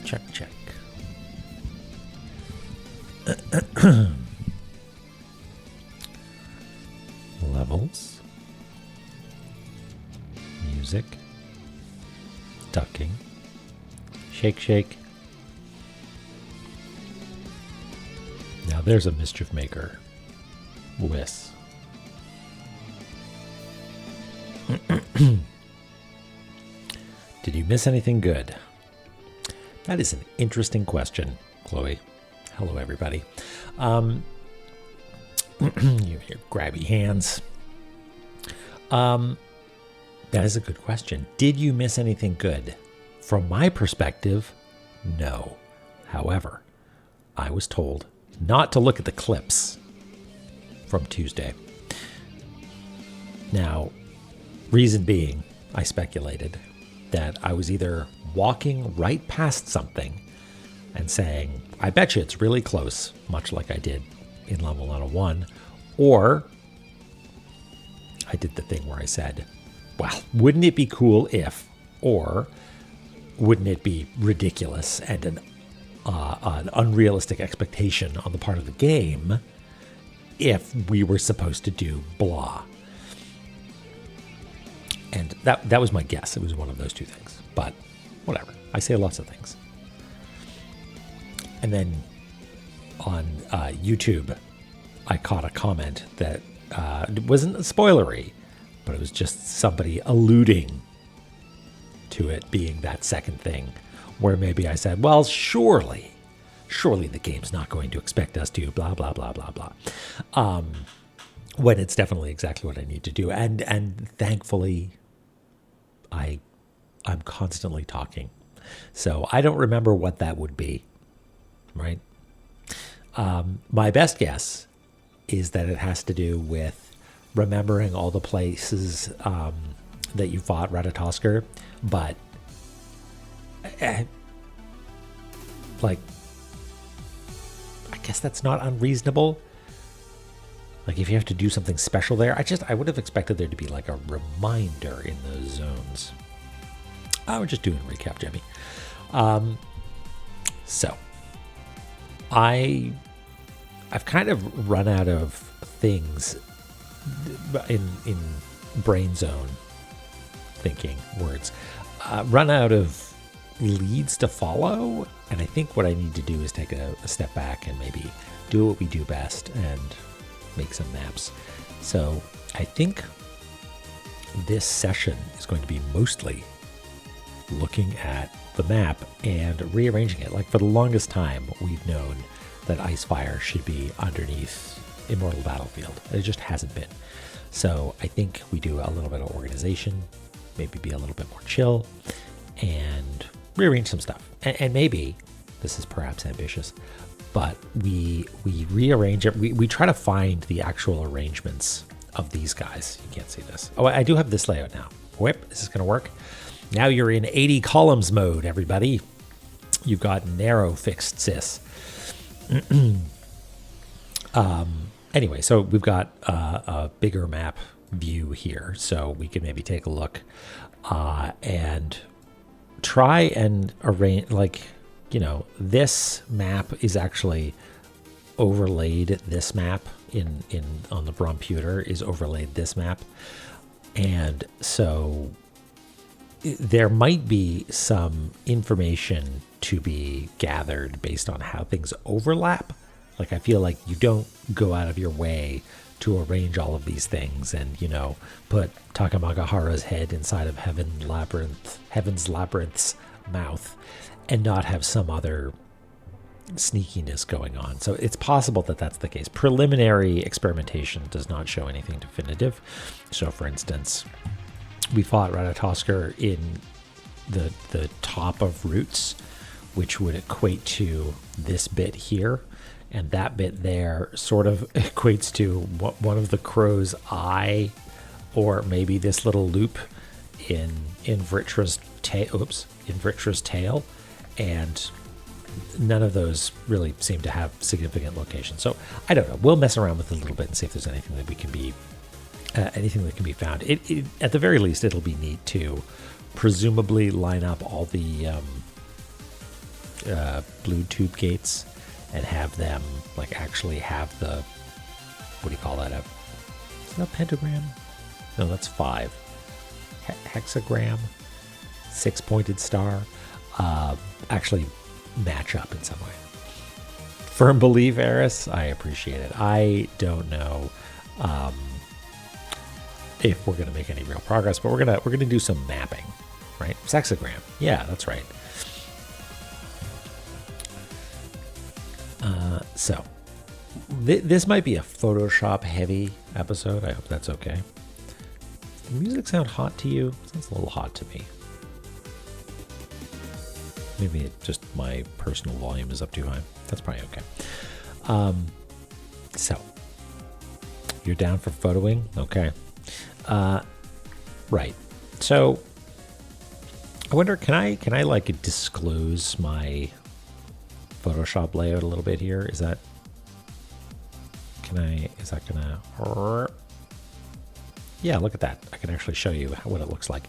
Check, check. Levels. Music. Ducking. Shake, shake. Now there's a mischief maker. Whis. Did you miss anything good? That is an interesting question, Chloe. Hello, everybody. Your grabby hands. That is a good question. Did you miss anything good? From my perspective, no. However, I was told not to look at the clips from Tuesday. Now, reason being, I speculated that I was either walking right past something and saying, I bet you it's really close, much like I did in La-Mulana 1, or I did the thing where I said, well, wouldn't it be cool if, or wouldn't it be ridiculous and an unrealistic expectation on the part of the game if we were supposed to do blah? And that was my guess. It was one of those two things. But whatever. I say lots of things. And then on YouTube, I caught a comment that wasn't spoilery, but it was just somebody alluding to it being that second thing, where maybe I said, well, surely the game's not going to expect us to blah, blah, blah, blah, blah. When it's definitely exactly what I need to do. And thankfully, I'm constantly talking. So I don't remember what that would be, right? My best guess is that it has to do with remembering all the places that you fought Ratatoskr, but like, I guess that's not unreasonable. Like, if you have to do something special there, I would have expected there to be like a reminder in those zones. We're just doing a recap, Jimmy. So I've kind of run out of things in brain zone thinking words. Run out of leads to follow, and I think what I need to do is take a step back and maybe do what we do best and make some maps. So I think this session is going to be mostly looking at the map and rearranging it. Like, for the longest time, we've known that Icefire should be underneath Immortal Battlefield. It just hasn't been. So I think we do a little bit of organization, maybe be a little bit more chill, and rearrange some stuff. And maybe, this is perhaps ambitious, but we rearrange it. We try to find the actual arrangements of these guys. You can't see this. Oh, I do have this layout now. Whip, is this going to work? Now you're in 80 columns mode, everybody. You've got narrow fixed sys. Anyway, so we've got a bigger map view here, so we can maybe take a look and try and arrange, like, you know, this map is actually overlaid. This map on the computer is overlaid this map, and so there might be some information to be gathered based on how things overlap. Like, I feel like you don't go out of your way to arrange all of these things and, you know, put Takamagahara's head inside of Heaven's Labyrinth's mouth and not have some other sneakiness going on. So it's possible that that's the case. Preliminary experimentation does not show anything definitive. So, for instance, we fought Ratatoskr in the top of roots, which would equate to this bit here. And that bit there sort of equates to one of the crow's eye, or maybe this little loop in Vritra's tail. And none of those really seem to have significant location. So I don't know. We'll mess around with it a little bit and see if there's anything that can be found. It at the very least, it'll be neat to presumably line up all the blue tube gates and have them like actually have the, what do you call that? Is that a pentagram? No, that's 5. Hexagram, 6-pointed star, actually match up in some way. Firm belief, Eris. I appreciate it. I don't know if we're gonna make any real progress, but we're gonna do some mapping, right? Sexagram. Yeah, that's right. So this might be a Photoshop heavy episode. I hope that's okay. Does the music sound hot to you? It sounds a little hot to me. Maybe it just my personal volume is up too high. That's probably okay. So you're down for photoing? Okay. Right. So I wonder, can I like disclose my Photoshop layout a little bit here? Is that gonna, yeah, look at that. I can actually show you what it looks like.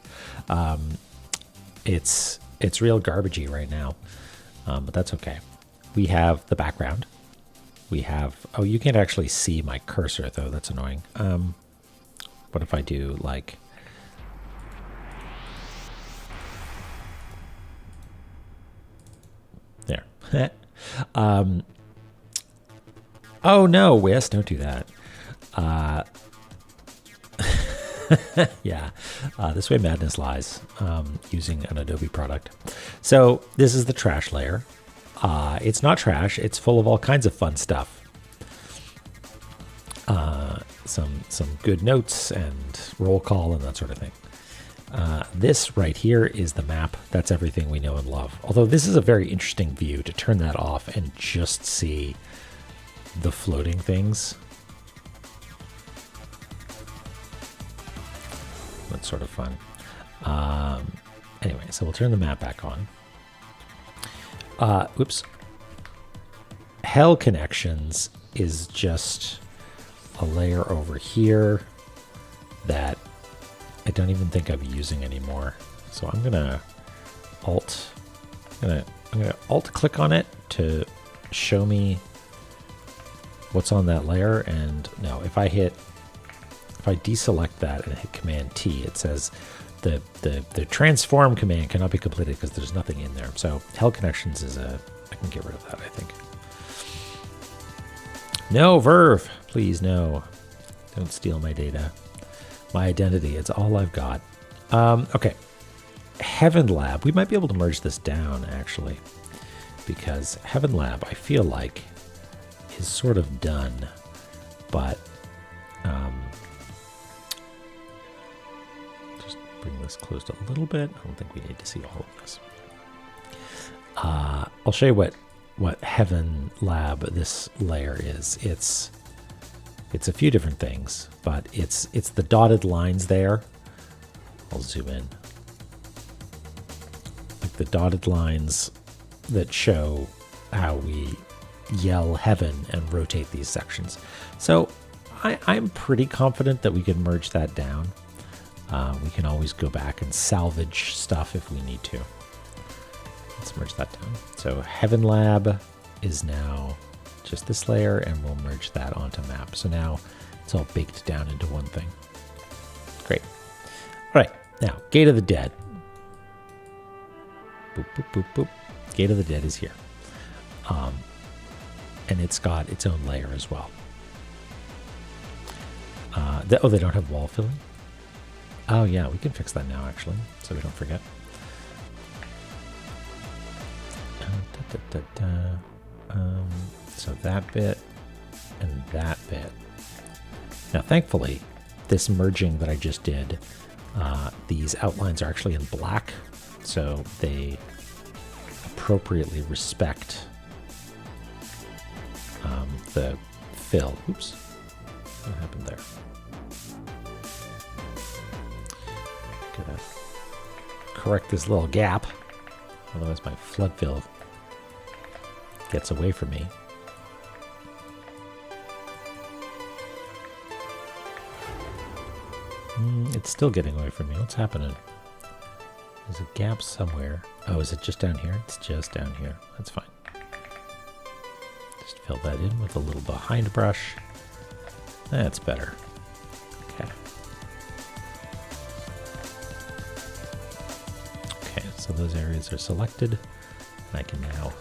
It's real garbagey right now, but that's okay. We have the background. We have, oh, you can't actually see my cursor though. That's annoying. What if I do like, there. Oh no, Whis, don't do that. Yeah, this way madness lies, using an Adobe product. So this is the trash layer. It's not trash. It's full of all kinds of fun stuff. Some good notes and roll call and that sort of thing. This right here is the map. That's everything we know and love. Although this is a very interesting view to turn that off and just see the floating things. That's sort of fun. Anyway, so we'll turn the map back on. Oops. Hell Connections is just a layer over here that I don't even think I'm using anymore. So I'm gonna I'm gonna alt click on it to show me what's on that layer. And no, if I deselect that and hit Command T, it says the transform command cannot be completed because there's nothing in there. So Hell Connections is I can get rid of that, I think. No, Verve, please no. Don't steal my data. My identity, it's all I've got. Okay, Heaven Lab, we might be able to merge this down actually, because Heaven Lab I feel like is sort of done, but just bring this closed a little bit. I don't think we need to see all of this. I'll show you what Heaven Lab, this layer is. It's a few different things, but it's the dotted lines there. I'll zoom in. Like the dotted lines that show how we yell heaven and rotate these sections. So I'm pretty confident that we can merge that down. We can always go back and salvage stuff if we need to. Let's merge that down. So Heaven Lab is now just this layer, and we'll merge that onto map. So now it's all baked down into one thing. Great. All right, now Gate of the Dead. Boop, boop, boop, boop. Gate of the Dead is here. And it's got its own layer as well. They don't have wall filling? Oh yeah, we can fix that now actually, so we don't forget. So that bit and that bit. Now, thankfully, this merging that I just did, these outlines are actually in black, so they appropriately respect the fill. Oops, what happened there? Gotta correct this little gap, otherwise my flood fill gets away from me. It's still getting away from me. What's happening? There's a gap somewhere. Oh, is it just down here? It's just down here. That's fine. Just fill that in with a little behind brush. That's better. Okay. Okay, so those areas are selected. And I can now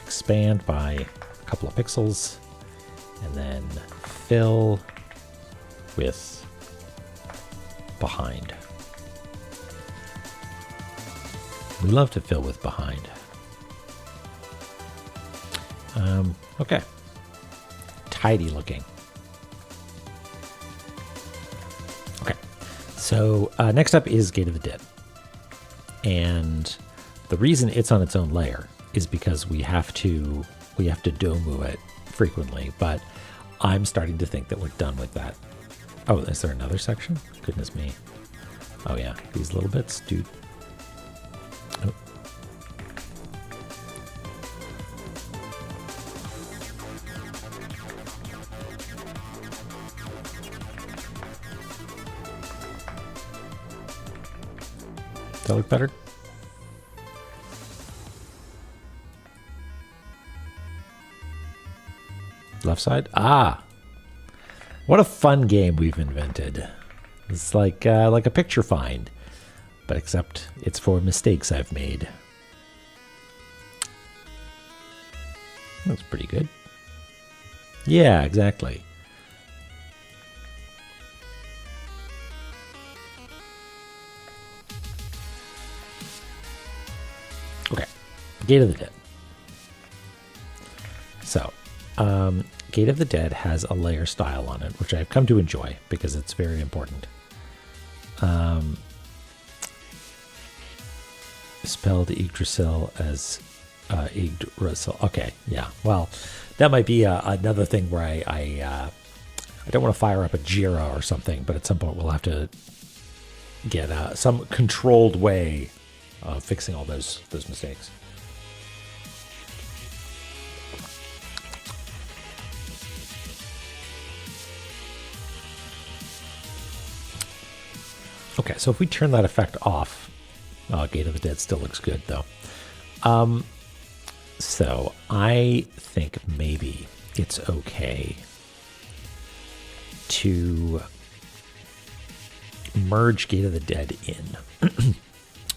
expand by a couple of pixels and then fill with behind. We love to fill with behind. Okay. Tidy looking. Okay. So next up is Gate of the Dead. And the reason it's on its own layer is because we have to domu it frequently, but I'm starting to think that we're done with that. Oh, is there another section? Goodness me. Oh yeah, these little bits, dude. Oh. Does that look better? Left side? Ah! What a fun game we've invented. It's like a picture find, but except it's for mistakes I've made. That's pretty good. Yeah, exactly. Okay, Gate of the Dead. So, Gate of the Dead has a layer style on it, which I've come to enjoy because it's very important. Spelled Yggdrasil as Yggdrasil. Okay, yeah. Well, that might be another thing where I don't want to fire up a Jira or something, but at some point we'll have to get some controlled way of fixing all those mistakes. Okay, so if we turn that effect off, Gate of the Dead still looks good though. So I think maybe it's okay to merge Gate of the Dead in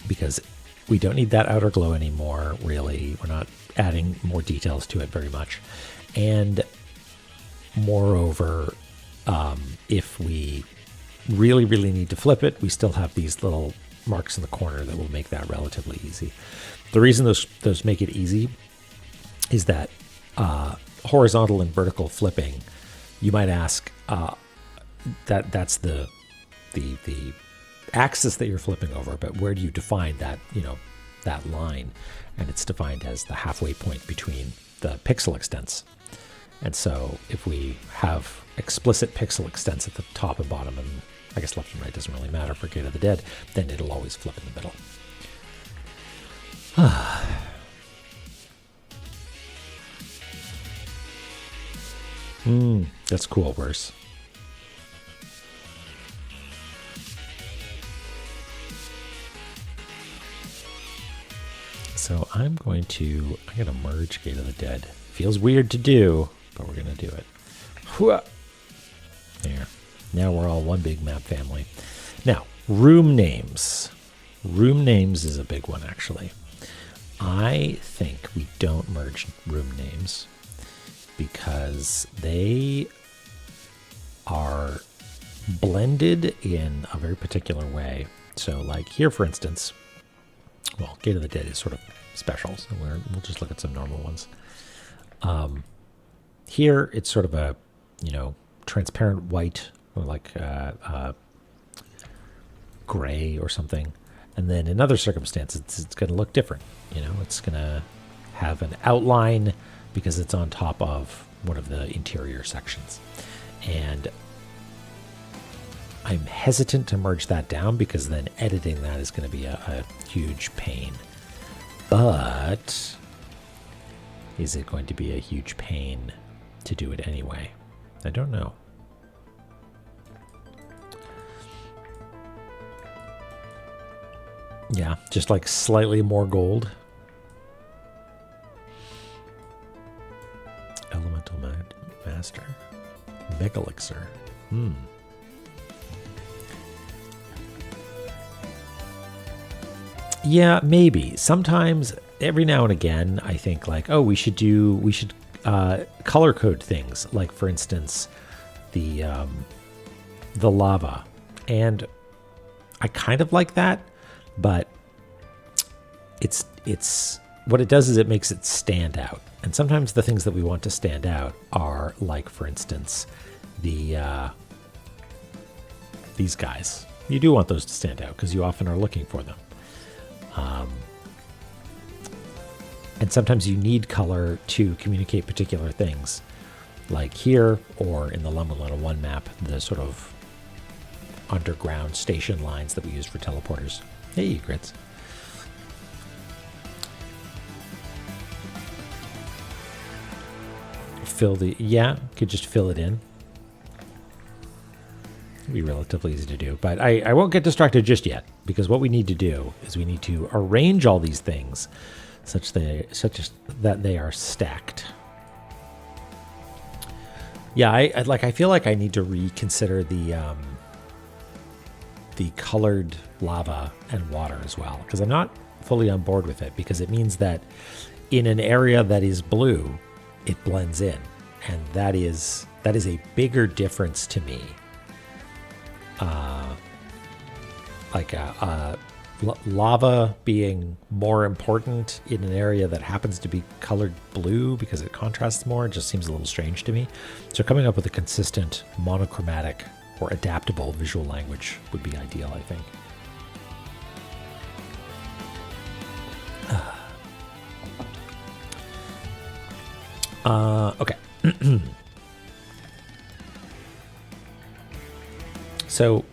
because we don't need that outer glow anymore, really. We're not adding more details to it very much. And moreover, if we really, really need to flip it, we still have these little marks in the corner that will make that relatively easy. The reason those make it easy is that horizontal and vertical flipping, you might ask, that's the axis that you're flipping over, but where do you define that, that line? And it's defined as the halfway point between the pixel extents. And so if we have explicit pixel extents at the top and bottom, and I guess left and right doesn't really matter for Gate of the Dead, then it'll always flip in the middle. That's cool, worse. So I'm gonna merge Gate of the Dead. Feels weird to do, but we're gonna do it. There. Now we're all one big map family. Now, room names. Room names is a big one, actually. I think we don't merge room names because they are blended in a very particular way. So like here, for instance, well, Gate of the Dead is sort of special, so we'll just look at some normal ones. Here, it's sort of a, transparent white or like gray or something. And then in other circumstances, it's going to look different. It's going to have an outline because it's on top of one of the interior sections. And I'm hesitant to merge that down because then editing that is going to be a huge pain. But is it going to be a huge pain to do it anyway? I don't know. Yeah, just like slightly more gold Megalixir. Yeah, maybe. Sometimes, every now and again, I think like, oh, we should color code things. Like, for instance, the lava. And I kind of like that, but it's what it does is it makes it stand out. And sometimes the things that we want to stand out are like, for instance, these guys. You do want those to stand out because you often are looking for them. And sometimes you need color to communicate particular things, like here or in the La-Mulana 1 map, the sort of underground station lines that we use for teleporters. Hey, Grits. Could just fill it in. It'd be relatively easy to do, but I won't get distracted just yet, because what we need to do is we need to arrange all these things such that they are stacked. Yeah, I feel like I need to reconsider the colored lava and water as well, because I'm not fully on board with it, because it means that in an area that is blue, it blends in, and that is a bigger difference to me. Lava being more important in an area that happens to be colored blue because it contrasts more just seems a little strange to me. So coming up with a consistent monochromatic or adaptable visual language would be ideal, I think. Okay. So,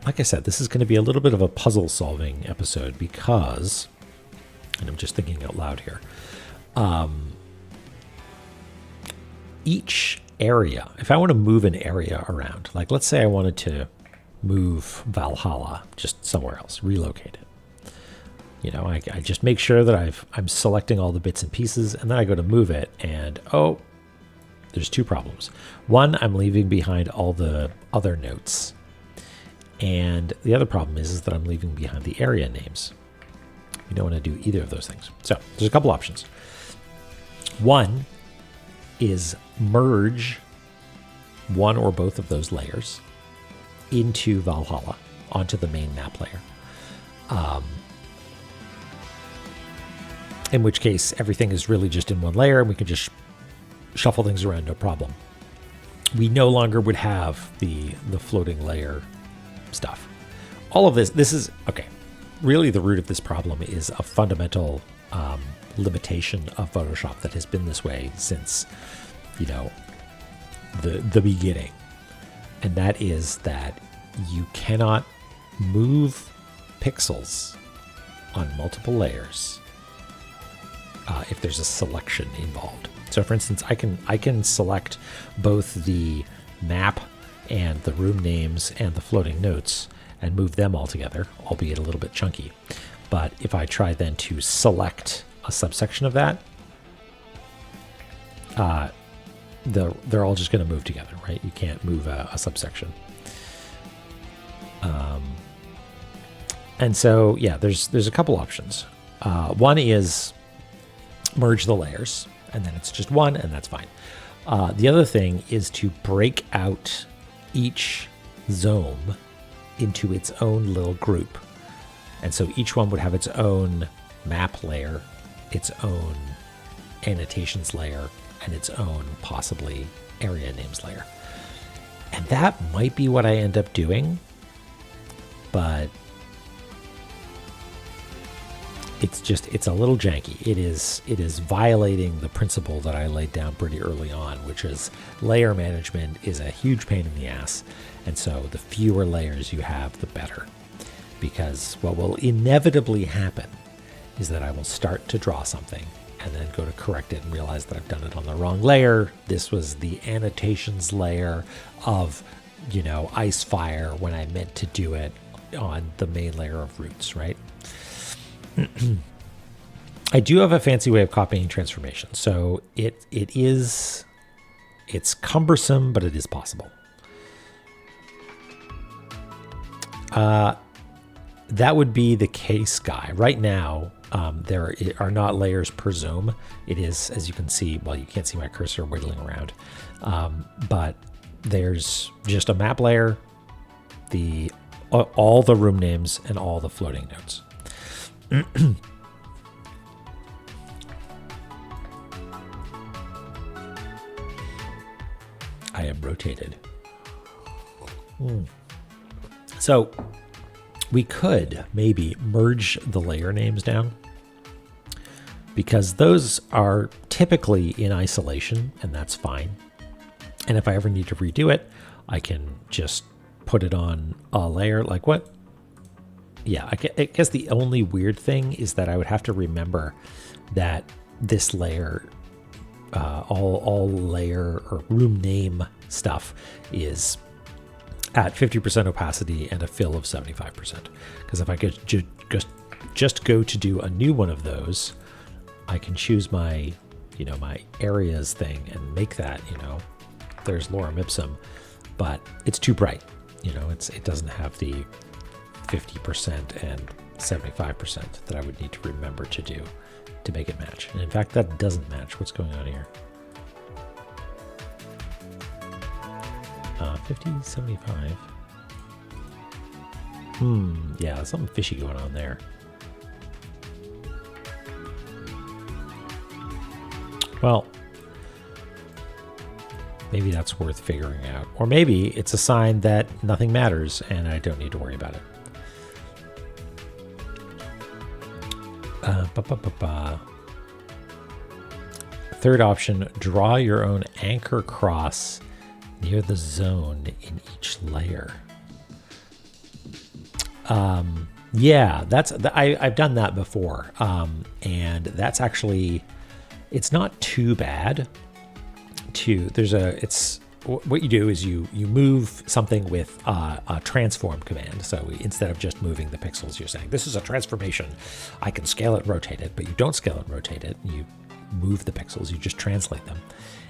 like I said, this is going to be a little bit of a puzzle-solving episode because, and I'm just thinking out loud here, each area, if I want to move an area around, like let's say I wanted to move Valhalla just somewhere else, relocate it. You know, I just make sure that I'm selecting all the bits and pieces, and then I go to move it, and oh, there's two problems. One, I'm leaving behind all the other notes. And the other problem is that I'm leaving behind the area names. You don't want to do either of those things. So there's a couple options. One is merge one or both of those layers into Valhalla, onto the main map layer. In which case, everything is really just in one layer, and we can just shuffle things around, no problem. We no longer would have the floating layer stuff. All of this is, okay, really the root of this problem is a fundamental limitation of Photoshop that has been this way since, you know, the beginning. And that is that you cannot move pixels on multiple layers if there's a selection involved. So for instance, I can select both the map and the room names and the floating notes and move them all together, albeit a little bit chunky. But if I try then to select a subsection of that, they're all just going to move together, right? You can't move a subsection. And so, yeah, there's a couple options. One is merge the layers, and then it's just one, and that's fine. The other thing is to break out each zone into its own little group. And so each one would have its own map layer, its own annotations layer, and its own possibly area names layer. And that might be what I end up doing, but it's a little janky. It is violating the principle that I laid down pretty early on, which is layer management is a huge pain in the ass. And so the fewer layers you have, the better. Because what will inevitably happen is that I will start to draw something and then go to correct it and realize that I've done it on the wrong layer. This was the annotations layer of, you know, ice fire when I meant to do it on the main layer of roots, right? I do have a fancy way of copying transformation. So it is It's cumbersome, but it is possible. That would be the case, Guy. Right now, there are not layers per zone. It is, as you can see, well, you can't see my cursor wiggling around, but there's just a map layer, all the room names, and all the floating nodes. I am rotated. So we could maybe merge the layer names down, because those are typically in isolation, and that's fine. And if I ever need to redo it, I can just put it on a layer like what? Yeah, I guess the only weird thing is that I would have to remember that this layer, all layer or room name stuff is at 50% opacity and a fill of 75%. Because if I could just go to do a new one of those, I can choose my, my areas thing and make that, there's lorem ipsum, but it's too bright. It doesn't have the 50% and 75% that I would need to remember to do to make it match. And in fact, that doesn't match. What's going on here? 50, 75. Yeah, there's something fishy going on there. Well, maybe that's worth figuring out. Or maybe it's a sign that nothing matters and I don't need to worry about it. Third option, draw your own anchor cross near the zone in each layer. Yeah, I've done that before. And that's actually, it's not too bad what you do is you move something with a transform command. So instead of just moving the pixels, you're saying, this is a transformation. I can scale it, rotate it, but you don't scale it, rotate it. You move the pixels, you just translate them.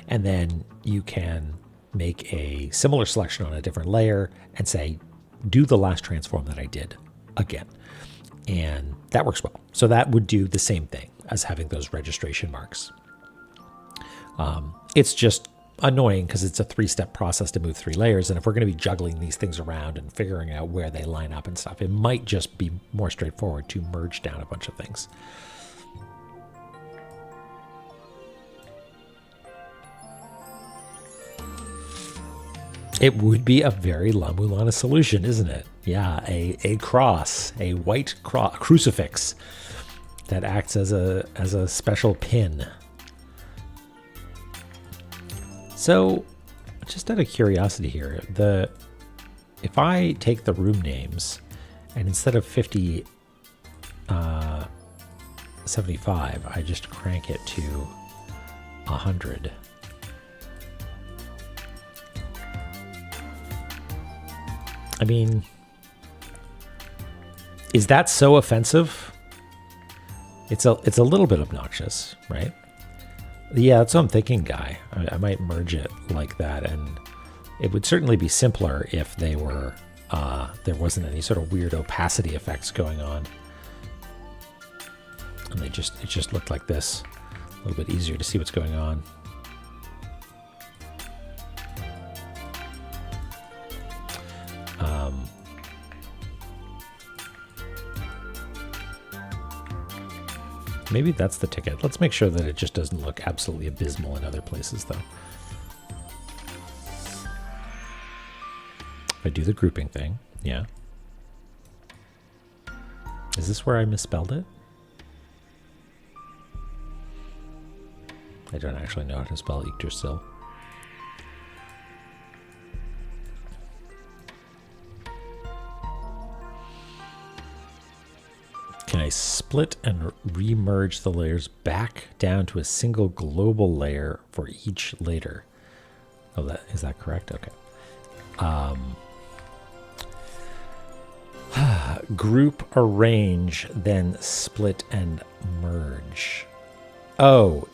And then you can make a similar selection on a different layer and say, do the last transform that I did again. And that works well. So that would do the same thing as having those registration marks. It's just annoying because it's a 3-step process to move 3 layers. And if we're going to be juggling these things around and figuring out where they line up and stuff, it might just be more straightforward to merge down a bunch of things. It would be a very La-Mulana solution, isn't it? Yeah, a cross, a white crucifix that acts as a special pin. So, just out of curiosity here, if I take the room names and instead of 50, 75, I just crank it to 100. I mean, is that so offensive? It's a little bit obnoxious, right? Yeah, that's what I'm thinking, Guy. I might merge it like that, and it would certainly be simpler if they were there wasn't any sort of weird opacity effects going on, and it just looked like this. A little bit easier to see what's going on. Maybe that's the ticket. Let's make sure that it just doesn't look absolutely abysmal in other places, though. If I do the grouping thing, yeah. Is this where I misspelled it? I don't actually know how to spell Yggdrasil. Can I split and remerge the layers back down to a single global layer for each layer? Oh, is that correct? Okay. Group, arrange, then split and merge. Oh,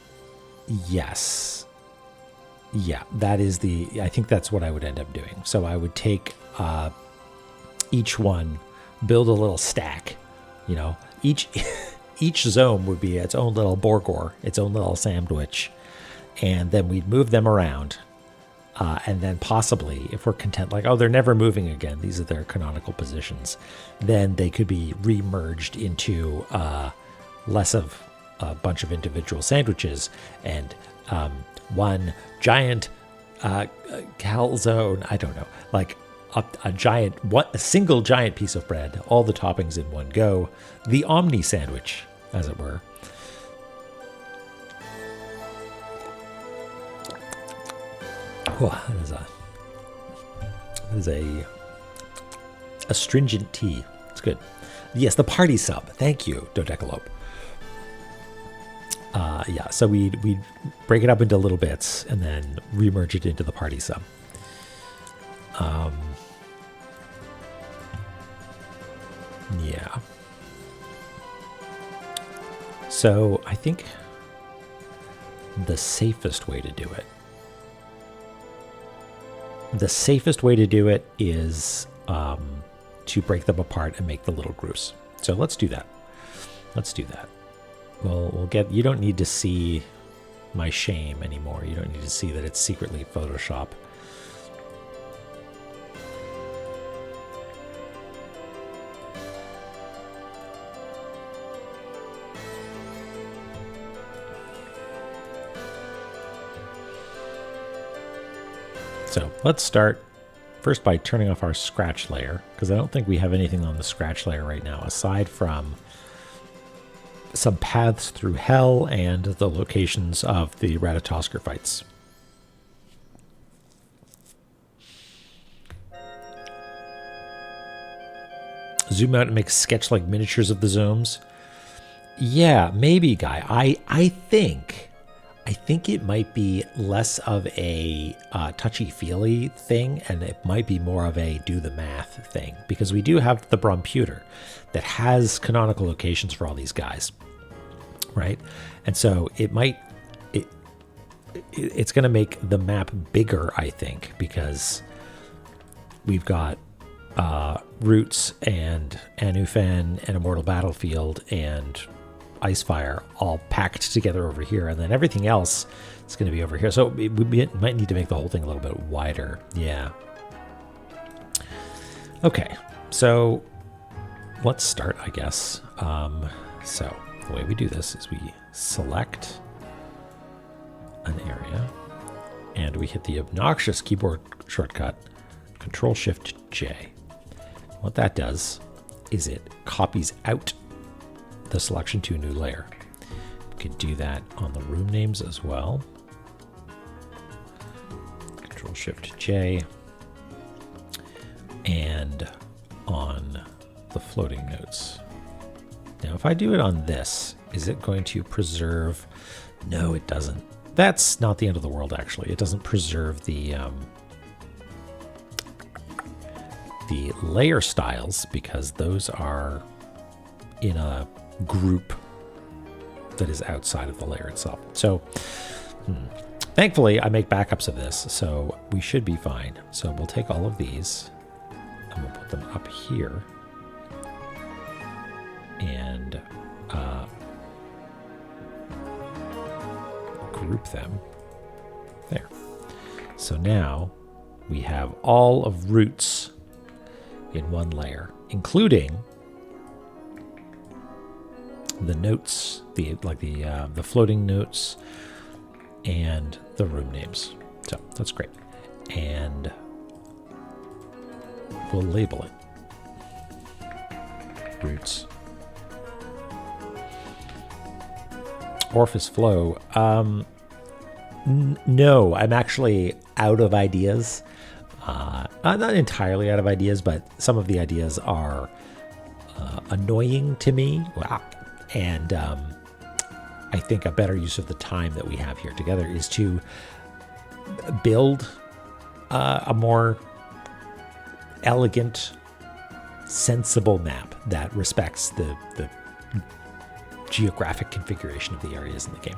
yes. Yeah, I think that's what I would end up doing. So I would take each one, build a little stack, you know, each each zone would be its own little Borgor, its own little sandwich, and then we'd move them around. And then possibly, if we're content, like, oh, they're never moving again, these are their canonical positions, then they could be re-merged into less of a bunch of individual sandwiches and one giant calzone, I don't know, like a single giant piece of bread, all the toppings in one go, the Omni sandwich, as it were. Oh, that is a astringent tea. It's good. Yes, the party sub. Thank you, Dodecalope. Yeah, so we'd break it up into little bits and then remerge it into the party sub. Yeah. So I think the safest way to do it is to break them apart and make the little groups. So let's do that. We'll get, you don't need to see my shame anymore. You don't need to see that it's secretly Photoshop. So let's start first by turning off our scratch layer, because I don't think we have anything on the scratch layer right now, aside from some paths through hell and the locations of the Ratatoskr fights. Zoom out and make sketch-like miniatures of the zones. Yeah, maybe, Guy. I think it might be less of a touchy-feely thing, and it might be more of a do the math thing, because we do have the Bromputer that has canonical locations for all these guys, right? And so it's going to make the map bigger, I think, because we've got Roots and Anufan and Immortal Battlefield and Icefire all packed together over here, and then everything else is going to be over here. So we might need to make the whole thing a little bit wider. Yeah. Okay, so let's start, I guess. So the way we do this is we select an area, and we hit the obnoxious keyboard shortcut, Control-Shift-J. What that does is it copies out the selection to a new layer. We could do that on the room names as well. Control-Shift-J. And on the floating notes. Now, if I do it on this, is it going to preserve? No, it doesn't. That's not the end of the world, actually. It doesn't preserve the layer styles, because those are in a group that is outside of the layer itself. So thankfully I make backups of this, so we should be fine. So we'll take all of these and we'll put them up here and group them there. So now we have all of Roots in one layer, including the notes, the floating notes, and the room names. So that's great. And we'll label it Roots. Orphis Flow. No, I'm actually out of ideas. Not entirely out of ideas, but some of the ideas are annoying to me. Wow. And I think a better use of the time that we have here together is to build a more elegant, sensible map that respects the geographic configuration of the areas in the game.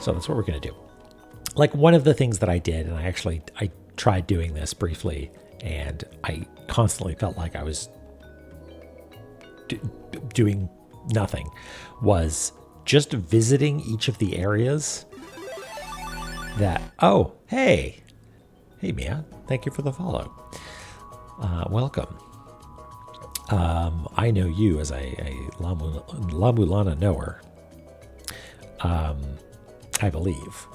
So that's what we're going to do. like one of the things that I did, and I tried doing this briefly, and I constantly felt like I was doing nothing, was just visiting each of the areas that, oh, hey, Mia, thank you for the follow. Welcome. I know you as a La-Mulana knower, I believe.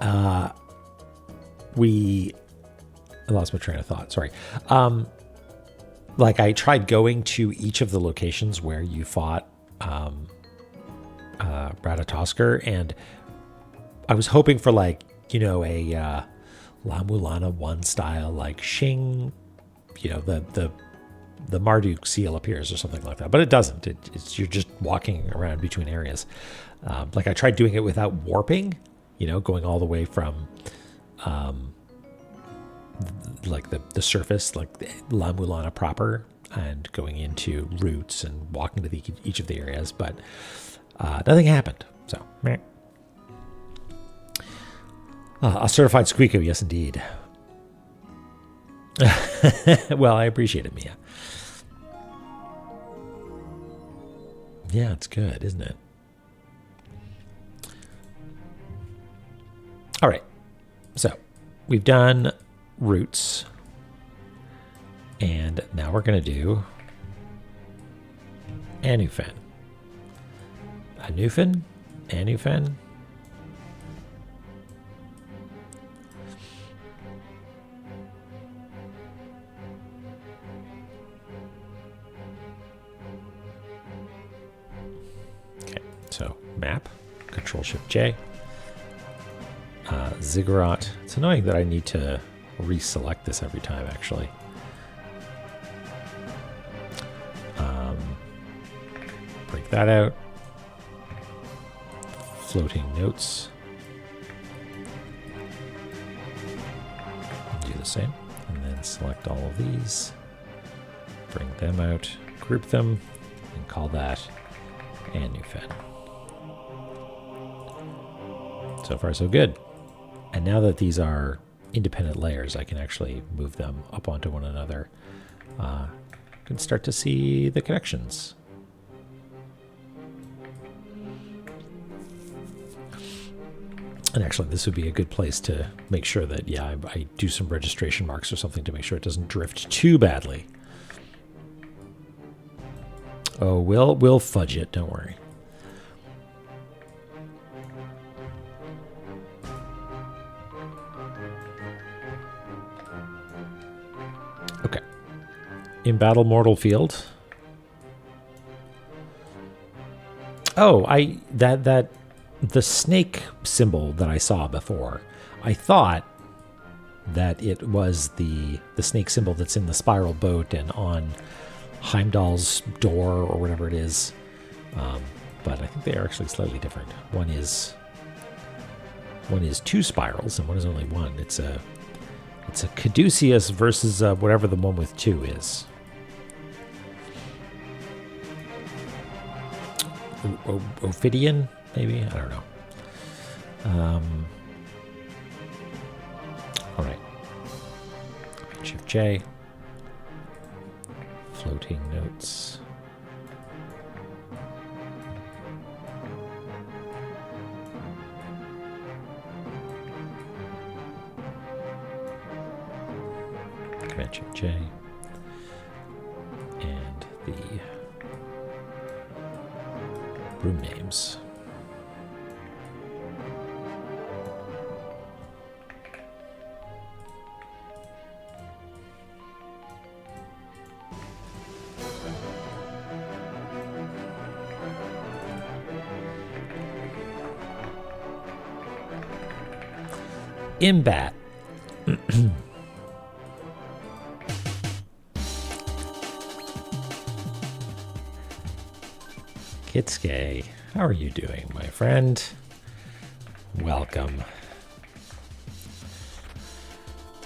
I lost my train of thought. Sorry. Like I tried going to each of the locations where you fought Ratatoskr, and I was hoping for like, you know, a La-Mulana 1 style, like Shing, you know, the Marduk seal appears or something like that, but it doesn't. It's you're just walking around between areas. Like I tried doing it without warping, you know, going all the way from like the surface, like La-Mulana proper, and going into routes and walking to each of the areas, but nothing happened. So, meh. A certified squeako, yes indeed. Well, I appreciate it, Mia. Yeah, it's good, isn't it? All right. So we've done routes. And now we're going to do Anufen. Anufen? Anufen? Okay, so map, Control-Shift-J. Ziggurat. It's annoying that I need to reselect this every time, actually. Break that out. Floating notes. Do the same. And then select all of these. Bring them out. Group them. And call that Anufen. So far, so good. And now that these are independent layers, I can actually move them up onto one another. Can start to see the connections. And actually, this would be a good place to make sure that, yeah, I do some registration marks or something to make sure it doesn't drift too badly. Oh, we'll fudge it, don't worry. Okay. In battle mortal field. Oh, that the snake symbol that I saw before, I thought that it was the snake symbol that's in the spiral boat and on Heimdall's door or whatever it is. But I think they are actually slightly different. One is 2 spirals and one is only 1. It's a Caduceus versus whatever the one with 2 is. Ophidian, maybe? I don't know. All right. Shift J. Floating notes. Command Shift J. And the room names. Imbat. Kitsuke, how are you doing, my friend? Welcome.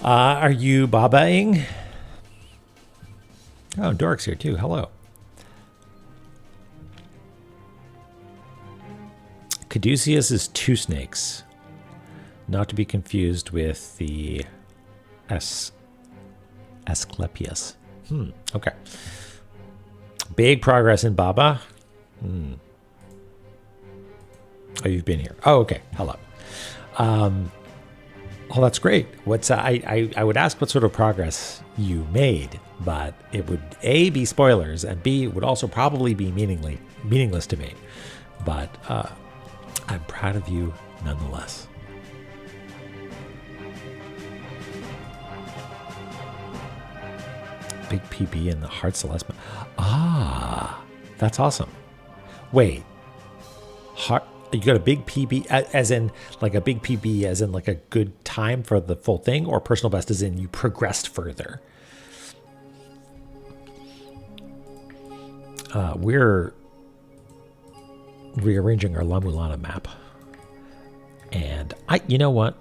Are you babaing? Oh, Dork's here too. Hello. Caduceus is 2 snakes. Not to be confused with the Asclepius. Okay. Big progress in Baba. Oh, you've been here. Oh, okay. Hello. Oh, that's great. What's I would ask what sort of progress you made, but it would A, be spoilers, and B, would also probably be meaningless to me. But I'm proud of you nonetheless. Big PB in the Heart Celeste. Ah, that's awesome. Wait, you got a big PB as in like a big PB as in like a good time for the full thing, or personal best as in you progressed further? We're rearranging our La-Mulana map, and you know what?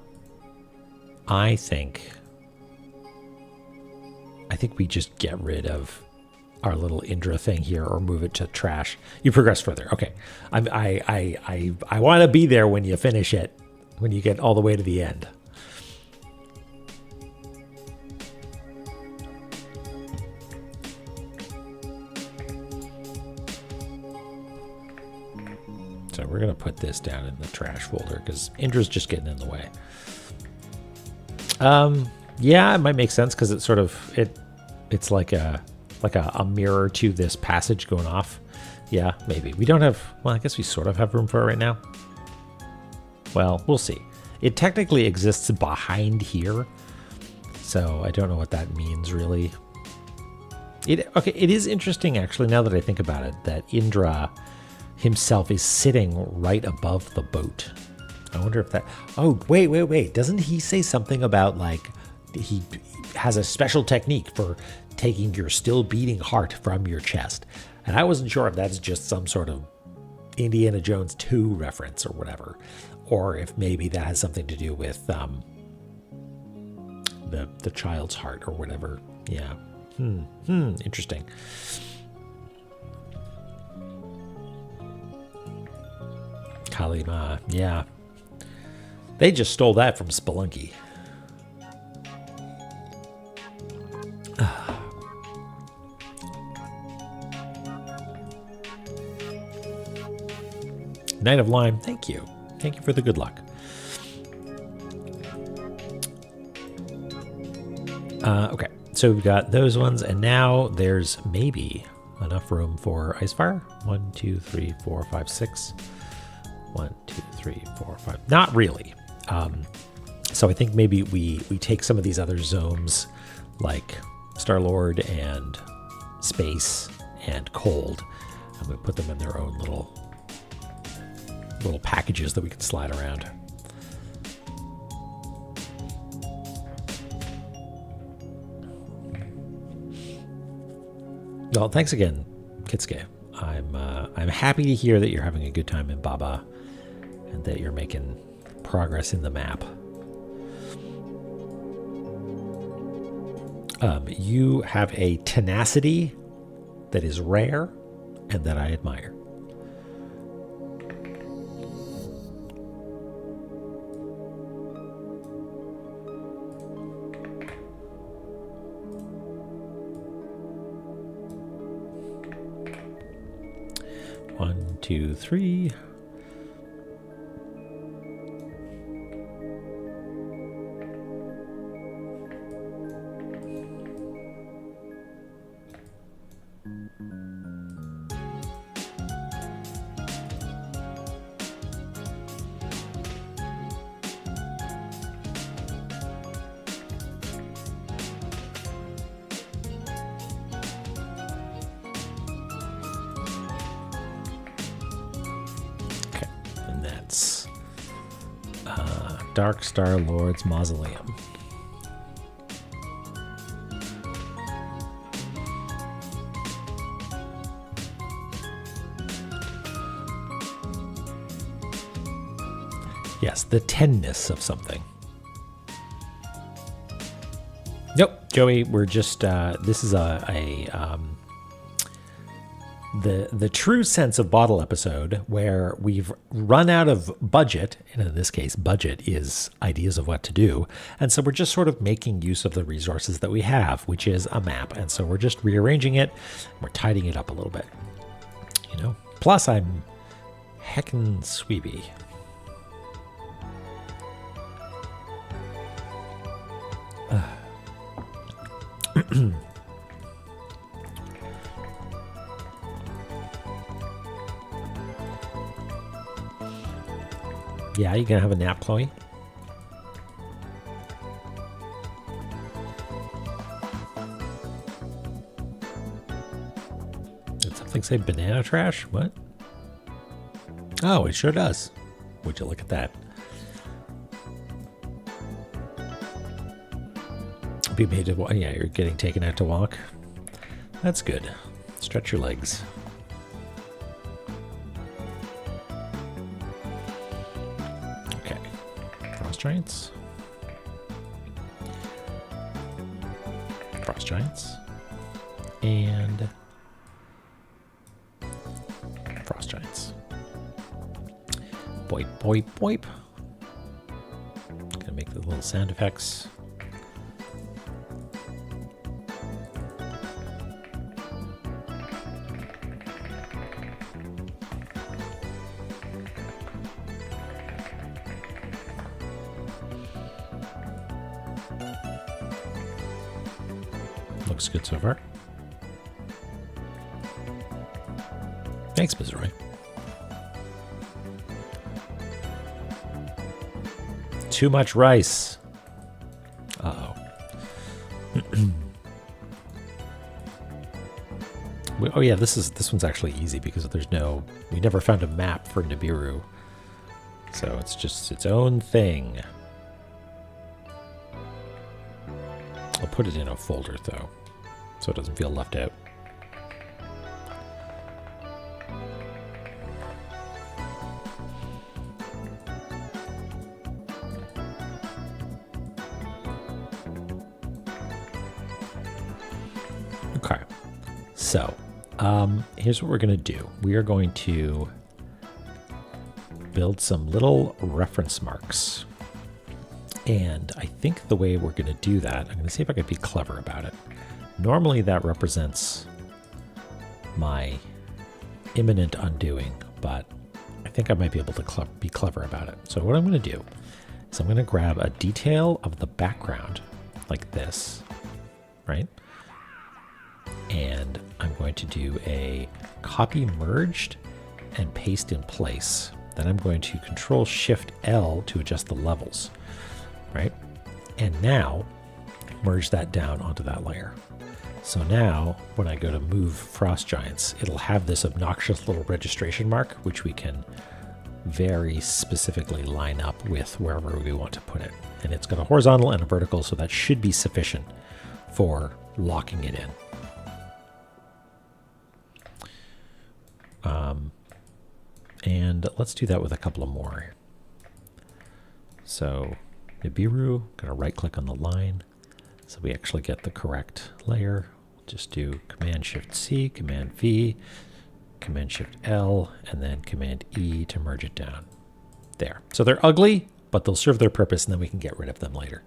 I think we just get rid of our little Indra thing here, or move it to trash. You progress further. Okay. I want to be there when you finish it, when you get all the way to the end. So we're going to put this down in the trash folder because Indra's just getting in the way. Yeah, it might make sense because it's sort of, it's like a mirror to this passage going off. Yeah, maybe. We don't have, well, I guess we sort of have room for it right now. Well, we'll see. It technically exists behind here, so I don't know what that means really. Okay, it is interesting actually, now that I think about it, that Indra himself is sitting right above the boat. I wonder if that, oh, wait. Doesn't he say something about like, he has a special technique for taking your still beating heart from your chest? And I wasn't sure if that's just some sort of Indiana Jones 2 reference or whatever, or if maybe that has something to do with the child's heart or whatever. Yeah. Interesting. Kalima, yeah. They just stole that from Spelunky. Knight of Lime, thank you. Thank you for the good luck. Okay, so we've got those ones, and now there's maybe enough room for Icefire. 1, 2, 3, 4, 5, 6. 1, 2, 3, 4, 5. Not really. So I think maybe we take some of these other zones, like Star-Lord and Space and Cold, and we put them in their own little packages that we can slide around. Well, thanks again, Kitsuke. I'm happy to hear that you're having a good time in Baba and that you're making progress in the map. You have a tenacity that is rare and that I admire. One, two, three. Dark Star Lord's Mausoleum. Yes, the tenness of something. Nope, Joey, we're just, this is the true sense of bottle episode, where we've run out of budget, and in this case, budget is ideas of what to do, and so we're just sort of making use of the resources that we have, which is a map, and so we're just rearranging it, we're tidying it up a little bit, you know. Plus, I'm heckin' sweepy. Yeah, you gonna have a nap, Chloe? Did something say banana trash? What? Oh, it sure does. Would you look at that? Be made to walk. Yeah, you're getting taken out to walk. That's good. Stretch your legs. Okay. Frost giants. Frost giants. And frost giants. Boip, boip, boip. Gonna make the little sound effects. Looks good so far. Thanks, Bizarroy. Too much rice. Uh-oh. Oh yeah, this one's actually easy because we never found a map for Nibiru. So it's just its own thing. I'll put it in a folder though, so it doesn't feel left out. Okay, so here's what we're going to do. We are going to build some little reference marks. And I think the way we're going to do that, I'm going to see if I can be clever about it. Normally that represents my imminent undoing, but I think I might be able to be clever about it. So what I'm going to do is I'm going to grab a detail of the background like this, right? And I'm going to do a copy merged and paste in place. Then I'm going to Control Shift L to adjust the levels. Right? And now merge that down onto that layer. So now when I go to move frost giants, it'll have this obnoxious little registration mark, which we can very specifically line up with wherever we want to put it. And it's got a horizontal and a vertical, so that should be sufficient for locking it in. And let's do that with a couple of more. So Nibiru, gonna right click on the line so we actually get the correct layer. Just do Command Shift C, Command V, Command Shift L, and then Command E to merge it down. There. So they're ugly, but they'll serve their purpose, and then we can get rid of them later.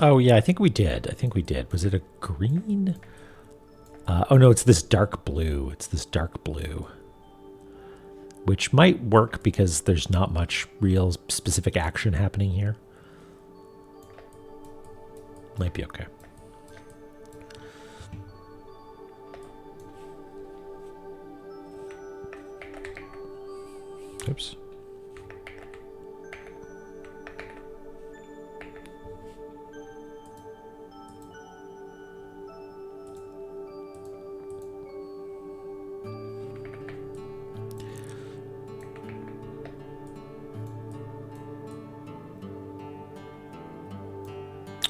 Oh, yeah, I think we did. Was it a green? Oh, no, it's this dark blue. Which might work because there's not much real specific action happening here. Might be okay. Oops.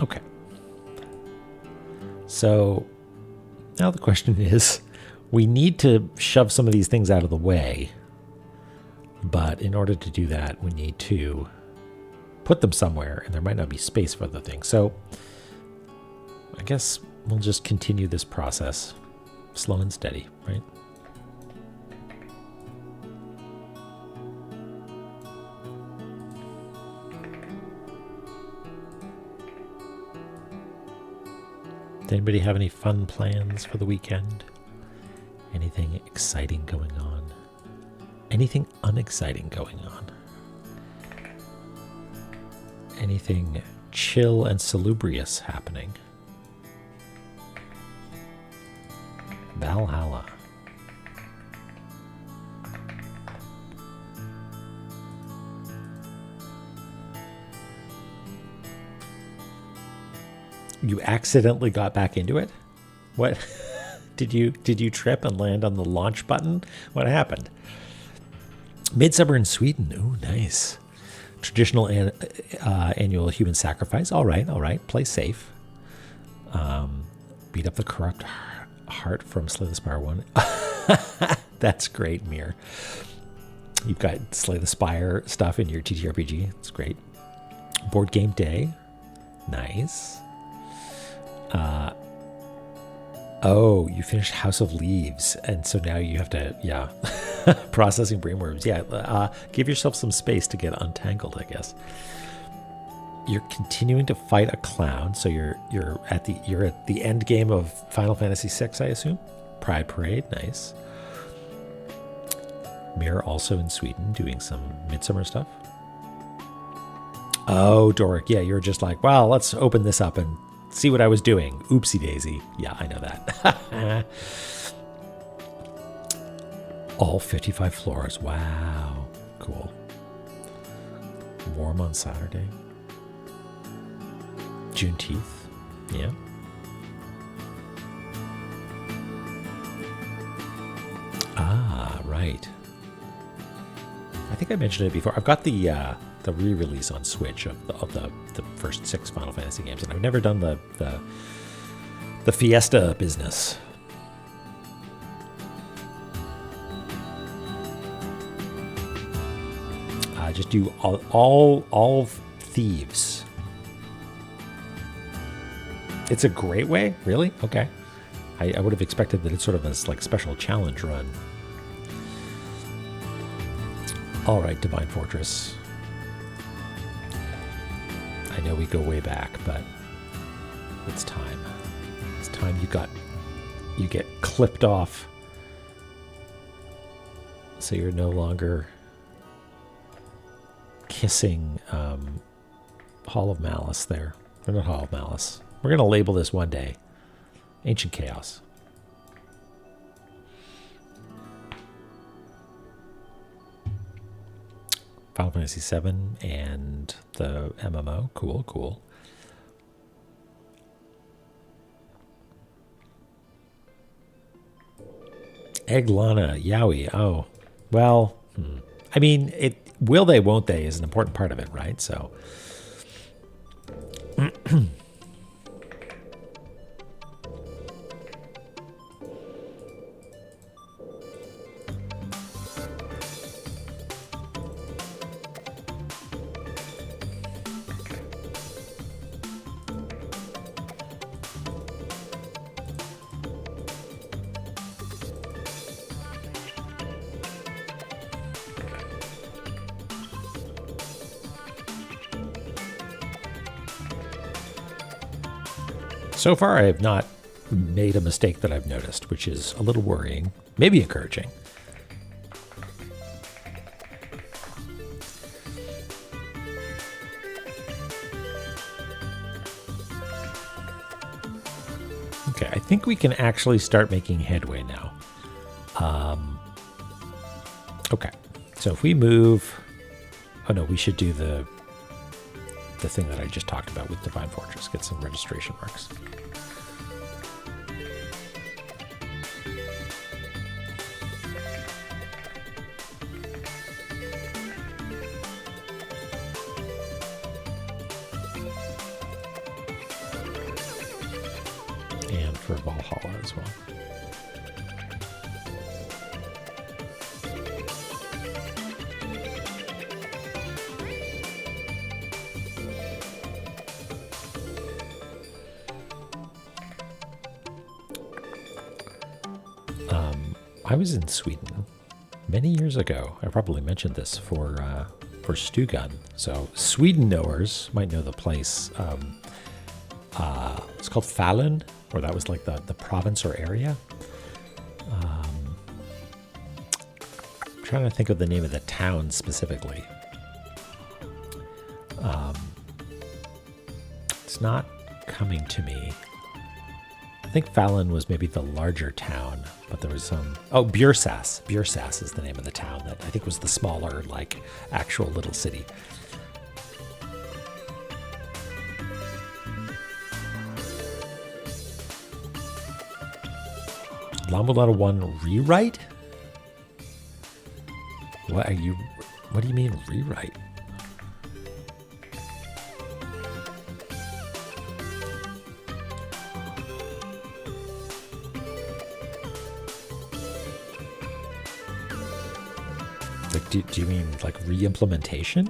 Okay. So now the question is, We need to shove some of these things out of the way. But in order to do that, we need to put them somewhere, and there might not be space for other things. So I guess we'll just continue this process, slow and steady, right? Does anybody have any fun plans for the weekend? Anything exciting going on? Anything unexciting going on? Anything chill and salubrious happening? Valhalla. You accidentally got back into it? What? Did you trip and land on the launch button? What happened? Midsummer in Sweden. Ooh, nice. Traditional annual human sacrifice. All right. Play safe. Beat up the corrupt heart from Slay the Spire 1. That's great, Mir. You've got Slay the Spire stuff in your TTRPG. It's great. Board game day. Nice. Oh, you finished House of Leaves, and so now you have to, yeah, processing brainworms. Yeah, give yourself some space to get untangled, I guess. You're continuing to fight a clown, so you're at the end game of Final Fantasy VI, I assume. Pride Parade, nice. Mir also in Sweden doing some midsummer stuff. Oh, Doric, yeah, you're just like, well, let's open this up and see what I was doing. Oopsie daisy. Yeah, I know that. All 55 floors. Wow. Cool. Warm on Saturday. Juneteenth. Yeah. Ah, right. I think I mentioned it before. I've got the re-release on Switch of the first 6 Final Fantasy games, and I've never done the Fiesta business. Just do all thieves. It's a great way, really? Okay. I would have expected that it's sort of a like special challenge run. All right, Divine Fortress. I know we go way back, but it's time. It's time you get clipped off, so you're no longer kissing Hall of Malice there. Or not Hall of Malice. We're going to label this one day Ancient Chaos. Final Fantasy VII and the MMO. Cool, cool. La-Mulana, Yowie. Oh, well, I mean, will they, won't they is an important part of it, right? So, so far, I have not made a mistake that I've noticed, which is a little worrying, maybe encouraging. Okay, I think we can actually start making headway now. Okay, so if we move... Oh no, we should do the thing that I just talked about with Divine Fortress. Get some registration marks. And for Valhalla as well. I was in Sweden many years ago. I probably mentioned this for Stugun. So Sweden knowers might know the place. It's called Falun, or that was like the province or area. I'm trying to think of the name of the town specifically. It's not coming to me. I think Falun was maybe the larger town, but there was some... Oh, Bjursas. Bjursas is the name of the town that I think was the smaller, like, actual little city. La-Mulana 1 rewrite? What do you mean rewrite? Like, do you mean like re-implementation?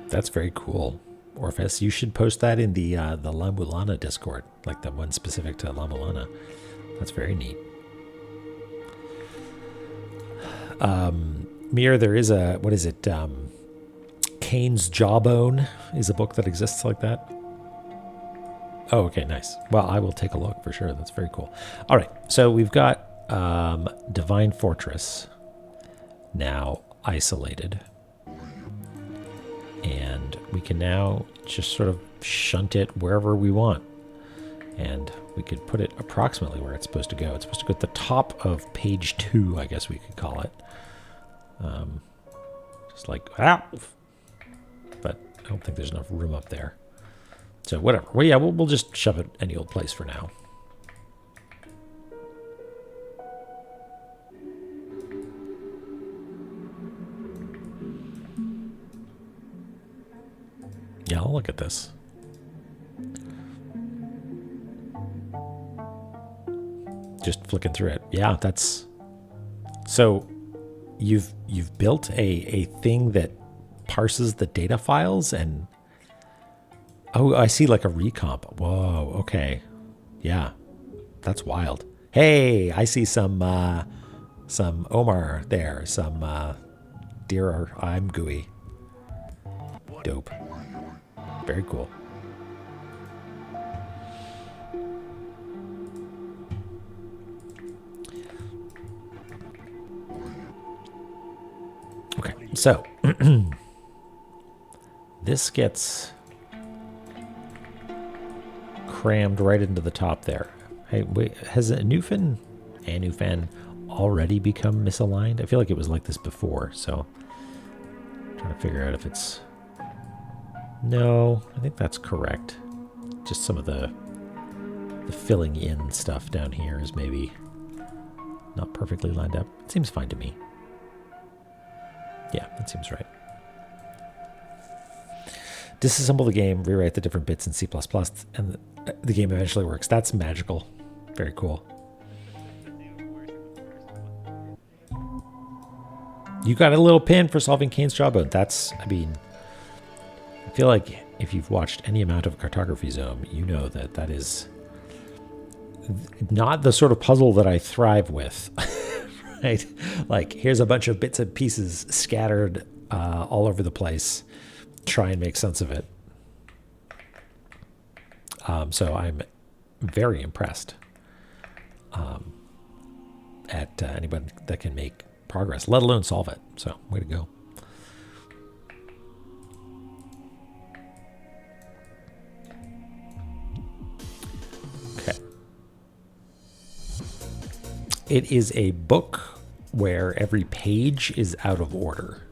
That's very cool. Orpheus, you should post that in the La-Mulana Discord, like the one specific to La-Mulana. That's very neat. Mir, there is a, what is it? Cain's Jawbone is a book that exists like that. Oh, okay, nice. Well, I will take a look for sure. That's very cool. All right, so we've got Divine Fortress now isolated. And we can now just sort of shunt it wherever we want. And we could put it approximately where it's supposed to go. It's supposed to go at the top of page 2, I guess we could call it. Just like, ah! But I don't think there's enough room up there. So whatever. Well, yeah, we'll just shove it any old place for now. Yeah, I'll look at this. Just flicking through it. Yeah, that's... So you've built a thing that parses the data files and... Oh, I see like a recomp. Whoa, okay. Yeah, that's wild. Hey, I see some Omar there. Some Dear I'm Gooey. Dope. Very cool. Okay, so this gets crammed right into the top there. Hey, wait, has Anufan already become misaligned? I feel like it was like this before, so I'm trying to figure out if it's... No, I think that's correct. Just some of the filling in stuff down here is maybe not perfectly lined up. It seems fine to me. Yeah, that seems right. Disassemble the game, rewrite the different bits in C++, and the game eventually works. That's magical. Very cool. You got a little pin for solving Cain's Jawbone. That's, I mean... I feel like if you've watched any amount of Cartography Zone, you know that that is not the sort of puzzle that I thrive with, right? Like, here's a bunch of bits and pieces scattered all over the place. Try and make sense of it. So I'm very impressed at anybody that can make progress, let alone solve it. So, way to go. It is a book where every page is out of order.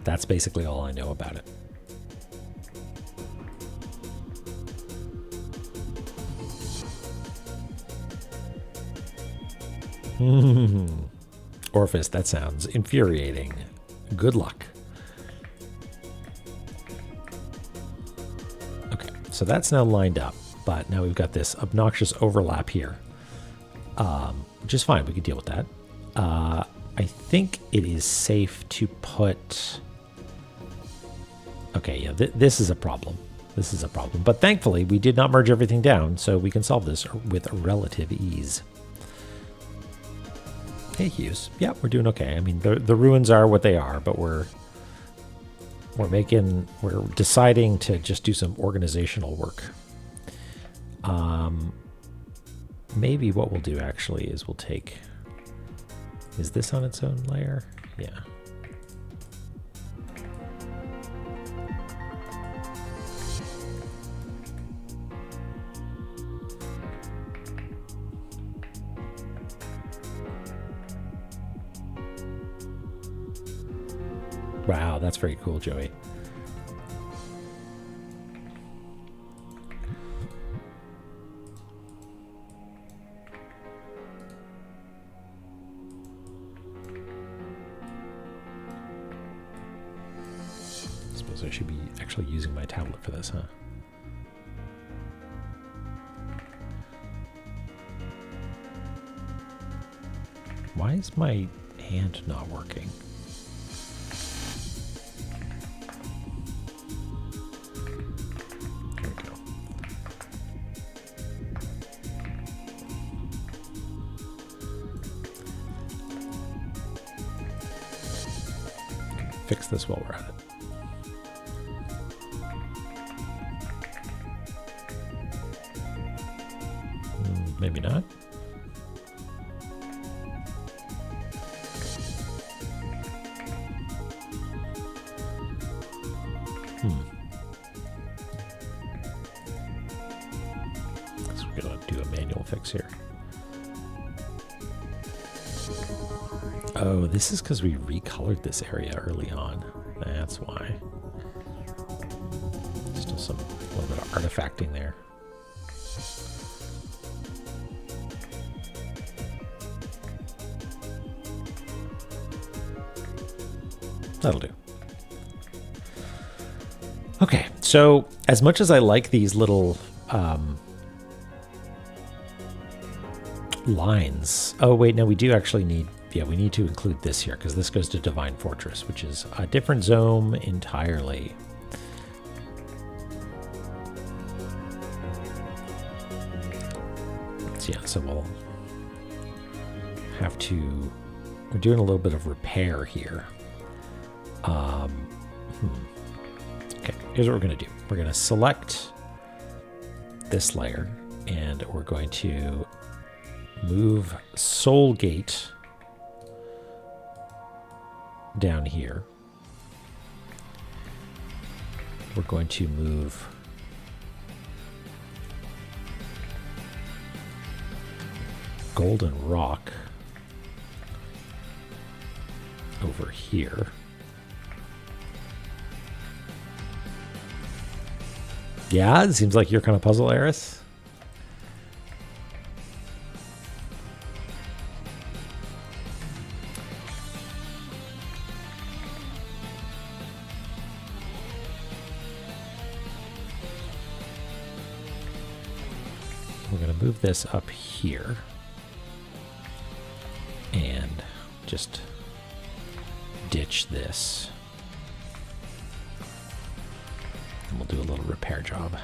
That's basically all I know about it. Orpheus, that sounds infuriating. Good luck. so that's now lined up, but now we've got this obnoxious overlap here, which is fine. We can deal with that. I think it is safe to put... Okay, yeah, this is a problem. This is a problem. But thankfully, we did not merge everything down, so we can solve this with relative ease. Hey, Hughes. Yeah, we're doing okay. I mean, the ruins are what they are, but we're deciding to just do some organizational work. Maybe what we'll do actually is we'll take... Is this on its own layer? Yeah. Wow, that's very cool, Joey. I suppose I should be actually using my tablet for this, huh? Why is my hand not working? Fix this while we're at it. Maybe not. So we're gonna do a manual fix here. Oh, this is because we recolored this area early on. That's why. Still a little bit of artifacting there. That'll do. Okay, so as much as I like these little lines... Oh, wait, no, we do actually need... Yeah, we need to include this here because this goes to Divine Fortress, which is a different zone entirely. So yeah, so we'll have to... We're doing a little bit of repair here. Okay, here's what we're going to do. We're going to select this layer, and we're going to move Soul Gate down here. We're going to move Golden Rock over here. Yeah, it seems like your kind of puzzle, Eris. We're going to move this up here and just ditch this. And we'll do a little repair job.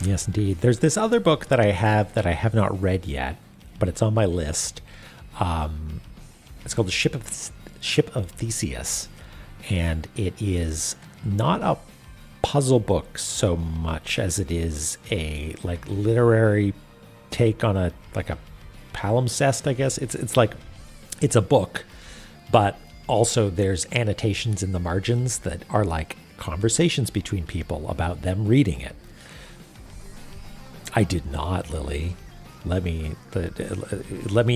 Yes, indeed. There's this other book that I have not read yet, but it's on my list. It's called Ship of Theseus, and it is not a puzzle book so much as it is a like literary take on a palimpsest, I guess. It's like it's a book, but also there's annotations in the margins that are like conversations between people about them reading it. I did not, Lily. Let me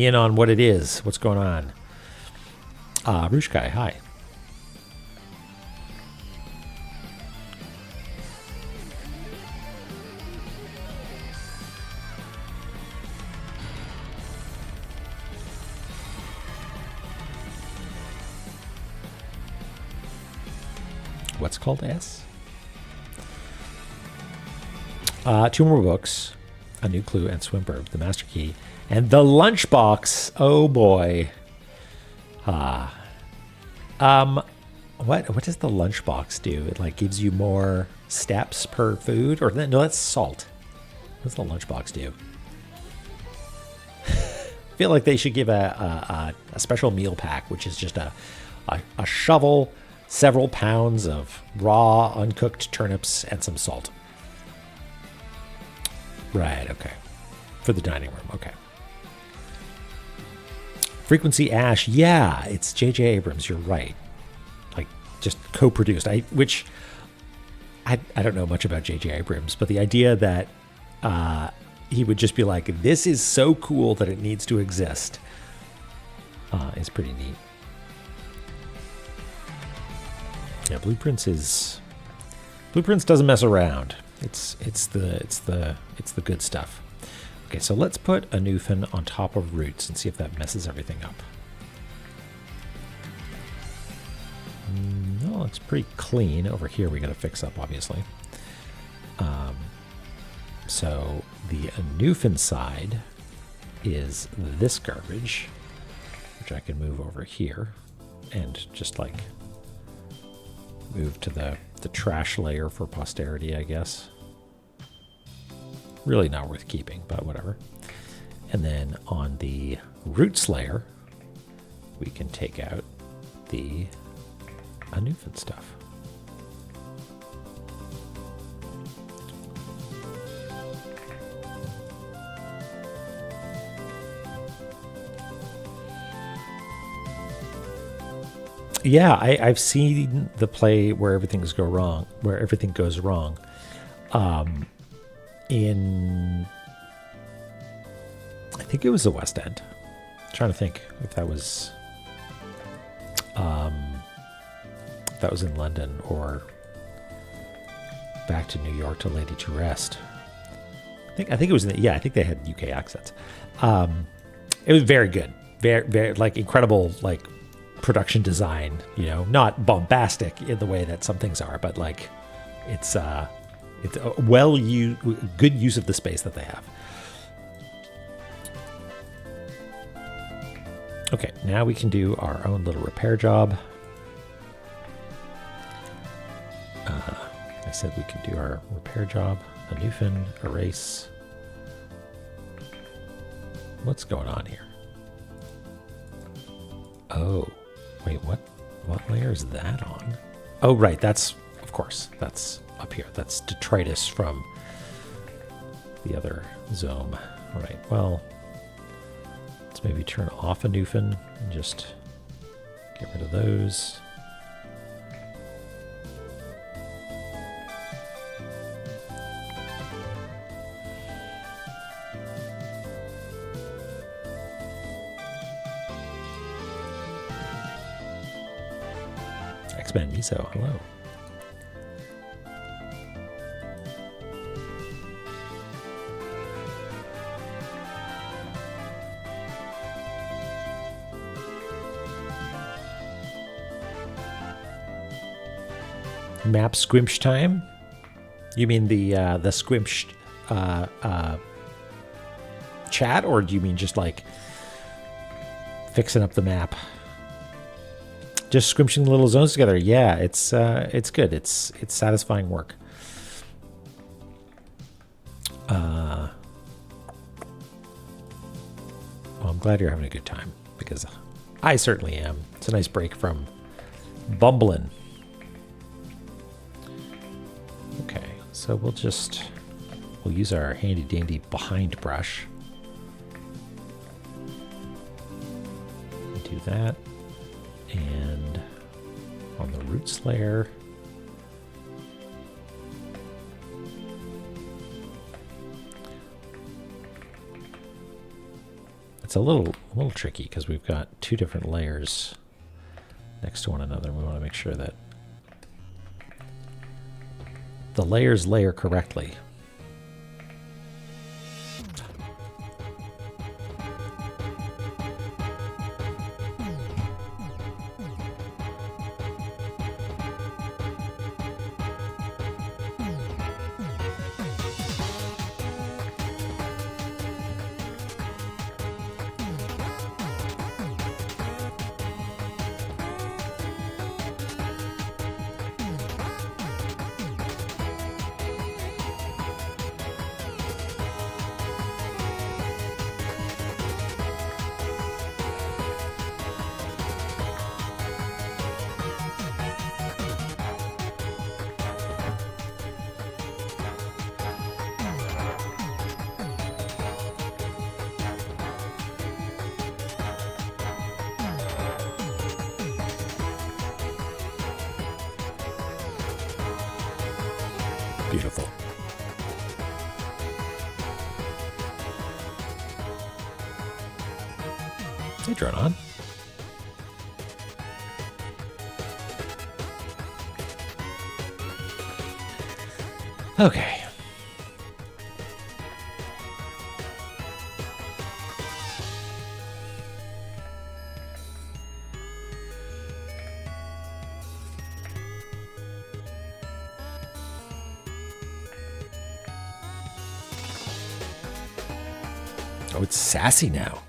in on what it is. What's going on? Rushkai, hi. What's called S? Two more books, A New Clue and Swimper, The Master Key, and The Lunchbox. Oh boy. What does the Lunchbox do? It like gives you more steps per food, or no, that's salt. What does the Lunchbox do? I feel like they should give a special meal pack, which is just a shovel, several pounds of raw, uncooked turnips, and some salt. Right, okay. For the dining room, okay. Frequency Ash, yeah, it's J.J. Abrams, you're right. Like, just co-produced. I don't know much about J.J. Abrams, but the idea that he would just be like, this is so cool that it needs to exist is pretty neat. Yeah, Blueprints doesn't mess around. It's the good stuff. Okay, so let's put a Newfen on top of Roots and see if that messes everything up. No, looks pretty clean. Over here we got to fix up, obviously. So the Newfen side is this garbage, which I can move over here and just like move to the trash layer for posterity, I guess. Really not worth keeping, but whatever. And then on the Roots layer, we can take out the Newfen stuff. Yeah, I've seen the play where everything goes wrong. In, I think it was the West End. I'm trying to think if that was in London or back to New York to Lady to Rest. I think it was I think they had UK accents. It was very good, very like incredible like production design. You know, not bombastic in the way that some things are, but like it's a good use of the space that they have. Okay, now we can do our own little repair job. I said we could do our repair job. A Newfen, erase. What's going on here? Oh, wait, what layer is that on? Oh, right, that's up here. That's detritus from the other Zome. All right, well, let's maybe turn off a Newfen and just get rid of those. X-Men Miso, hello. Map squimsh time? You mean the squimsh chat, or do you mean just like fixing up the map? Just squimshing the little zones together. Yeah, it's good. It's satisfying work. Well, I'm glad you're having a good time, because I certainly am. It's a nice break from bumbling. Okay, so we'll use our handy dandy behind brush. Do that. And on the roots layer, it's a little tricky because we've got two different layers next to one another. We want to make sure that the layers layer correctly. Beautiful. Hey, drone on. Okay. Oh, it's sassy now.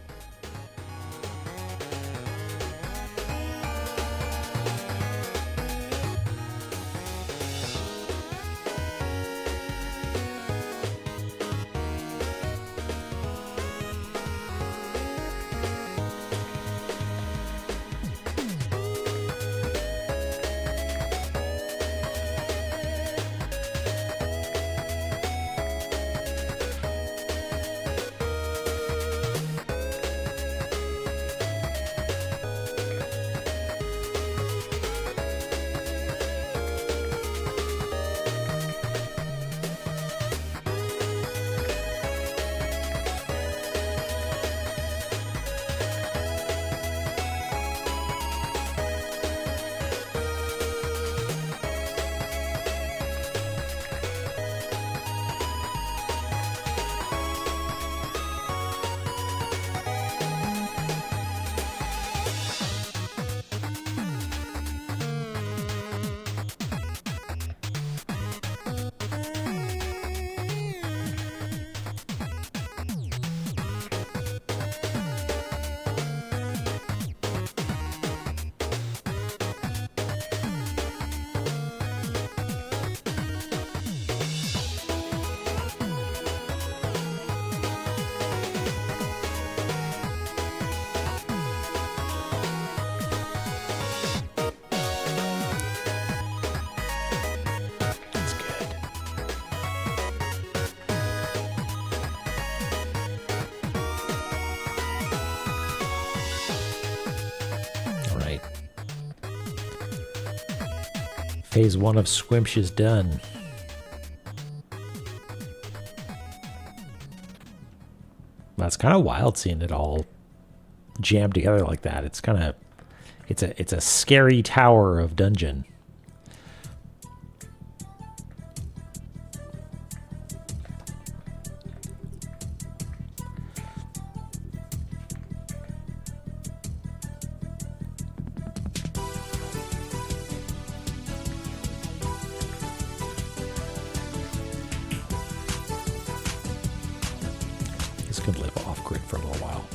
Phase 1 of Squimsh is done. That's kind of wild seeing it all jammed together like that. It's kind of, it's a scary tower of dungeon. Could live off-grid for a little while.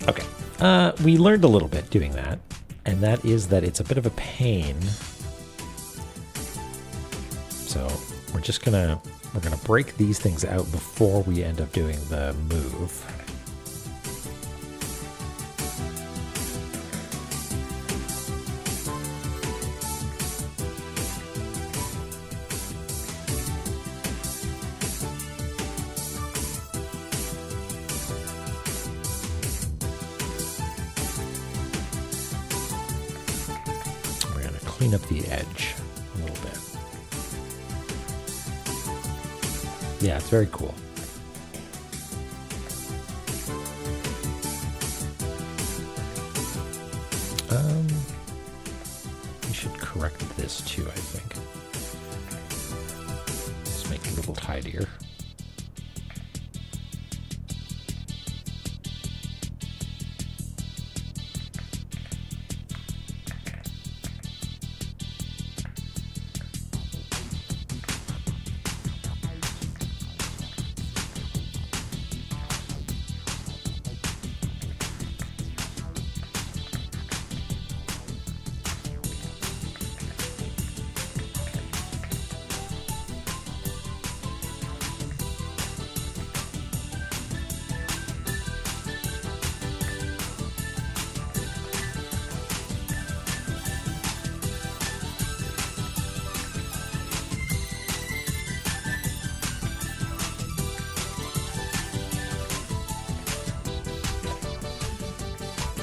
Okay, we learned a little bit doing that, and that is that it's a bit of a pain. So we're just gonna We're going to break these things out before we end up doing the move. We're going to clean up the edge a little bit. Yeah, it's very cool. We should correct this too, I think. Let's make it a little tidier.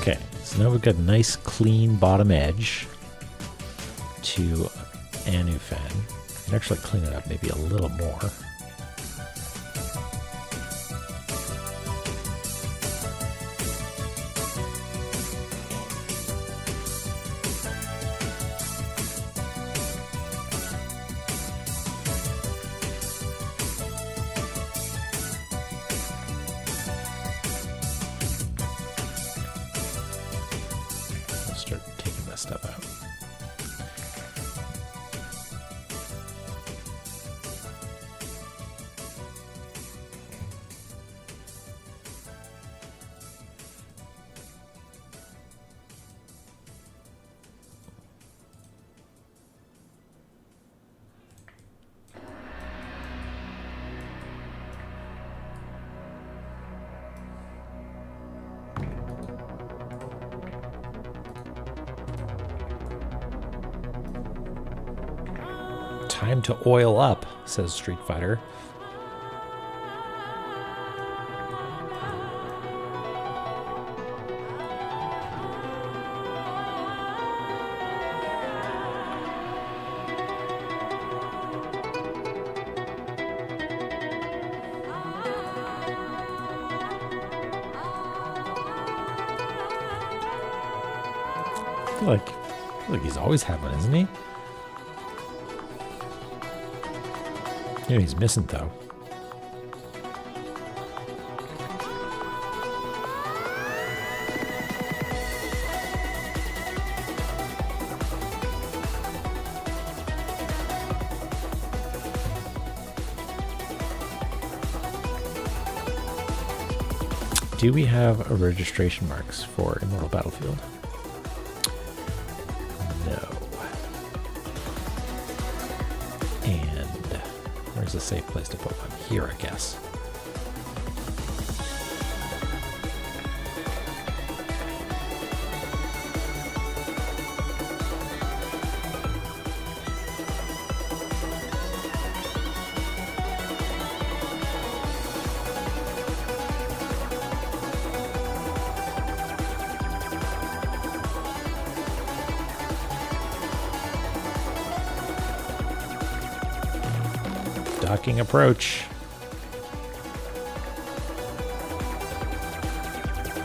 Okay, so now we've got a nice clean bottom edge to Anufan. I can actually clean it up maybe a little more. Start taking that stuff out. Time to oil up, says Street Fighter. I feel like he's always had one, isn't he? You know he's missing, though. Do we have a registration marks for Immortal Battlefield? No. And where's a safe place to put one? Here, I guess. Docking approach.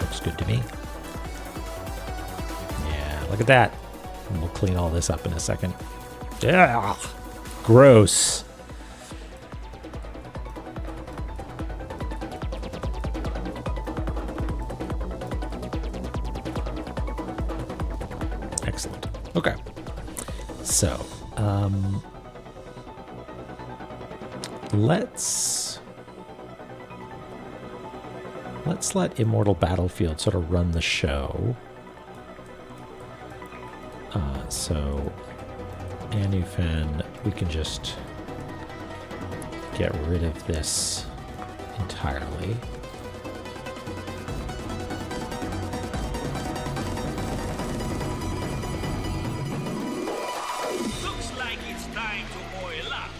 Looks good to me. Yeah, look at that. And we'll clean all this up in a second. Yeah, gross. Excellent. Okay. So, let's let Immortal Battlefield sort of run the show. So Anufan, we can just get rid of this entirely. Looks like it's time to oil up.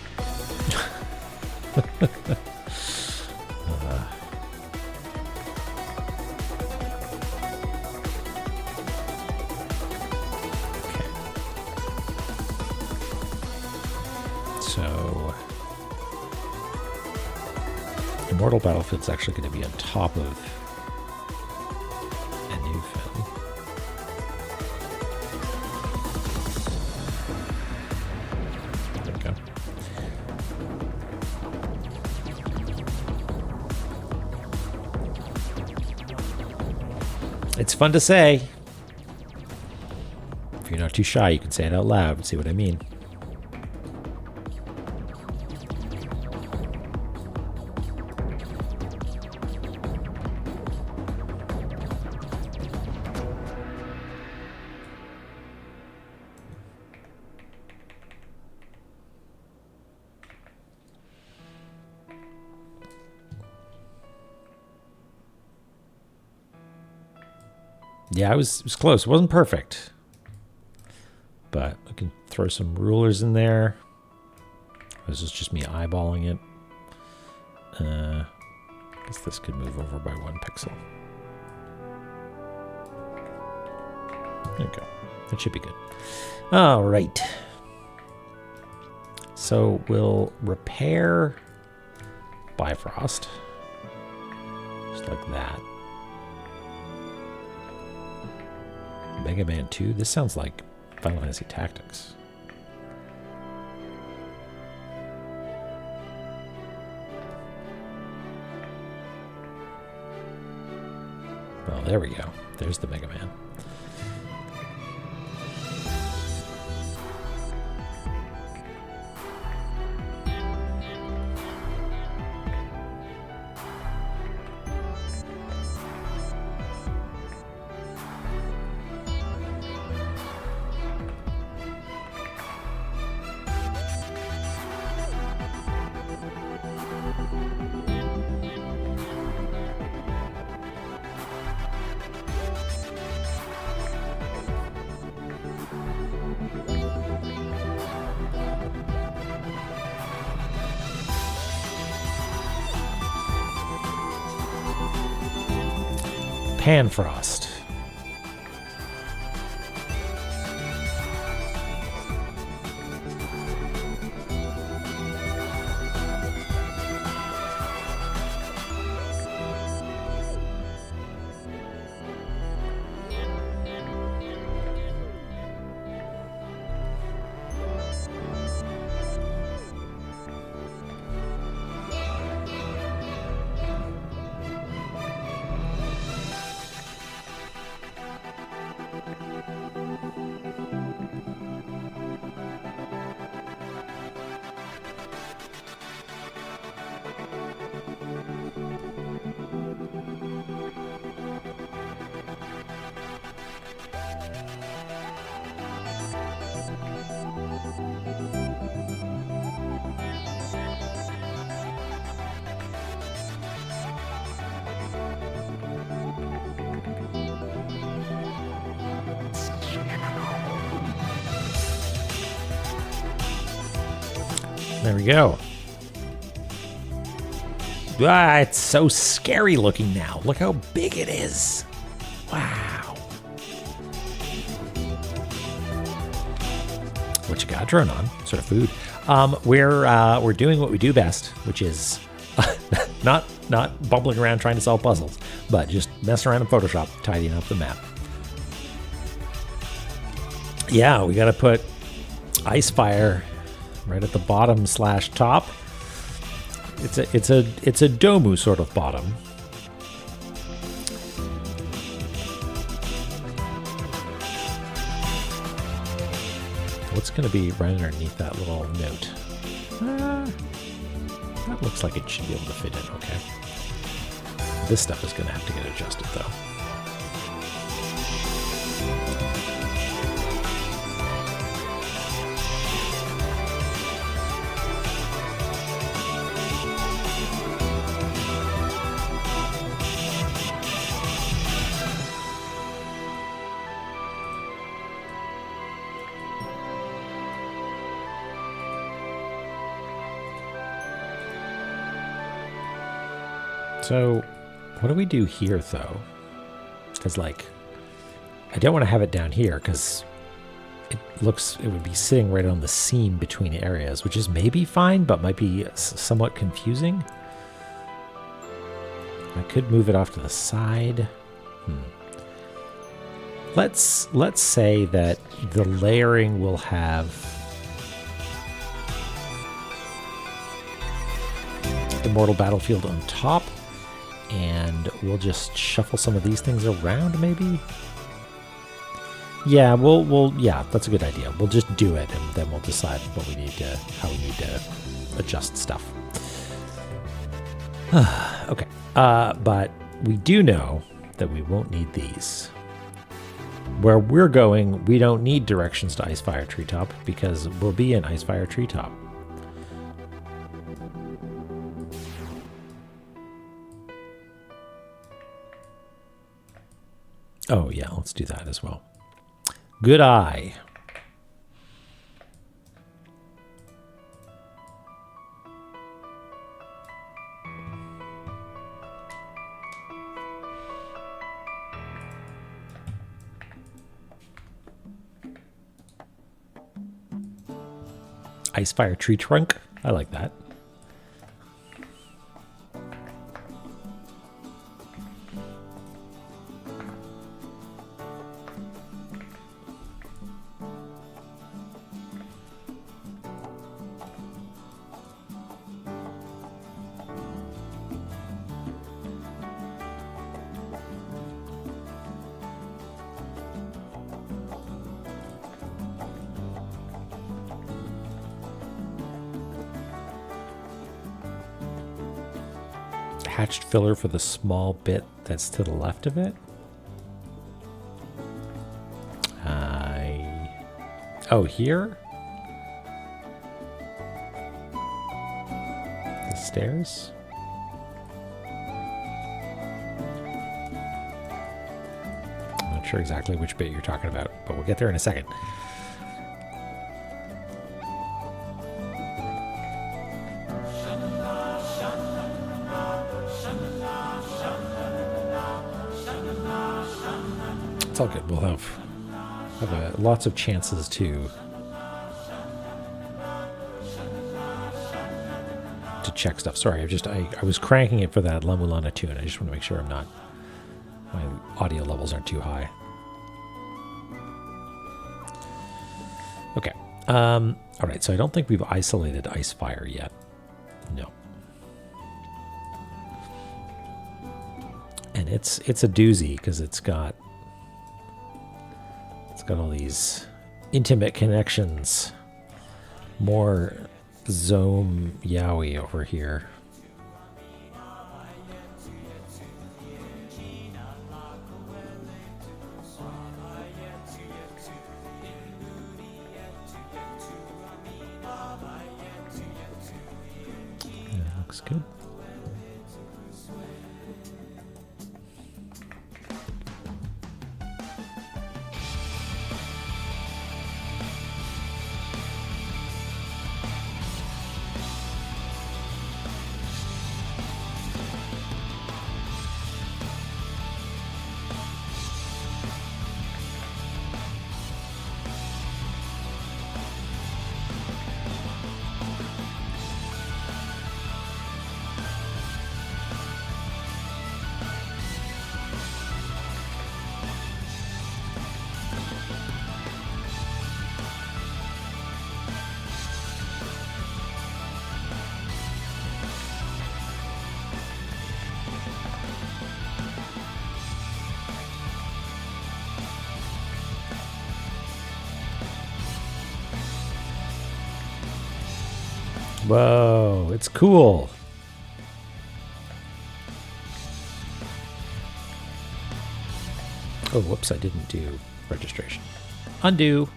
Okay. So, Immortal Battlefield's actually going to be on top of a new film. There we go. It's fun to say. If you're not too shy, you can say it out loud and see what I mean. Yeah, it was close. It wasn't perfect. But I can throw some rulers in there. This is just me eyeballing it. I guess this could move over by 1 pixel. There you go. That should be good. All right. So we'll repair Bifrost. Just like that. Mega Man 2? This sounds like Final Fantasy Tactics. Well, there we go. There's the Mega Man. Panfrost. There we go. Ah, it's so scary looking now. Look how big it is. Wow. What you got? Drone on. Sort of food. We're doing what we do best, which is not bumbling around trying to solve puzzles, but just messing around in Photoshop, tidying up the map. Yeah, we got to put Ice Fire right at the bottom / top. It's a domu sort of bottom. What's going to be right underneath that little note? That looks like it should be able to fit in okay. This stuff is going to have to get adjusted though. So, what do we do here, though? Because, like, I don't want to have it down here because it would be sitting right on the seam between areas, which is maybe fine, but might be somewhat confusing. I could move it off to the side. Let's say that the layering will have Immortal Battlefield on top, and we'll just shuffle some of these things around, maybe. Yeah, yeah, that's a good idea. We'll just do it, and then we'll decide how we need to adjust stuff. Okay, but we do know that we won't need these. Where we're going, we don't need directions to Icefire Treetop because we'll be in Icefire Treetop. Oh yeah, let's do that as well. Good eye. Icefire Tree Trunk. I like that. Hatched filler for the small bit that's to the left of it. Oh, here? The stairs? I'm not sure exactly which bit you're talking about, but we'll get there in a second. It's all good. We'll have lots of chances to check stuff. Sorry, I was cranking it for that La-Mulana tune. I just want to make sure my audio levels aren't too high. Okay. All right. So I don't think we've isolated Icefire yet. No. And it's a doozy because it's got all these intimate connections. More Zome Yowie over here. That looks good. Whoa, it's cool. Oh, whoops, I didn't do registration. Undo.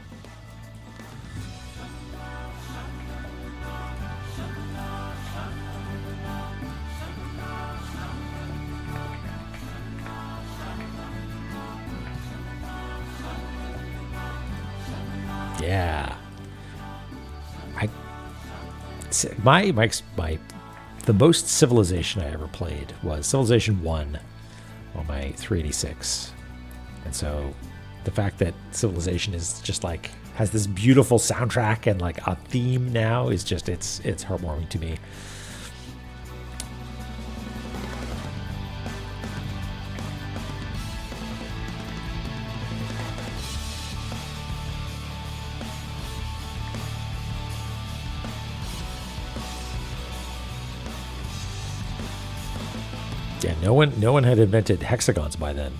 Yeah. My The most Civilization I ever played was Civilization 1 on my 386. And so the fact that Civilization is just like has this beautiful soundtrack and like a theme now is just it's heartwarming to me. Yeah, no one had invented hexagons by then.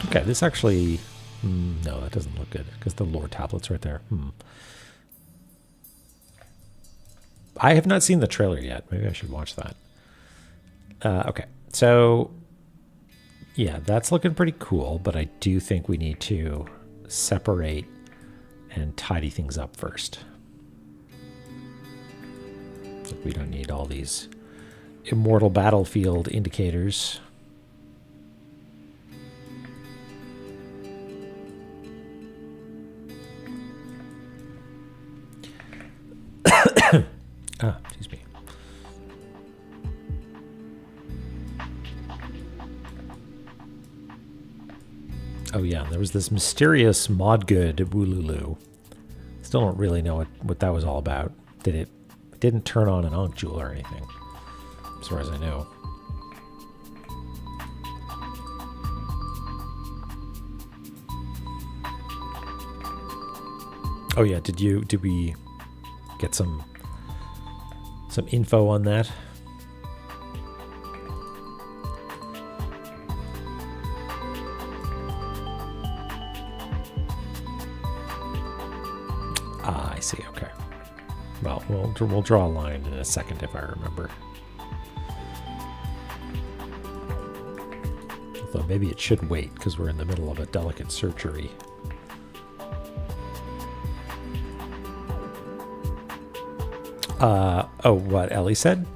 Okay, this actually... no, that doesn't look good, because the lore tablet's right there. I have not seen the trailer yet. Maybe I should watch that. Okay, so... yeah, that's looking pretty cool, but I do think we need to separate and tidy things up first. We don't need all these immortal battlefield indicators. Excuse me. Oh yeah, there was this mysterious mod good Woolulu. Still don't really know what that was all about. It didn't turn on an Ankh Jewel or anything, as far as I know. Oh yeah, did we get some info on that? Ah, I see. Okay. Well, we'll draw a line in a second if I remember. Although maybe it should wait because we're in the middle of a delicate surgery. Oh, what Ellie said?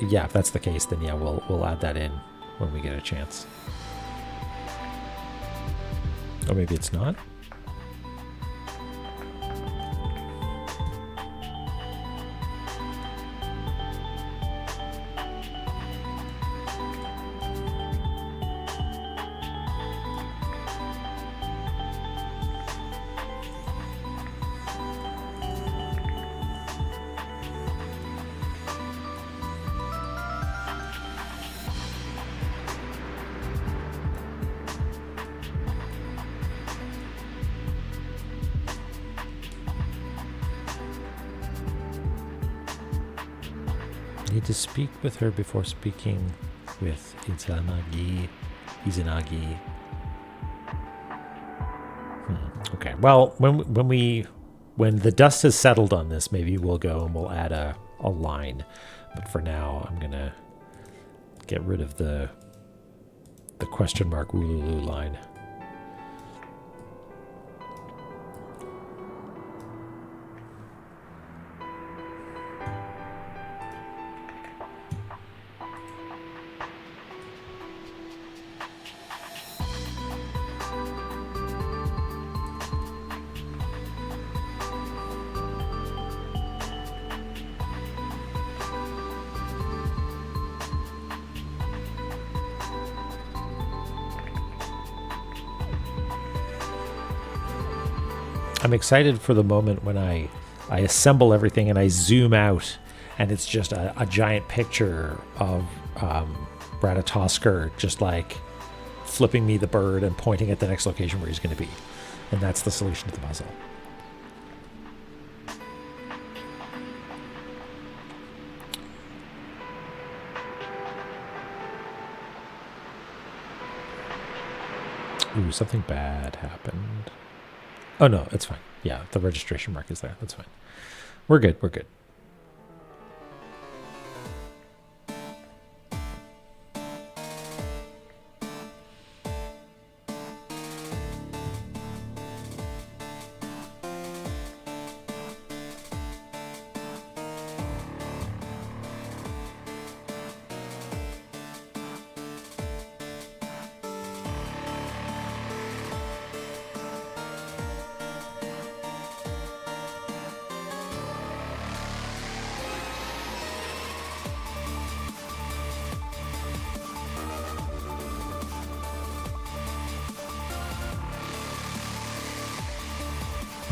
Yeah, if that's the case, then yeah, we'll add that in when we get a chance. Or maybe it's not. Need to speak with her before speaking with Izanagi. Okay. Well, when the dust has settled on this, maybe we'll go and we'll add a line. But for now, I'm gonna get rid of the question mark Woolulu line. I'm excited for the moment when I assemble everything and I zoom out and it's just a giant picture of Ratatoskr just like flipping me the bird and pointing at the next location where he's going to be. And that's the solution to the puzzle. Ooh, something bad happened. Oh, no, it's fine. Yeah, the registration mark is there. That's fine. We're good. We're good.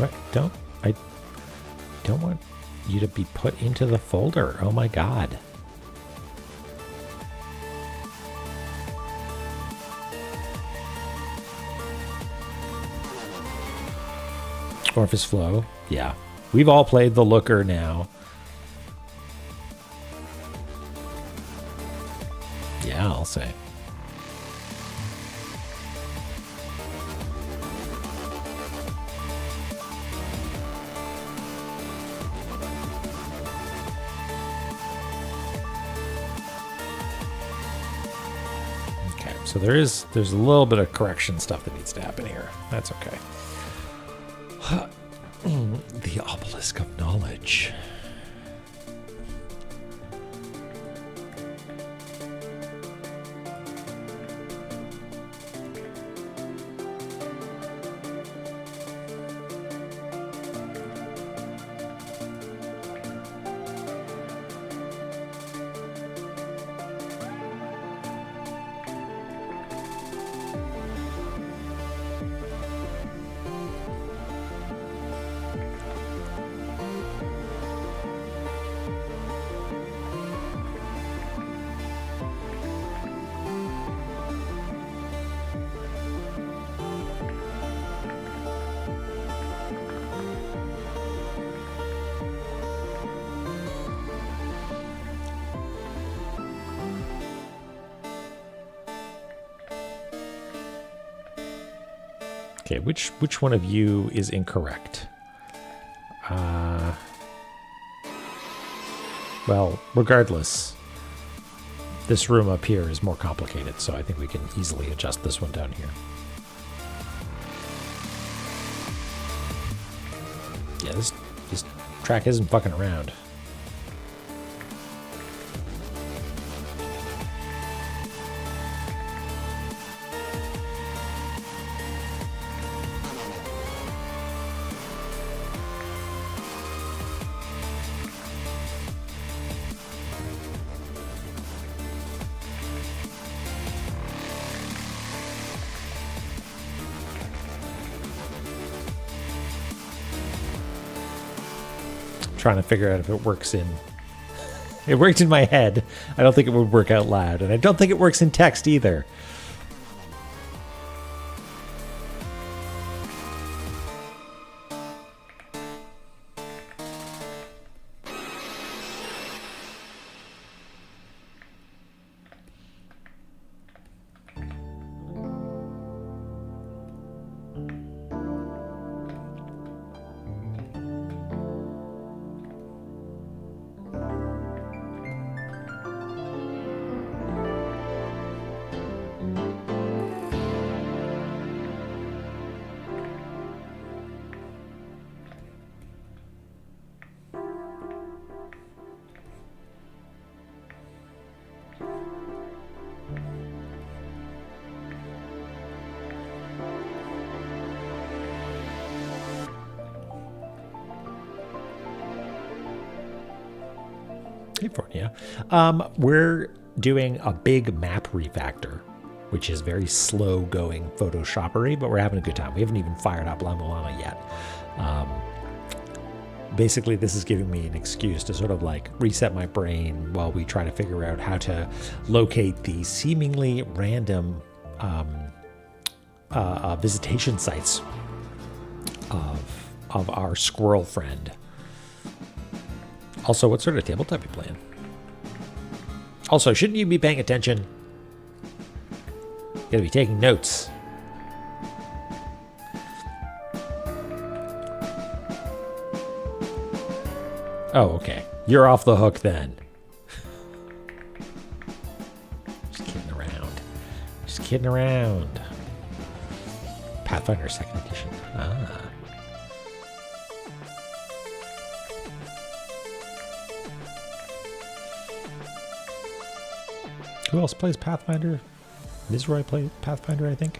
What? I don't want you to be put into the folder. Oh my god. Orifice flow. Yeah. We've all played the looker now. Yeah, I'll say. Okay, so there's a little bit of correction stuff that needs to happen here. That's okay. The obelisk of knowledge. Okay, which one of you is incorrect? Well, regardless, this room up here is more complicated, so I think we can easily adjust this one down here. Yeah, this track isn't fucking around. Trying to figure out if it works in... It worked in my head. I don't think it would work out loud. And I don't think it works in text either. California. We're doing a big map refactor, which is very slow going Photoshoppery, but we're having a good time. We haven't even fired up La-Mulana yet. Basically, this is giving me an excuse to sort of like reset my brain while we try to figure out how to locate the seemingly random visitation sites of our squirrel friend. Also, what sort of tabletop are you playing? Also, shouldn't you be paying attention? You gotta be taking notes. Oh, okay. You're off the hook then. Just kidding around. Just kidding around. Pathfinder 2nd Edition. Ah. Who else plays Pathfinder? Nizroy plays Pathfinder, I think.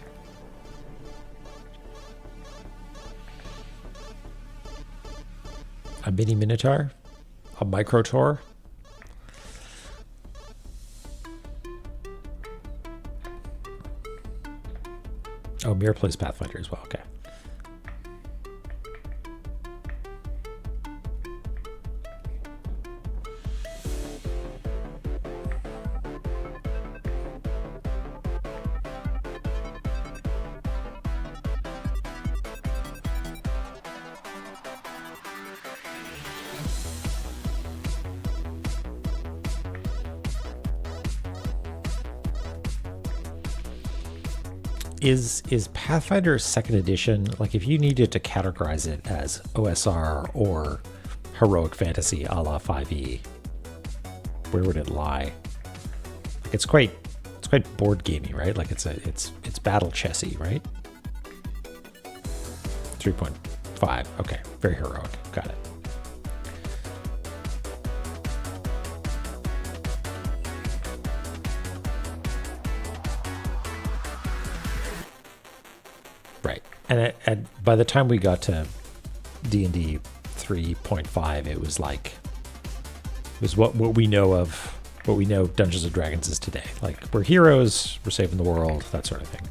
A mini Minotaur? A Microtaur? Oh, Mir plays Pathfinder as well. Okay. Is Pathfinder Second Edition, like if you needed to categorize it as OSR or heroic fantasy a la 5e, where would it lie? It's quite board gamey, right? Like it's battle chessy, right? 3.5. Okay, very heroic. Got it. Right, and by the time we got to D&D 3.5, it was what we know Dungeons and Dragons is today. Like, we're heroes, we're saving the world, that sort of thing.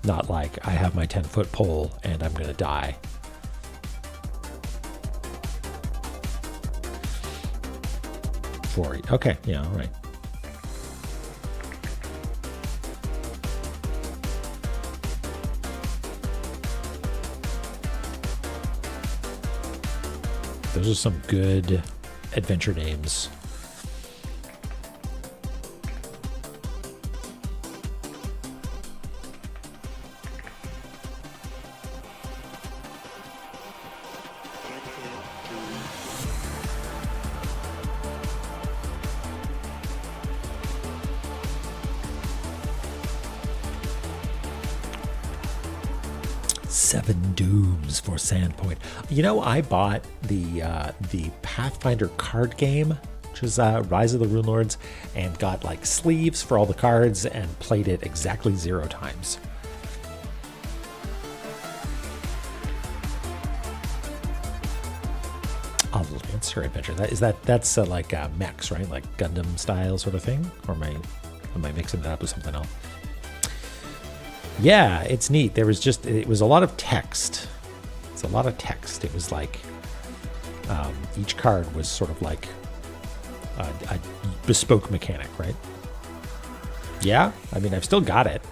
Not like I have my 10-foot pole and I'm gonna die. Okay, yeah, all right. Those are some good adventure names. Seven Dooms for Sandpoint. You know, I bought the Pathfinder card game, which is Rise of the Rune Lords, and got like sleeves for all the cards and played it exactly 0 times. A Lancer adventure. That's like mechs, right? Like Gundam style sort of thing. Or am I mixing that up with something else? Yeah, it's neat. It was a lot of text. It's a lot of text. It was like each card was sort of like a bespoke mechanic, right? Yeah, I mean, I've still got it.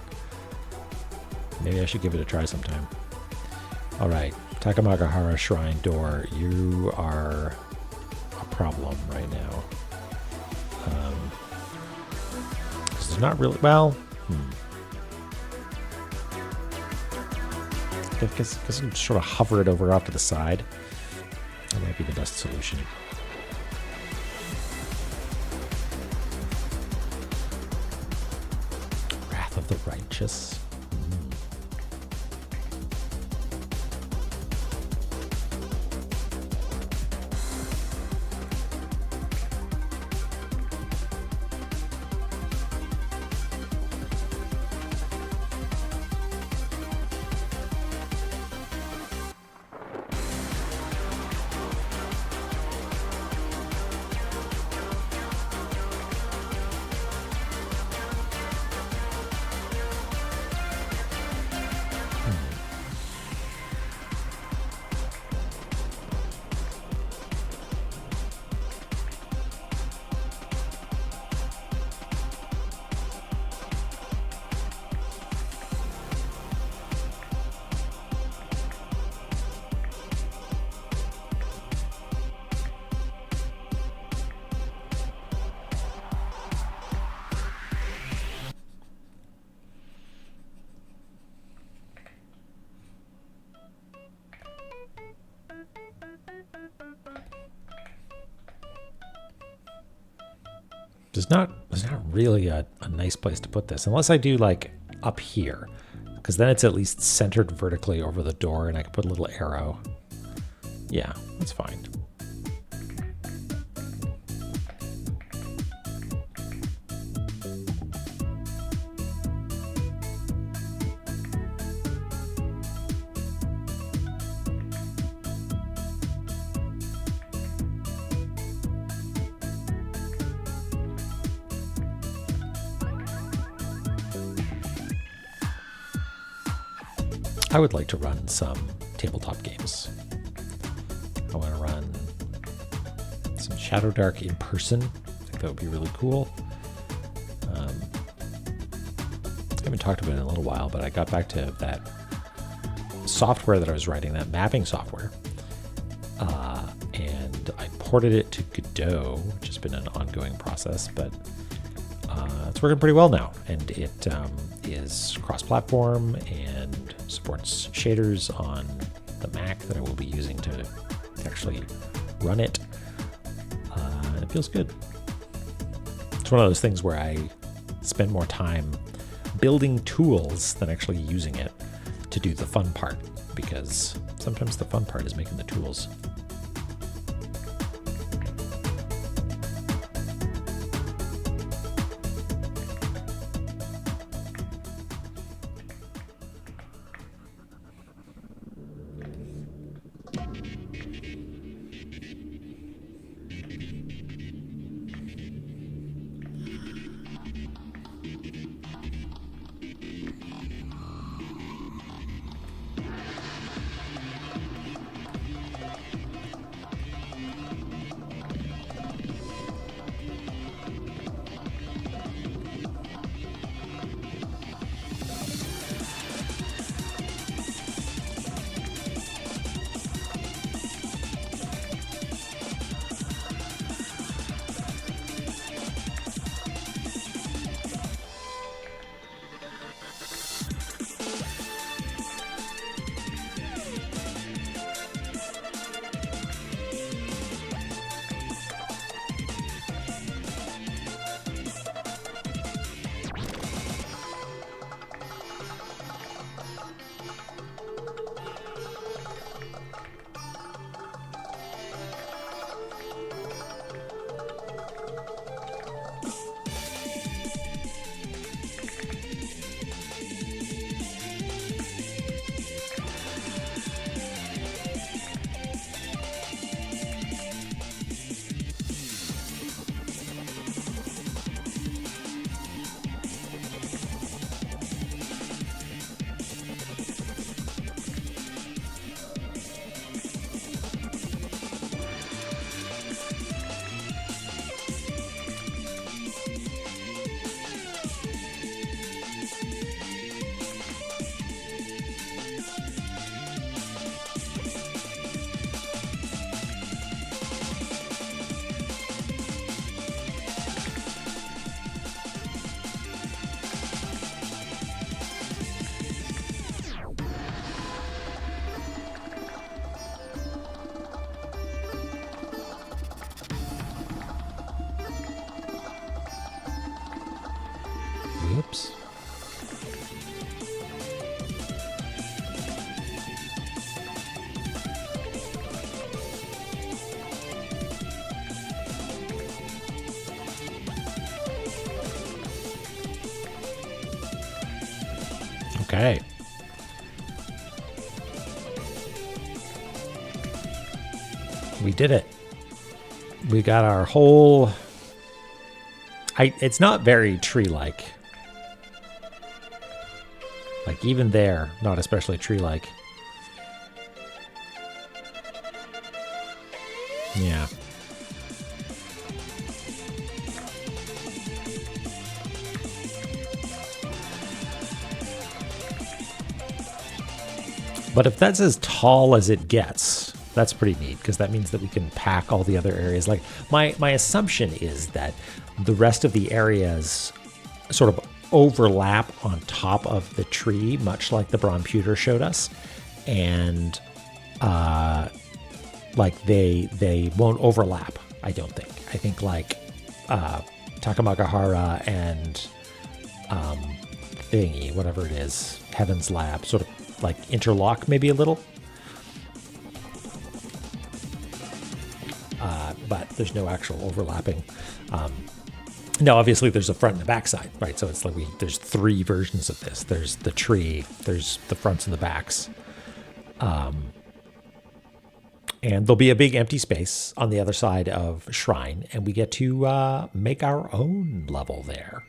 Maybe I should give it a try sometime. All right, Takamagahara Shrine Door, you are a problem right now. There's not really, well, I guess I can sort of hover it over off to the side. That might be the best solution. Wrath of the Righteous. There's not really a nice place to put this, unless I do like up here, because then it's at least centered vertically over the door and I can put a little arrow. Yeah, that's fine. I would like to run some tabletop games. I want to run some Shadow Dark in person. I think that would be really cool. I haven't talked about it in a little while, but I got back to that software that I was writing, that mapping software, and I ported it to Godot, which has been an ongoing process, but it's working pretty well now, and it is cross-platform and supports shaders on the Mac that I will be using to actually run it. And it feels good. It's one of those things where I spend more time building tools than actually using it to do the fun part, because sometimes the fun part is making the tools. Oops. Okay. We did it. We got our whole... It's not very tree-like. Like, even there, not especially tree-like. Yeah. But if that's as tall as it gets, that's pretty neat, because that means that we can pack all the other areas. Like, my assumption is that the rest of the areas sort of overlap on top of the tree, much like the Bromputer showed us, and like they won't overlap. I don't think. I think like Takamagahara and thingy, whatever it is, Heaven's Lab, sort of like interlock maybe a little. But there's no actual overlapping. Now, obviously, there's a front and a back side, right? So it's like there's three versions of this. There's the tree, there's the fronts and the backs. And there'll be a big empty space on the other side of Shrine, and we get to make our own level there.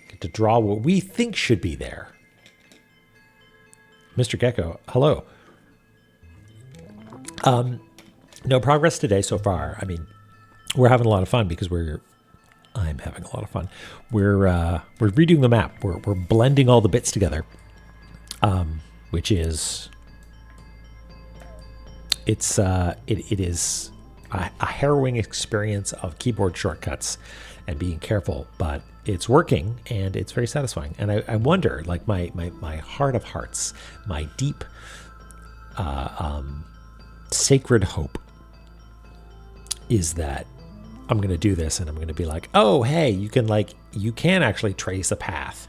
Get to draw what we think should be there. Mr. Gecko, hello. No progress today so far. I mean, we're having a lot of fun because I'm having a lot of fun. We're redoing the map. We're blending all the bits together, which is it is a harrowing experience of keyboard shortcuts and being careful. But it's working and it's very satisfying. And I wonder, like my heart of hearts, my deep sacred hope is that I'm going to do this and I'm going to be like, oh, hey, you can actually trace a path.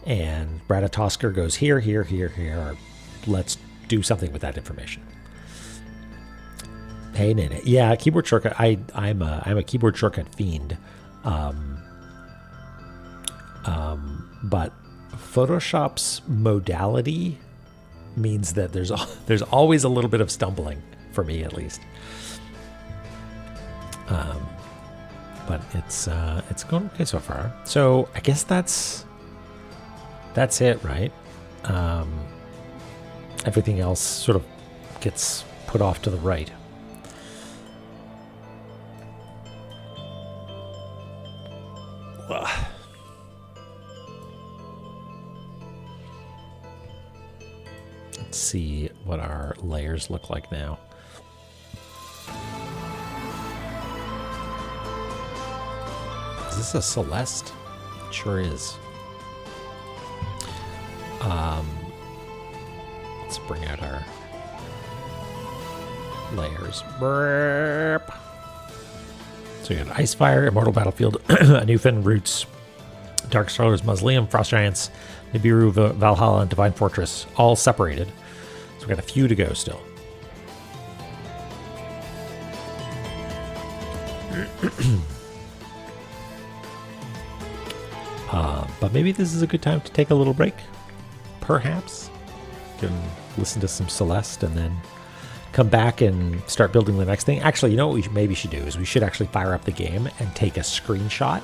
And Ratatosker goes here, here, here, here. Let's do something with that information. Hey, Nene. Yeah, keyboard shortcut. I'm a keyboard shortcut fiend. But Photoshop's modality means that there's always a little bit of stumbling for me, at least. But it's going okay so far. So I guess that's it, right? Everything else sort of gets put off to the right. Let's see what our layers look like now. Is this a Celeste? It sure is. Let's bring out our layers. Burp. So we got Icefire, Immortal Battlefield, Newfen, Roots, Darkstalkers, Mausoleum, Frost Giants, Nibiru, Valhalla, and Divine Fortress, all separated. So we got a few to go still. But maybe this is a good time to take a little break. Perhaps. You can listen to some Celeste and then come back and start building the next thing. Actually, you know what we maybe should do is we should actually fire up the game and take a screenshot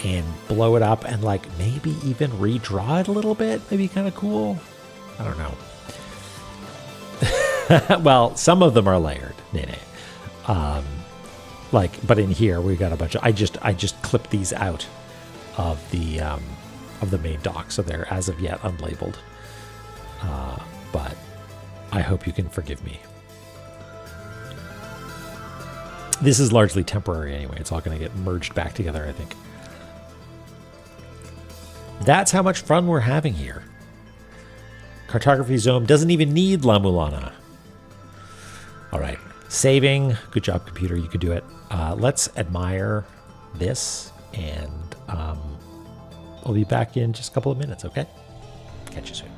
and blow it up and like maybe even redraw it a little bit. Maybe kind of cool. I don't know. Well, some of them are layered, Nene. But in here we got a bunch of. I just clipped these out of the main dock, so they're as of yet unlabeled. But I hope you can forgive me. This is largely temporary anyway. It's all going to get merged back together, I think. That's how much fun we're having here. Cartography Zone doesn't even need La-Mulana. All right. Saving. Good job, computer. You could do it. Let's admire this, and I'll be back in just a couple of minutes, okay? Catch you soon.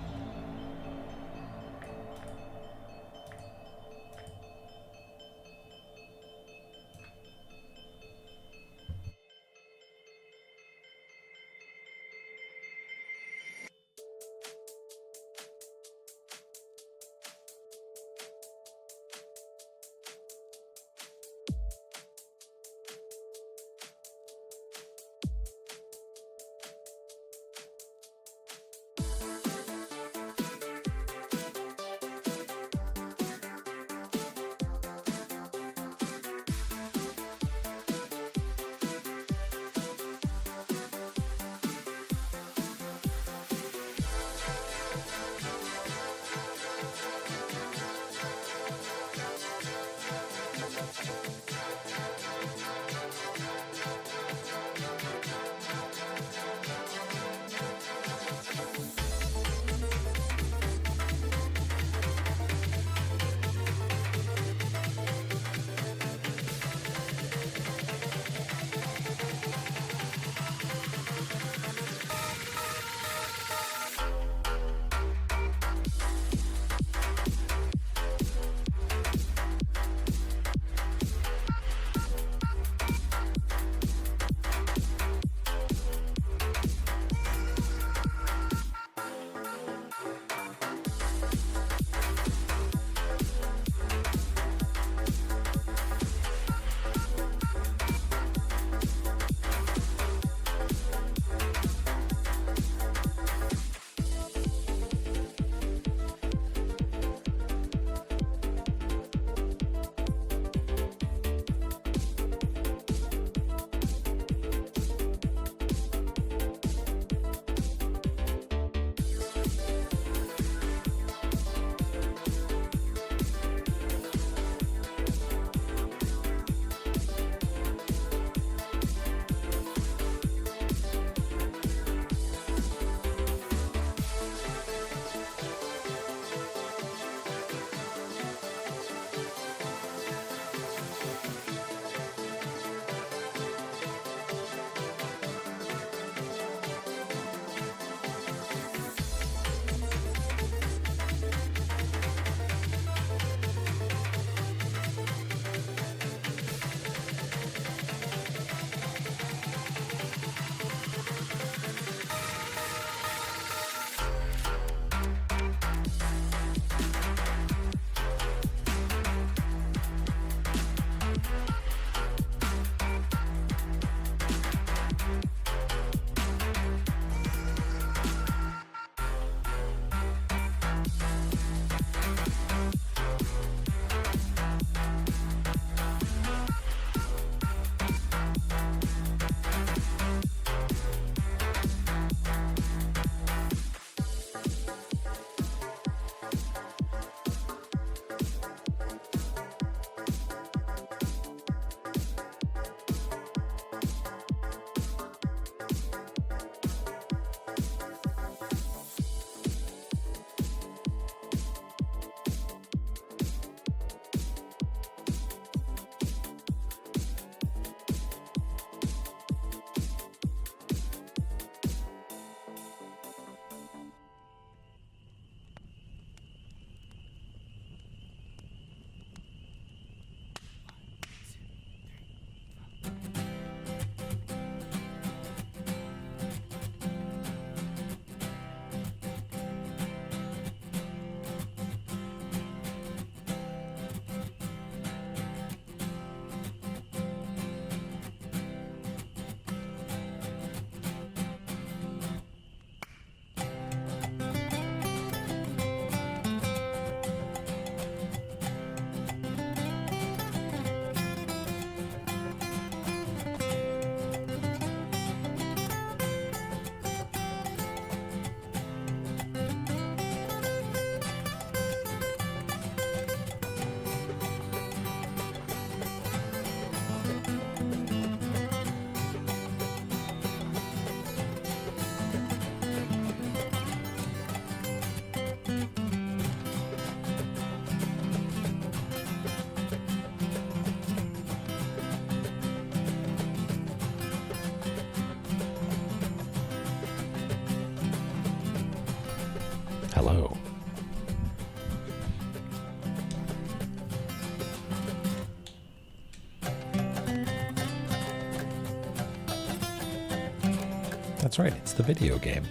That's right, it's the video game.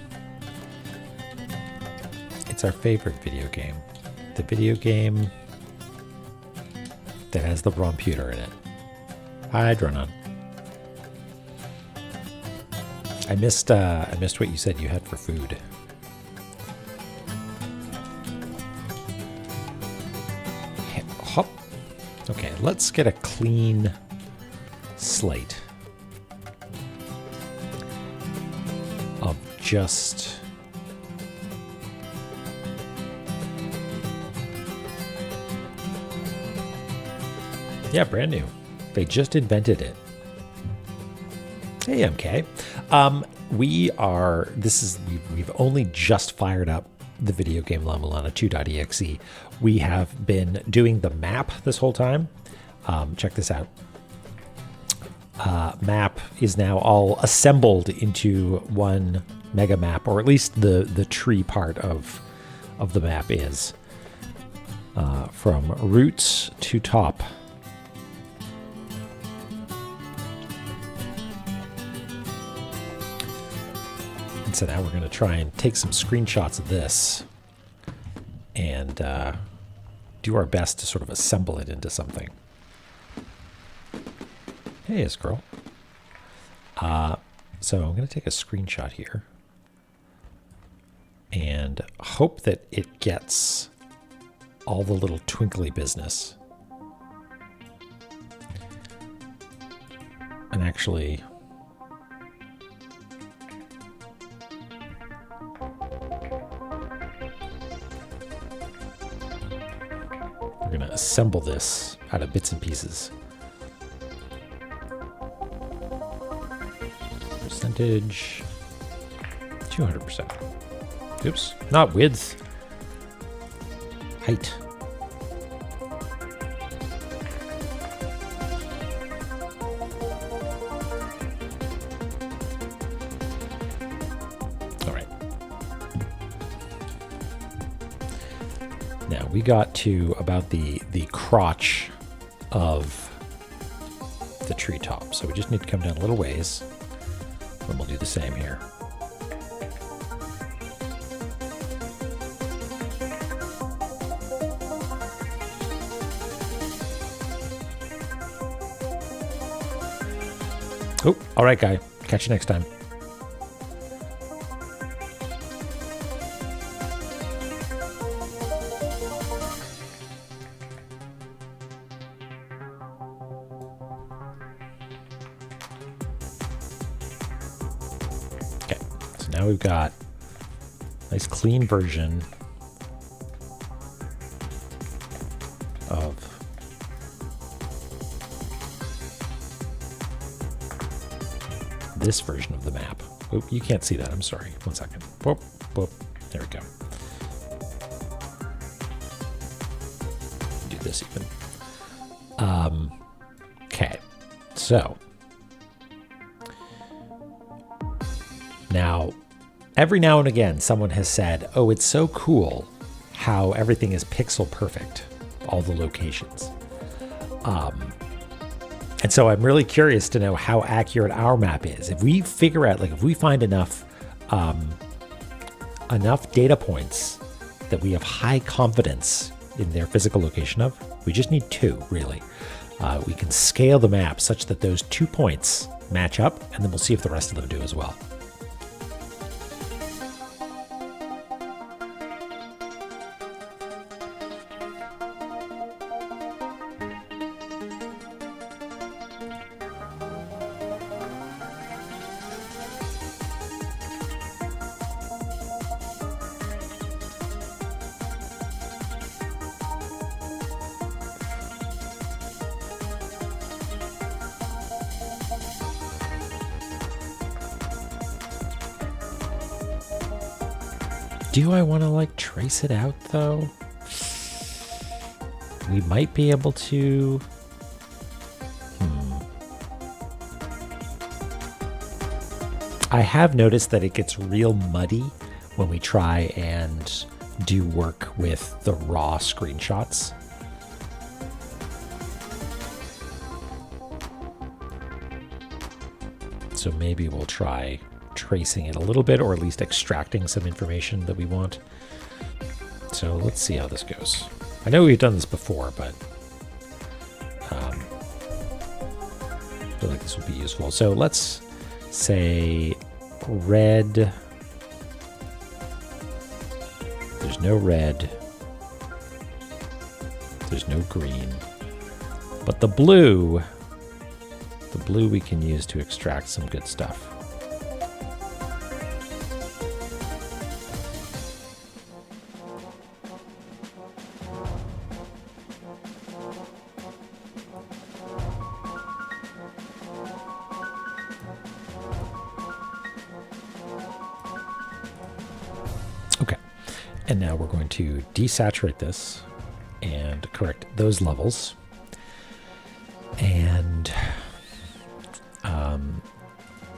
It's our favorite video game. The video game that has the computer in it. Hi, Dronon. I missed what you said you had for food. Hop. Okay, let's get a clean slate of just yeah, brand new. They just invented it. Hey, MK. We've only just fired up the video game La-Mulana 2.exe. We have been doing the map this whole time. Check this out. Map is now all assembled into one mega map, or at least the tree part of the map is. From roots to top. And so now we're going to try and take some screenshots of this and do our best to sort of assemble it into something. Hey, Squirrel. So I'm going to take a screenshot here and hope that it gets all the little twinkly business. And actually... we're going to assemble this out of bits and pieces. Percentage 200%. Oops, not width. Height. All right. Now we got to about the crotch of the treetop. So we just need to come down a little ways. And we'll do the same here. Oh, all right, guy. Catch you next time. Okay, so now we've got a nice clean version of this version of the map. Oh, you can't see that. I'm sorry. 1 second. Whoop, whoop. There we go. Do this even. Okay. So now, every now and again, someone has said, "Oh, it's so cool how everything is pixel perfect, all the locations." And so I'm really curious to know how accurate our map is. If we figure out, like, if we find enough data points that we have high confidence in their physical location of, we just need 2, really. We can scale the map such that those 2 points match up, and then we'll see if the rest of them do as well. Do I want to, like, trace it out, though? We might be able to... I have noticed that it gets real muddy when we try and do work with the raw screenshots. So maybe we'll try tracing it a little bit, or at least extracting some information that we want. So let's see how this goes. I know we've done this before, but I feel like this would be useful. So let's say red. There's no red. There's no green. But the blue we can use to extract some good stuff. Okay, and now we're going to desaturate this and correct those levels. And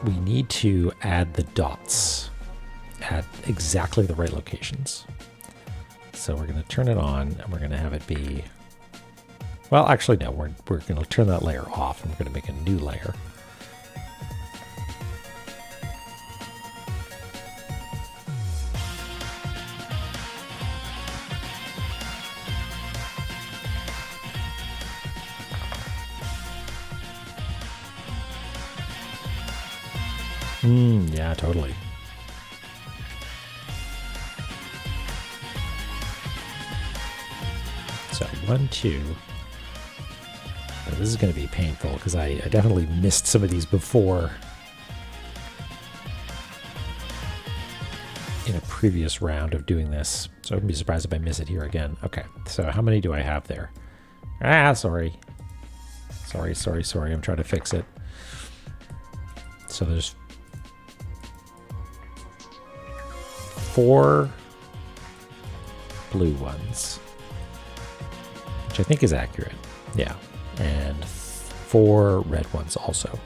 we need to add the dots at exactly the right locations. So we're going to turn it on, and we're going to have it be, well, actually, no, we're going to turn that layer off, and we're going to make a new layer. Yeah, totally. So 1, 2. Now, this is going to be painful because I definitely missed some of these before in a previous round of doing this. So I wouldn't be surprised if I miss it here again. Okay, so how many do I have there? Sorry. Sorry. I'm trying to fix it. So there's 4 blue ones, which I think is accurate. Yeah. And 4 red ones also.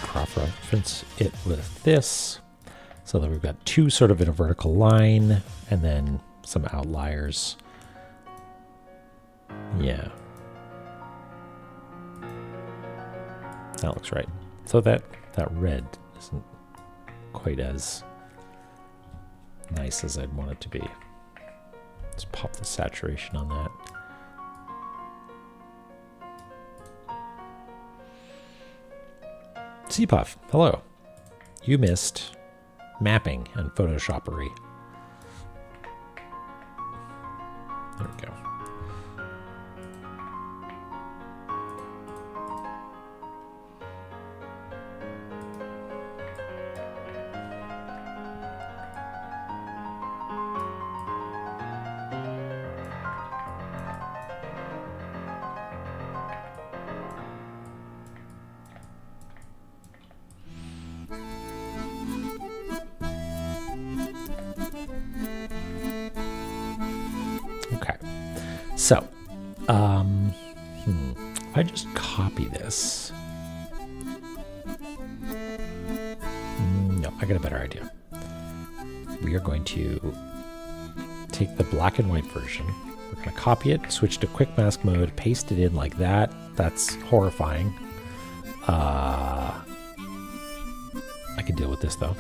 Cross-reference it with this so that we've got 2 sort of in a vertical line and then some outliers. Yeah. That looks right. So that red isn't quite as nice as I'd want it to be. Let's pop the saturation on that. Cpuff, hello. You missed mapping and Photoshoppery. There we go. So, if I just copy this, no, I got a better idea. We are going to take the black and white version. We're going to copy it, switch to quick mask mode, paste it in like that. That's horrifying. I can deal with this though.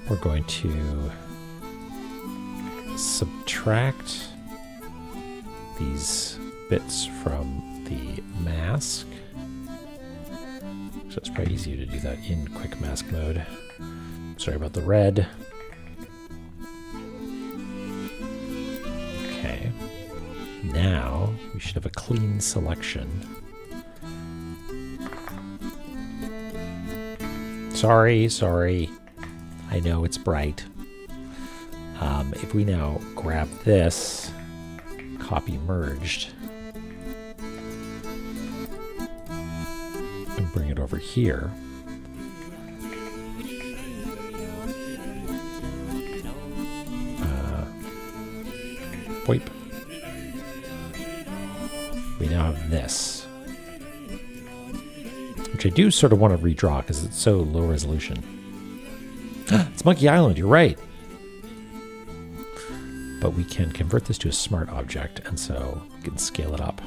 We're going to subtract these bits from the mask So it's probably easier to do that in quick mask mode. Sorry about the red. Okay. Now we should have a clean selection. Sorry. I know it's bright. If we now grab this, copy merged, and bring it over here. Wipe. We now have this, which I do sort of want to redraw because it's so low resolution. It's Monkey Island, you're right. But we can convert this to a smart object, and so we can scale it up.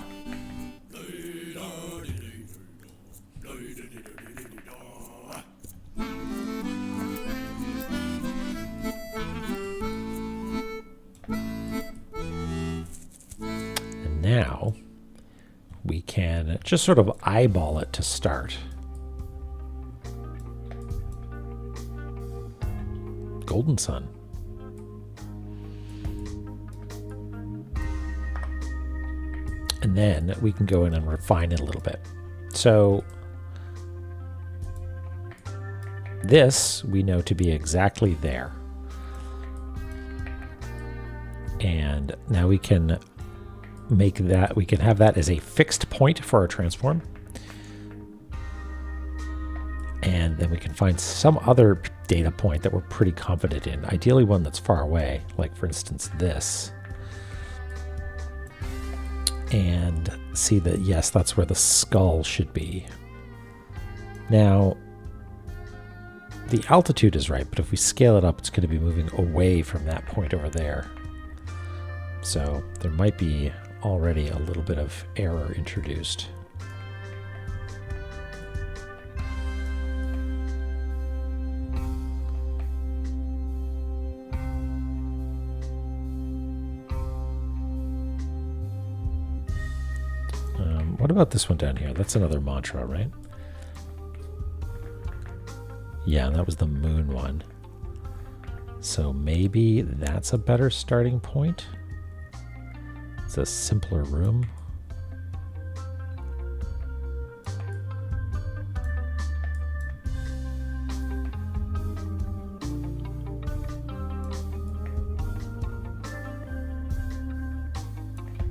And now we can just sort of eyeball it to start. Golden Sun. And then we can go in and refine it a little bit. So this we know to be exactly there. And now we can make that, we can have that as a fixed point for our transform. And then we can find some other data point that we're pretty confident in, ideally one that's far away, like for instance this. And see that, yes, that's where the skull should be. Now, the altitude is right, but if we scale it up, it's going to be moving away from that point over there. So there might be already a little bit of error introduced. What about this one down here? That's another mantra, right? Yeah, that was the moon one. So maybe that's a better starting point. It's a simpler room.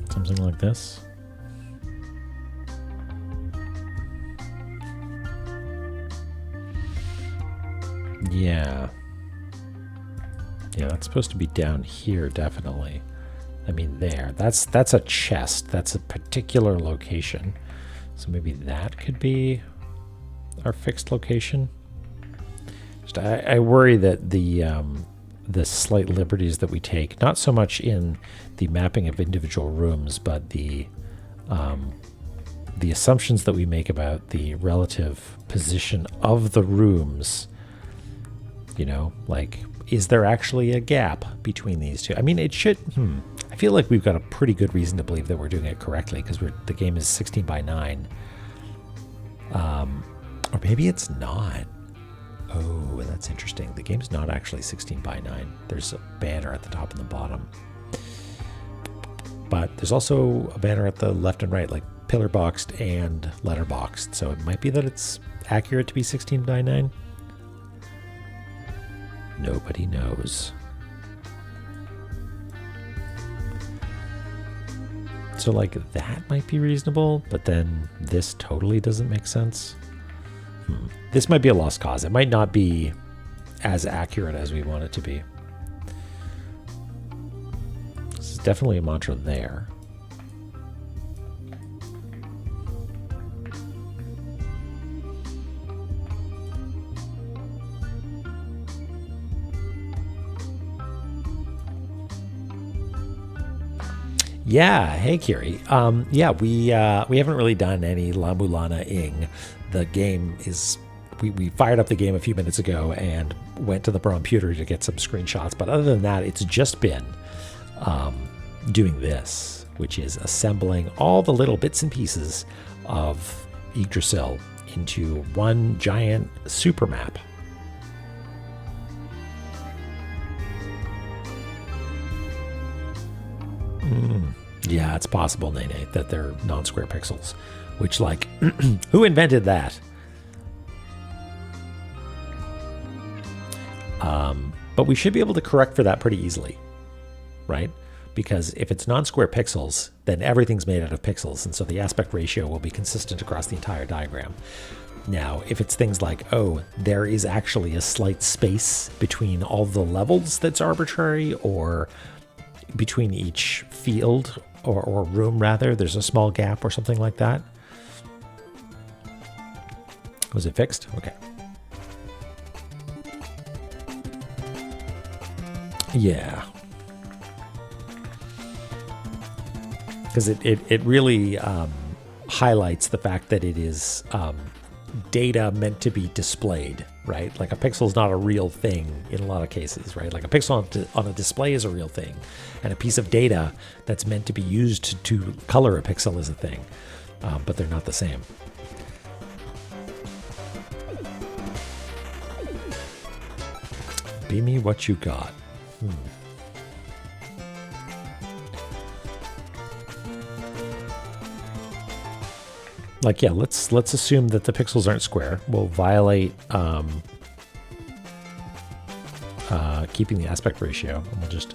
Something like this. Yeah. Yeah, that's supposed to be down here, definitely. I mean, there. That's a chest. That's a particular location. So maybe that could be our fixed location. Just, I worry that the slight liberties that we take, not so much in the mapping of individual rooms, but the assumptions that we make about the relative position of the rooms. You know, like, is there actually a gap between these two? I mean, it should. I feel like we've got a pretty good reason to believe that we're doing it correctly because the game is 16 by 9. Or maybe it's not. Oh, that's interesting. The game's not actually 16 by 9. There's a banner at the top and the bottom. But there's also a banner at the left and right, like pillar boxed and letterboxed. So it might be that it's accurate to be 16 by 9. Nobody knows. So like that might be reasonable, but then this totally doesn't make sense. This might be a lost cause. It might not be as accurate as we want it to be. This is definitely a mantra there. Yeah, hey Kiri. Yeah, we haven't really done any La-Mulana-ing. The game is we fired up the game a few minutes ago and went to the computer to get some screenshots. But other than that, it's just been doing this, which is assembling all the little bits and pieces of Yggdrasil into one giant super map. Yeah, it's possible, Nene, that they're non-square pixels. Which, like, who invented that? But we should be able to correct for that pretty easily, right? Because if it's non-square pixels, then everything's made out of pixels, and so the aspect ratio will be consistent across the entire diagram. Now, if it's things like, oh, there is actually a slight space between all the levels that's arbitrary, or between each field, or room rather, there's a small gap or something like that. Was it fixed? Okay. Yeah. Because it really highlights the fact that it is data meant to be displayed, right? Like a pixel is not a real thing in a lot of cases, right? Like a pixel on a display is a real thing, and a piece of data that's meant to be used to color a pixel is a thing, but they're not the same. Be me what you got. Like, yeah, let's assume that the pixels aren't square. We'll violate keeping the aspect ratio, and we'll just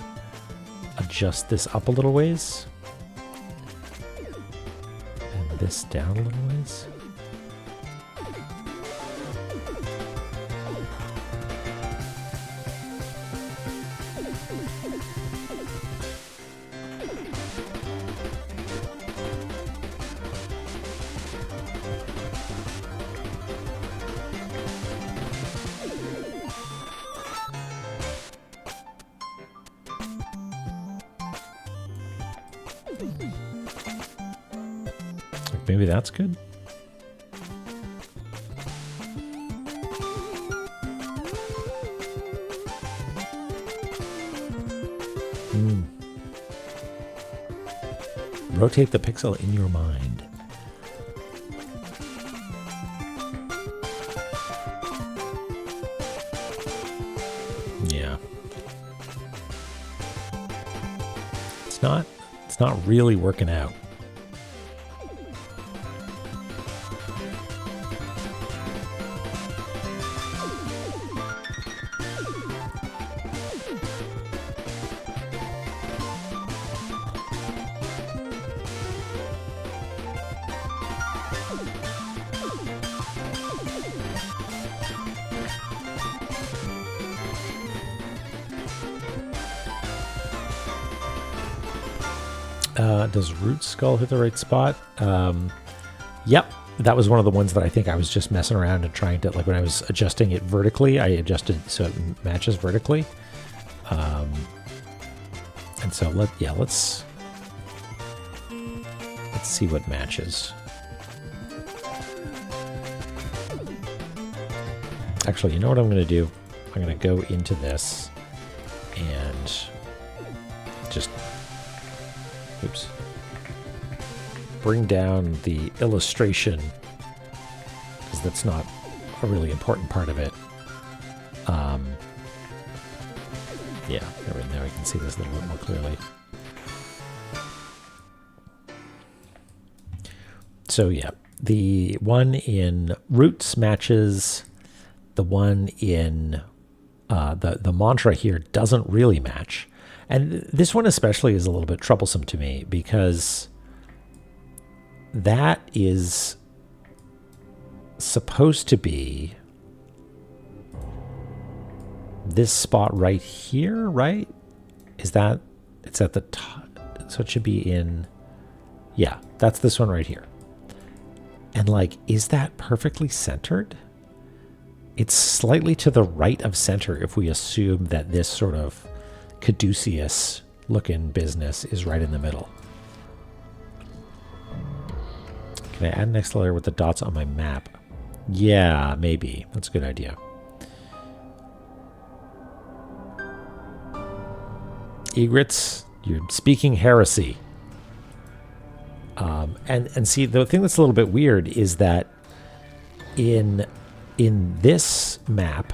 adjust this up a little ways and this down a little ways. Maybe that's good. Rotate the pixel in your mind. Yeah. It's not really working out. Does Root Skull hit the right spot? Yep. That was one of the ones that I think I was just messing around and trying to, like when I was adjusting it vertically, I adjusted so it matches vertically. And so let's see what matches. Actually, you know what I'm going to do? I'm going to go into this and just bring down the illustration, because that's not a really important part of it. Yeah, now we can see this a little bit more clearly. So yeah, the one in Roots matches. The one in the mantra here doesn't really match. And this one especially is a little bit troublesome to me, because that is supposed to be this spot right here, right? It's at the top, so it should be in, yeah, that's this one right here. And like, is that perfectly centered? It's slightly to the right of center if we assume that this sort of caduceus looking business is right in the middle. Can I add an next layer with the dots on my map? Yeah, maybe. That's a good idea. Egrets, you're speaking heresy. And see, the thing that's a little bit weird is that in this map,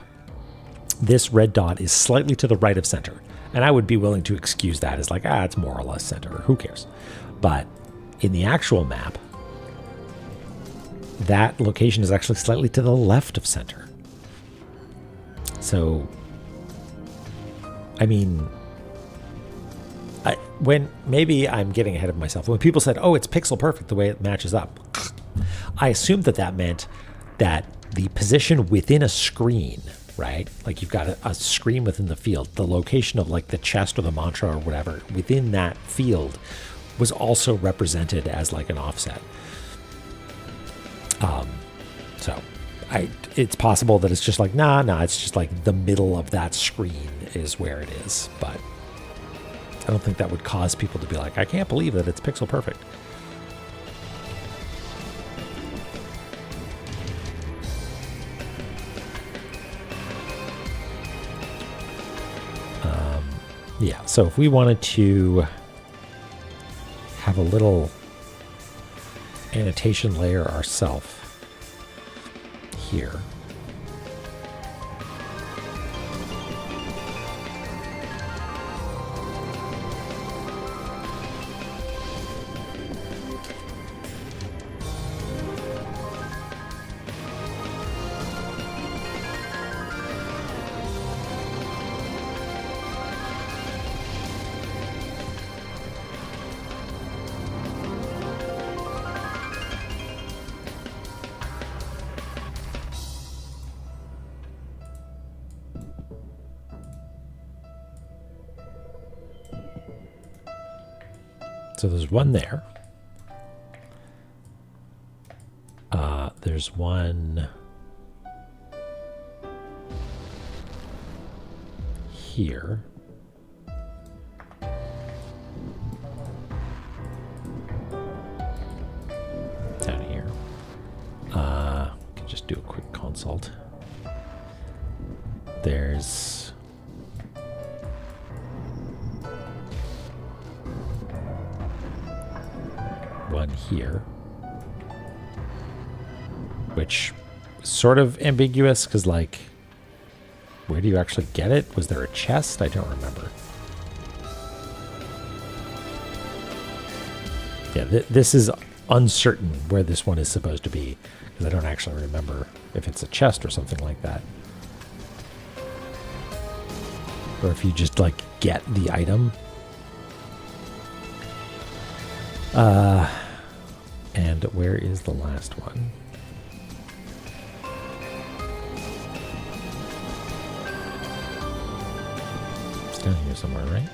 this red dot is slightly to the right of center. And I would be willing to excuse that as like, it's more or less center. Who cares? But in the actual map, that location is actually slightly to the left of center. So, I mean, when maybe I'm getting ahead of myself. When people said, oh, it's pixel perfect the way it matches up, I assumed that meant that the position within a screen, right? Like you've got a screen within the field, the location of like the chest or the mantra or whatever within that field was also represented as like an offset. So it's possible that it's just like, nah, it's just like the middle of that screen is where it is. But I don't think that would cause people to be like, I can't believe that it's pixel perfect. Yeah, so if we wanted to have a little annotation layer ourselves here. So there's one there. There's one here. Down here. Can just do a quick consult. There's one here, which is sort of ambiguous because, like, where do you actually get it? Was there a chest? I don't remember. Yeah, this is uncertain where this one is supposed to be because I don't actually remember if it's a chest or something like that. Or if you just, like, get the item. And where is the last one? It's down here somewhere, right?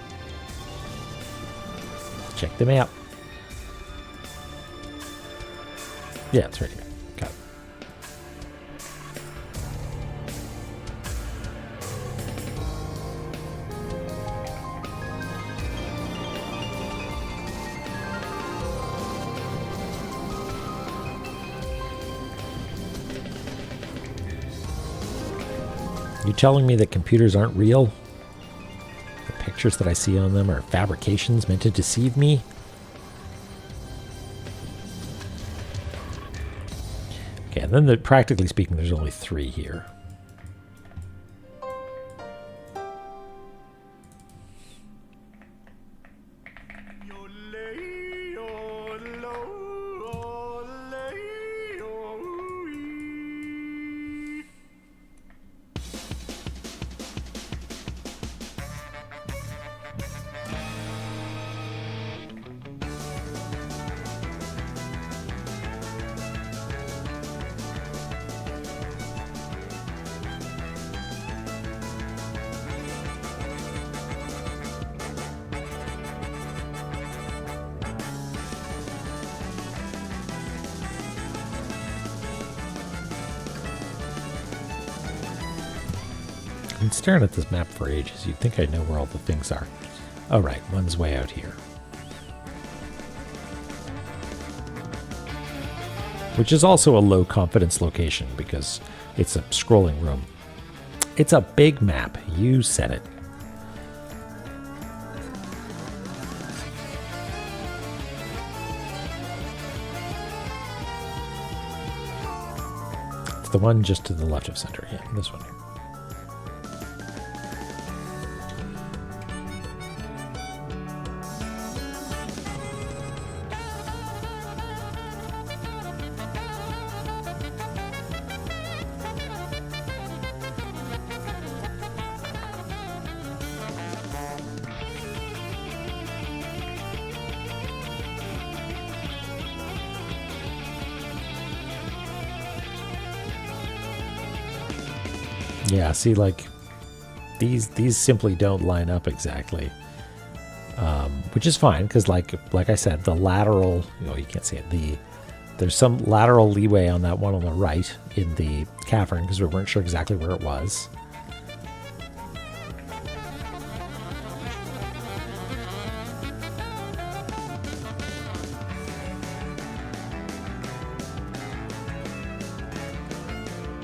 Check the map. Yeah, it's right here. Got it. You telling me that computers aren't real? The pictures that I see on them are fabrications meant to deceive me? Okay, and then practically speaking, there's only 3 here. I've been staring at this map for ages. You'd think I know where all the things are. Oh, right. One's way out here. Which is also a low confidence location because it's a scrolling room. It's a big map. You said it. the one just to the left of center. Yeah, this one here. Yeah, see, like these simply don't line up exactly, which is fine because, like I said, the lateral. You can't see it. There's some lateral leeway on that one on the right in the cavern because we weren't sure exactly where it was.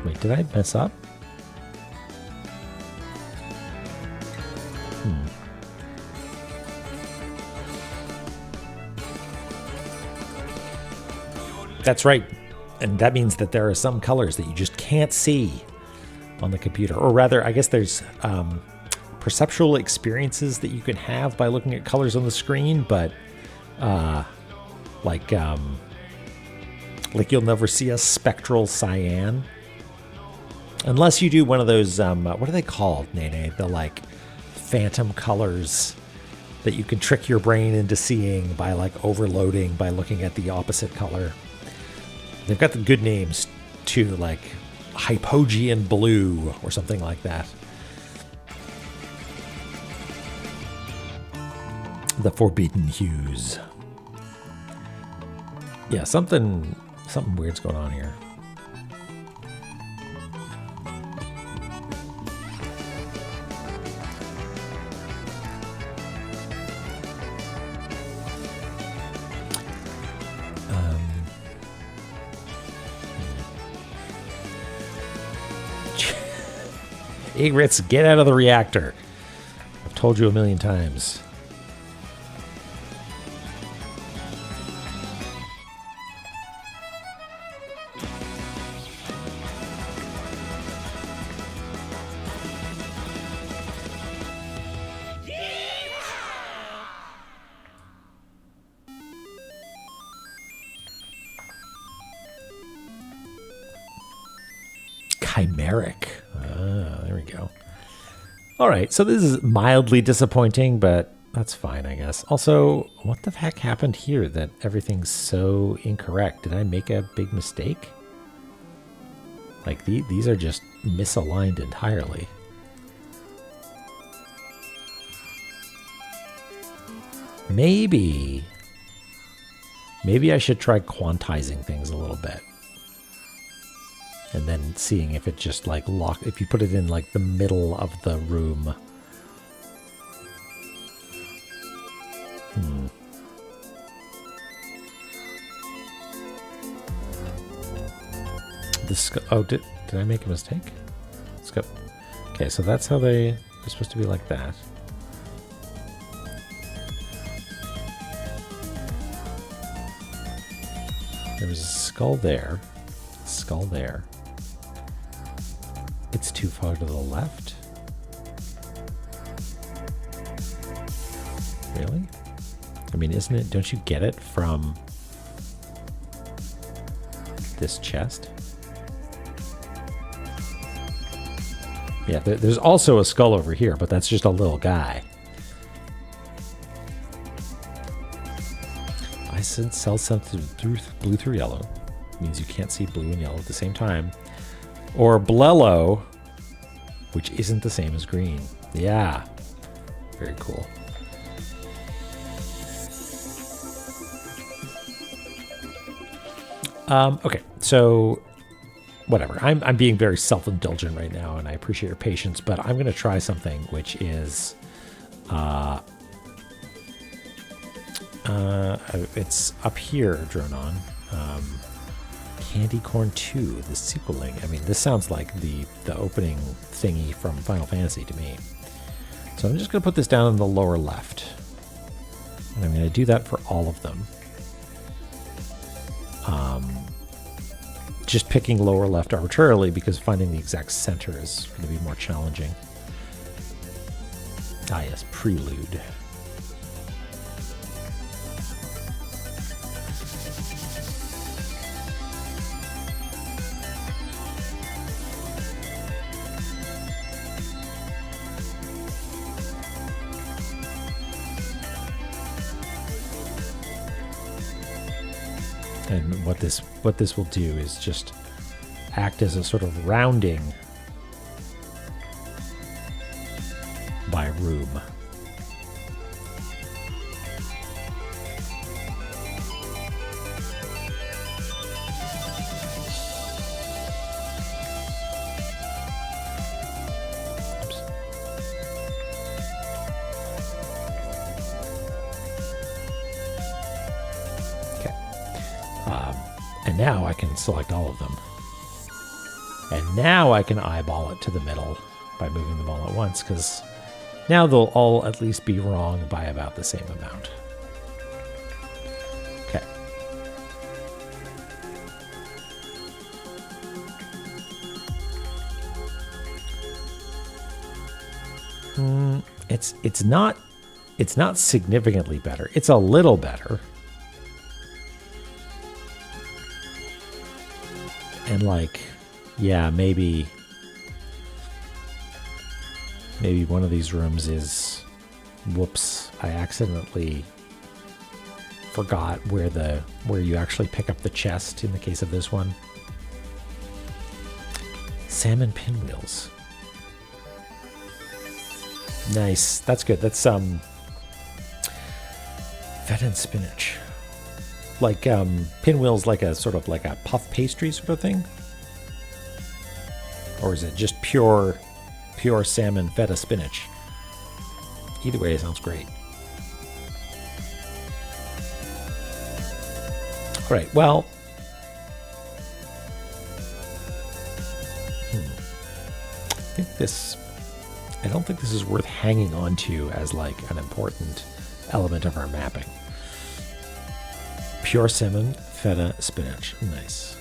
Wait, did I mess up? That's right. And that means that there are some colors that you just can't see on the computer. Or rather, I guess there's perceptual experiences that you can have by looking at colors on the screen, but like you'll never see a spectral cyan. Unless you do one of those, what are they called, Nene? The like phantom colors that you can trick your brain into seeing by like overloading by looking at the opposite color. They've got the good names too, like Hypogean blue or something like that. The forbidden hues. Yeah, something weird's going on here. Egrets, get out of the reactor. I've told you a million times. Chimeric. There we go. All right, so this is mildly disappointing, but that's fine, I guess. Also, what the heck happened here that everything's so incorrect? Did I make a big mistake? Like, these are just misaligned entirely. Maybe I should try quantizing things a little bit. And then seeing if it just like if you put it in like the middle of the room. Oh, did I make a mistake? Let's go. Okay, so that's how they're supposed to be, like that. There was a skull there. Skull there. It's too far to the left. Really? I mean, isn't it? Don't you get it from this chest? Yeah, there's also a skull over here, but that's just a little guy. I said sell something through blue through yellow. Means you can't see blue and yellow at the same time. Or blello, which isn't the same as green. Yeah, very cool. Okay, so whatever. I'm being very self-indulgent right now, and I appreciate your patience, but I'm going to try something which is it's up here, Dronon. Candy Corn 2, the sequeling. I mean, this sounds like the opening thingy from Final Fantasy to me. So I'm just going to put this down in the lower left. And I'm going to do that for all of them. just picking lower left arbitrarily because finding the exact center is going to be more challenging. Ah, yes, prelude. And what this will do is just act as a sort of rounding by room. Oops. Okay. And now I can select all of them. And now I can eyeball it to the middle by moving them all at once, because now they'll all at least be wrong by about the same amount. Okay. It's not significantly better. It's a little better. And like, yeah, maybe one of these rooms is, whoops, I accidentally forgot where you actually pick up the chest in the case of this one. Salmon pinwheels. Nice. That's good. That's feta and spinach. Like pinwheels, like a sort of like a puff pastry sort of thing? Or is it just pure salmon feta spinach? Either way, it sounds great. All right, well, I don't think this is worth hanging on to as like an important element of our mapping. Pure salmon, feta, spinach. Nice.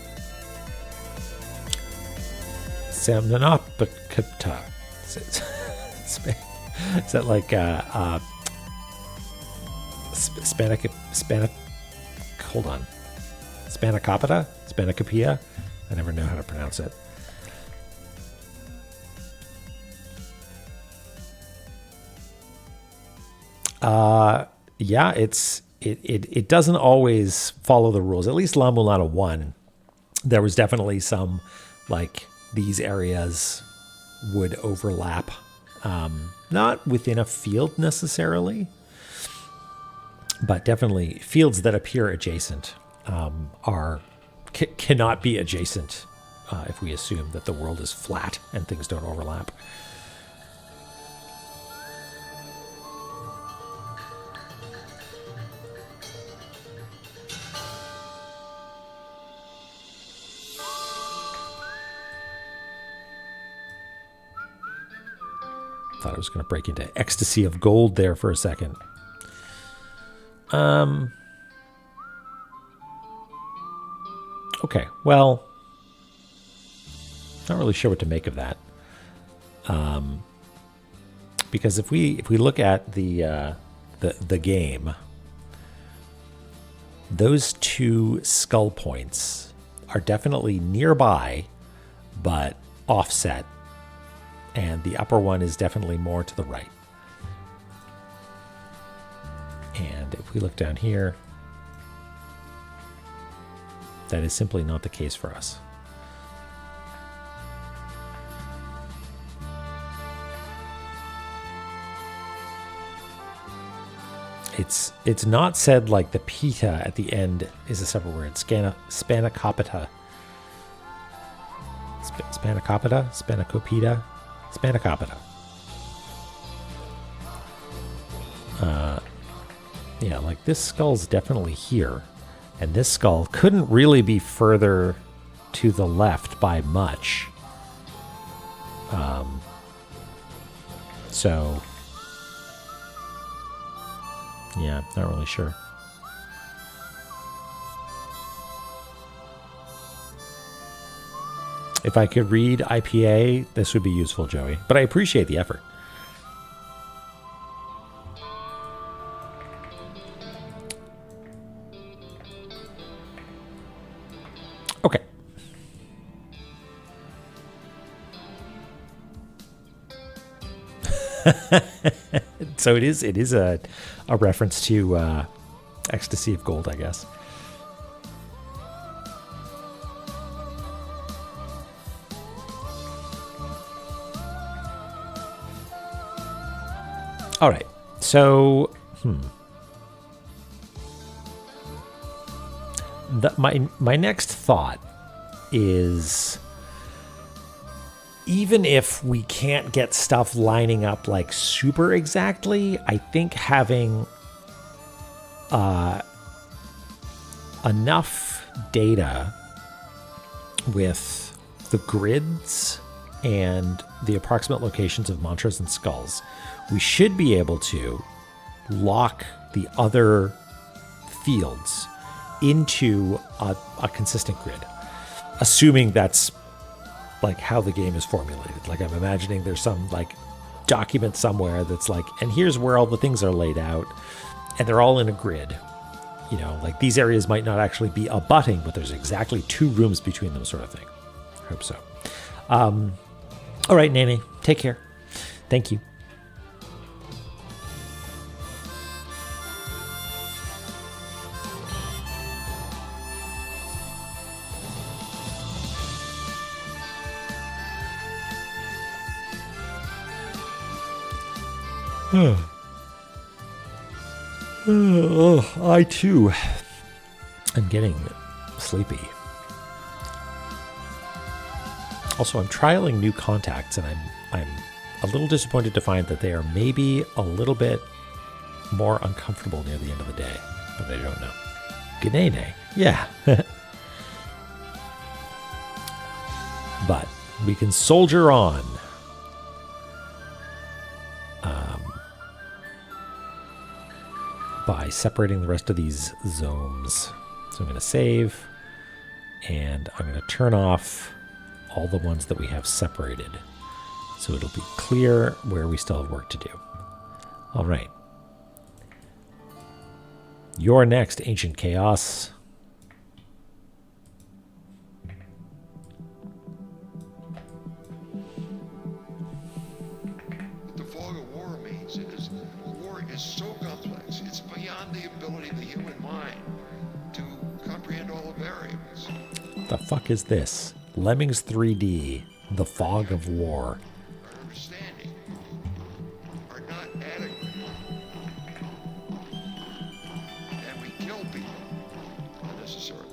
Samnanopakata. Is that like hold on. Spanakopita? Spanakopia? I never know how to pronounce it. Yeah, it doesn't always follow the rules. At least La-Mulana 1, there was definitely some, like, these areas would overlap. Not within a field necessarily, but definitely fields that appear adjacent cannot be adjacent if we assume that the world is flat and things don't overlap. Thought I was going to break into ecstasy of gold there for a second. Okay, well, not really sure what to make of that. Because if we look at the game, those two skull points are definitely nearby, but offset. And the upper one is definitely more to the right. And if we look down here, that is simply not the case for us. It's not said like the pita at the end is a separate word. Spanakopita. Spanakopita? Spanakopita? Spanakopita. Yeah, like this skull's definitely here. And this skull couldn't really be further to the left by much. So, yeah, not really sure. If I could read IPA, this would be useful, Joey. But I appreciate the effort. Okay. So it is a reference to Ecstasy of Gold, I guess. All right. So, my next thought is, even if we can't get stuff lining up like super exactly, I think having enough data with the grids and the approximate locations of mantras and skulls, we should be able to lock the other fields into a consistent grid, assuming that's like how the game is formulated. Like, I'm imagining there's some like document somewhere that's like, and here's where all the things are laid out, and they're all in a grid. You know, like these areas might not actually be abutting, but there's exactly 2 rooms between them, sort of thing. I hope so. All right, Nene, take care. Thank you. I too am getting sleepy. Also, I'm trialing new contacts, and I'm a little disappointed to find that they are maybe a little bit more uncomfortable near the end of the day, but I don't know. G'day, yeah. But we can soldier on. By separating the rest of these zones. So I'm going to save, and I'm going to turn off all the ones that we have separated, so it'll be clear where we still have work to do. All right. You're next, Ancient Chaos. The fog of war means is war is so complex, it's beyond the ability of the human mind to comprehend all the variables. The fuck is this? Lemmings 3D, The Fog of War. Our understanding are not adequate. And we kill people unnecessarily.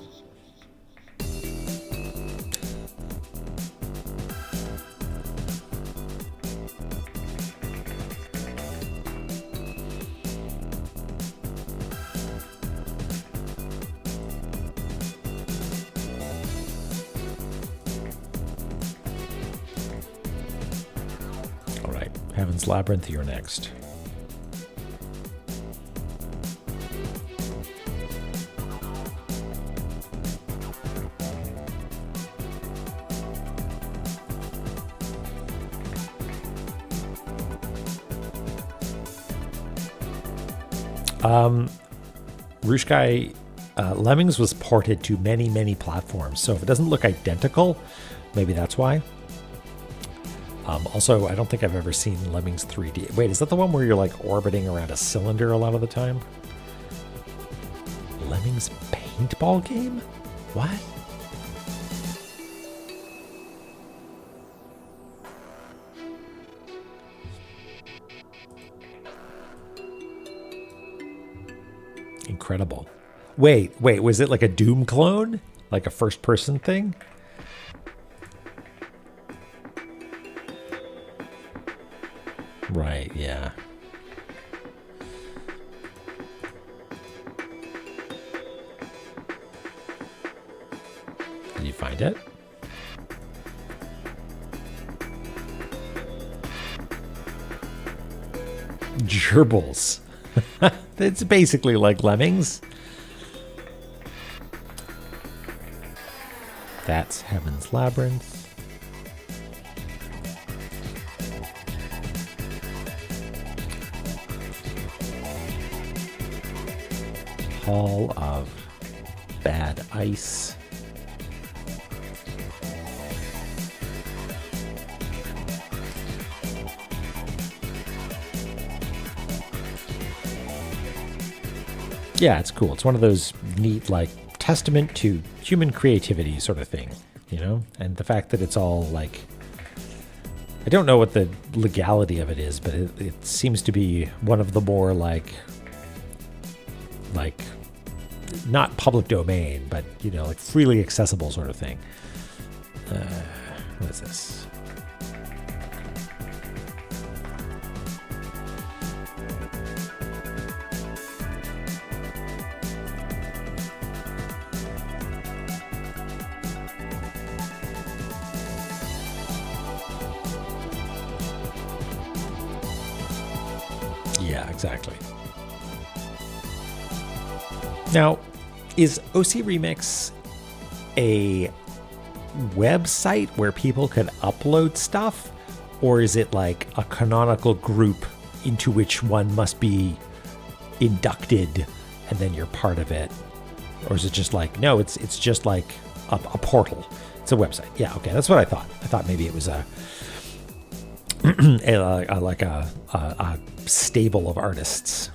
All right, Heaven's Labyrinth, you're next. Rushkai Lemmings was ported to many, many platforms, so if it doesn't look identical, maybe that's why. Also, I don't think I've ever seen Lemmings 3D. Wait, is that the one where you're like orbiting around a cylinder a lot of the time? Lemmings paintball game? What? Incredible. Wait, was it like a Doom clone? Like a first-person thing? Right, yeah. Did you find it? Gerbils. It's basically like Lemmings. That's Heaven's Labyrinth. Hall of Bad Ice. Yeah, it's cool. It's one of those neat, like, testament to human creativity sort of thing, you know? And the fact that it's all, like, I don't know what the legality of it is, but it seems to be one of the more, like, not public domain, but, you know, like, freely accessible sort of thing. What is this? Yeah, exactly. Now, is OC Remix a website where people can upload stuff? Or is it like a canonical group into which one must be inducted and then you're part of it? Or is it just like, no, it's just like a portal. It's a website. Yeah, okay, that's what I thought. I thought maybe it was a stable of artists.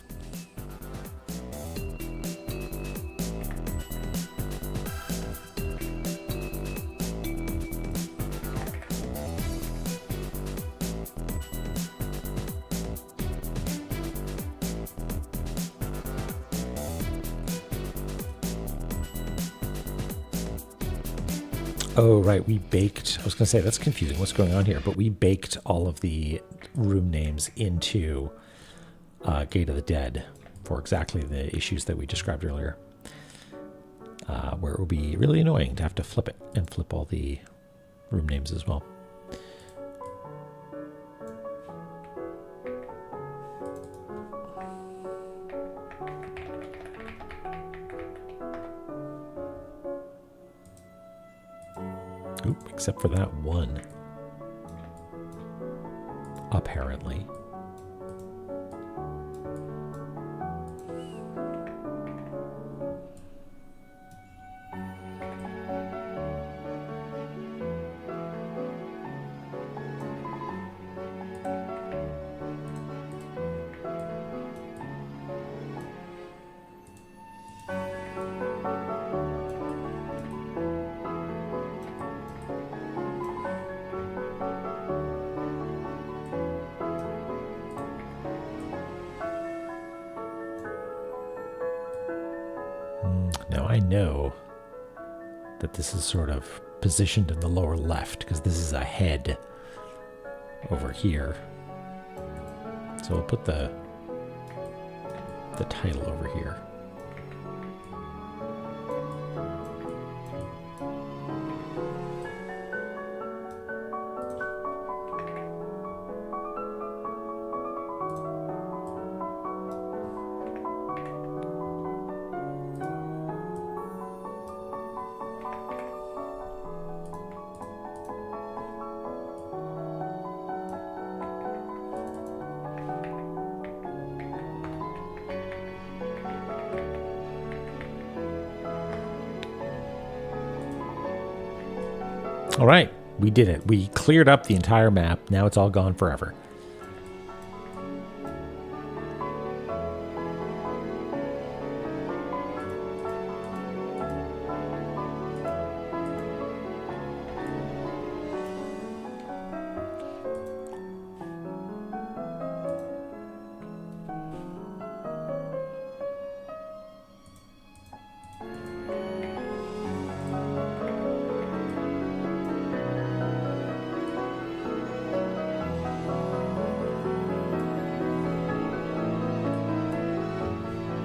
Oh, right. We baked. I was going to say, that's confusing. What's going on here? But we baked all of the room names into Gate of the Dead for exactly the issues that we described earlier. Where it would be really annoying to have to flip it and flip all the room names as well. Oop, except for that one. Apparently. Now I know that this is sort of positioned in the lower left because this is a head over here. So we'll put the title over here. All right, we did it. We cleared up the entire map. Now it's all gone forever.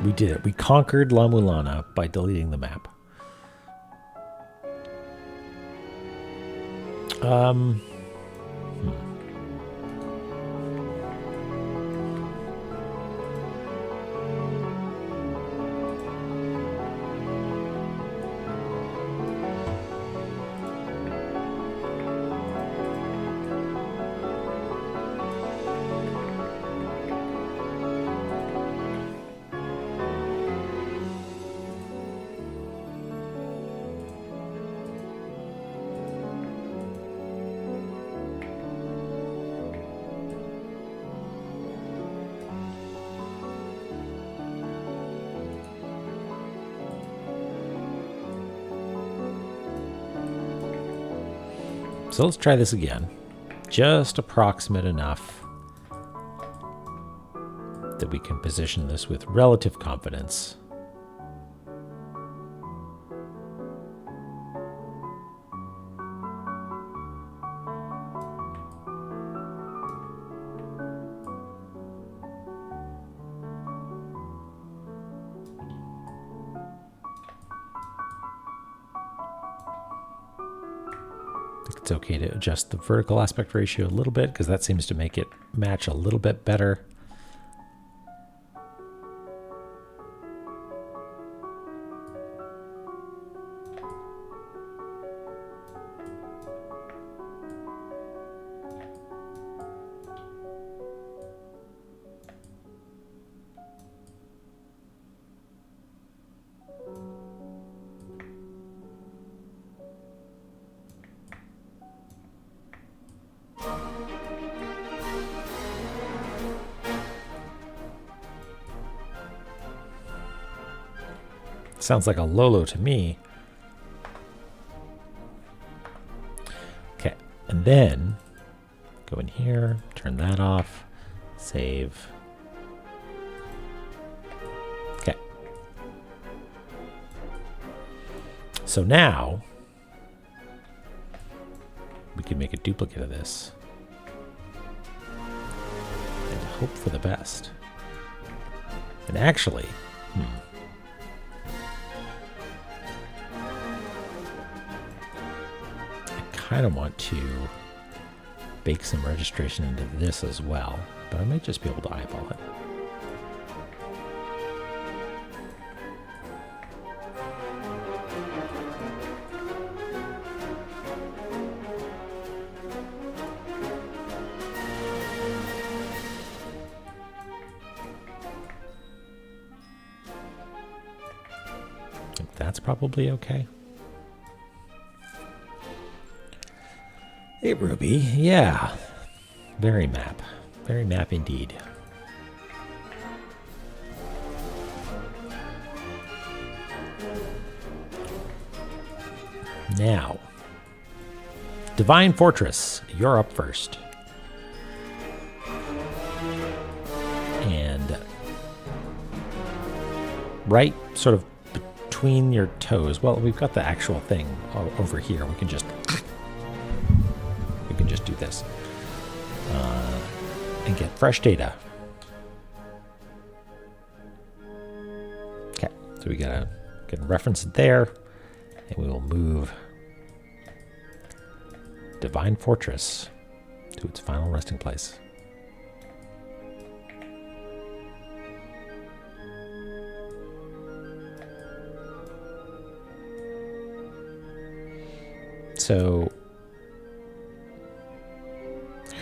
We did it. We conquered La-Mulana by deleting the map. So let's try this again. Just approximate enough that we can position this with relative confidence. It's okay to adjust the vertical aspect ratio a little bit because that seems to make it match a little bit better. Sounds like a Lolo to me. Okay, and then go in here, turn that off, save. Okay. So now we can make a duplicate of this and hope for the best. And actually, kind of want to bake some registration into this as well, but I might just be able to eyeball it. I think that's probably okay. Hey, Ruby. Yeah. Very map. Very map indeed. Now, Divine Fortress, you're up first. And right sort of between your toes. Well, we've got the actual thing over here. We can just do this and get fresh data. Okay, so we gotta reference it there, and we will move Divine Fortress to its final resting place. So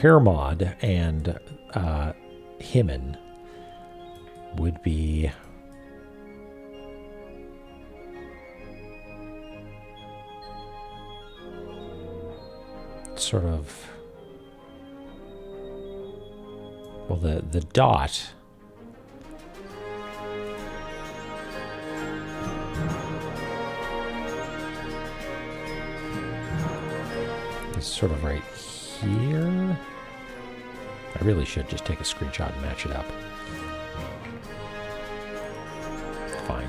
Hermod and Himen would be sort of, well, the dot is sort of right here. I really should just take a screenshot and match it up. Fine.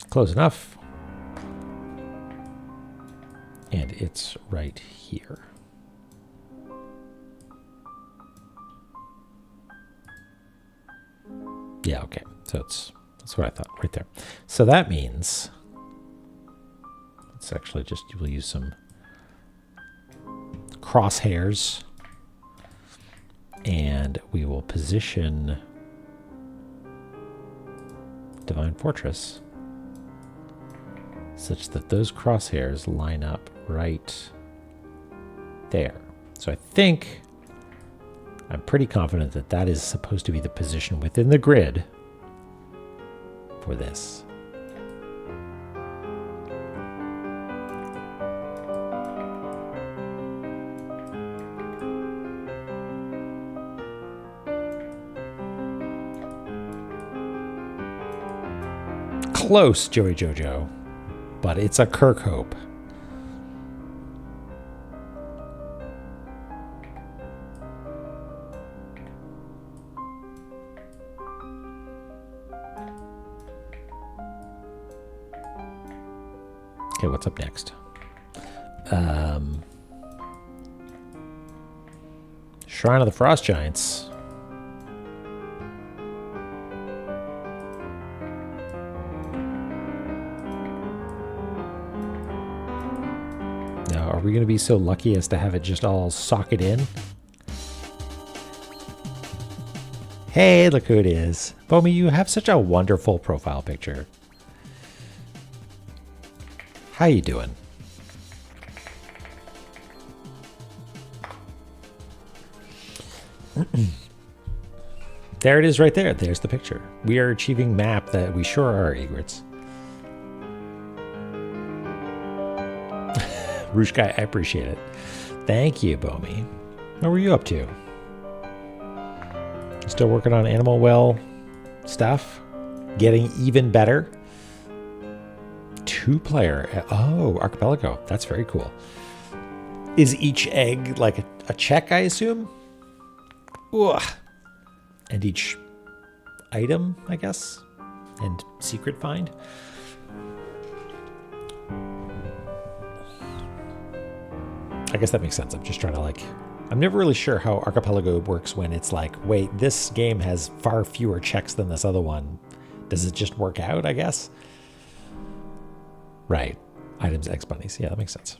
Close enough. And it's right here. Yeah, okay. So that's what I thought right there. So that means let's actually just, we'll use some crosshairs and we will position Divine Fortress such that those crosshairs line up right there. So I think I'm pretty confident that that is supposed to be the position within the grid for this. Close, Joey Jojo, but it's a Kirkhope. Okay, what's up next? Shrine of the Frost Giants. Now, are we going to be so lucky as to have it just all socket in? Hey, look who it is. Bomi, you have such a wonderful profile picture. How you doing? There it is right there. There's the picture. We are achieving map that we sure are, Egrets. Rouge Guy, I appreciate it. Thank you, Bomi. What were you up to? Still working on animal well stuff? Getting even better? 2-player. Oh, archipelago. That's very cool. Is each egg like a check, I assume? Ugh. And each item, I guess? And secret find? I guess that makes sense. I'm just trying to I'm never really sure how archipelago works when it's like, wait, this game has far fewer checks than this other one. Does it just work out, I guess? Right. Items, X bunnies. Yeah, that makes sense.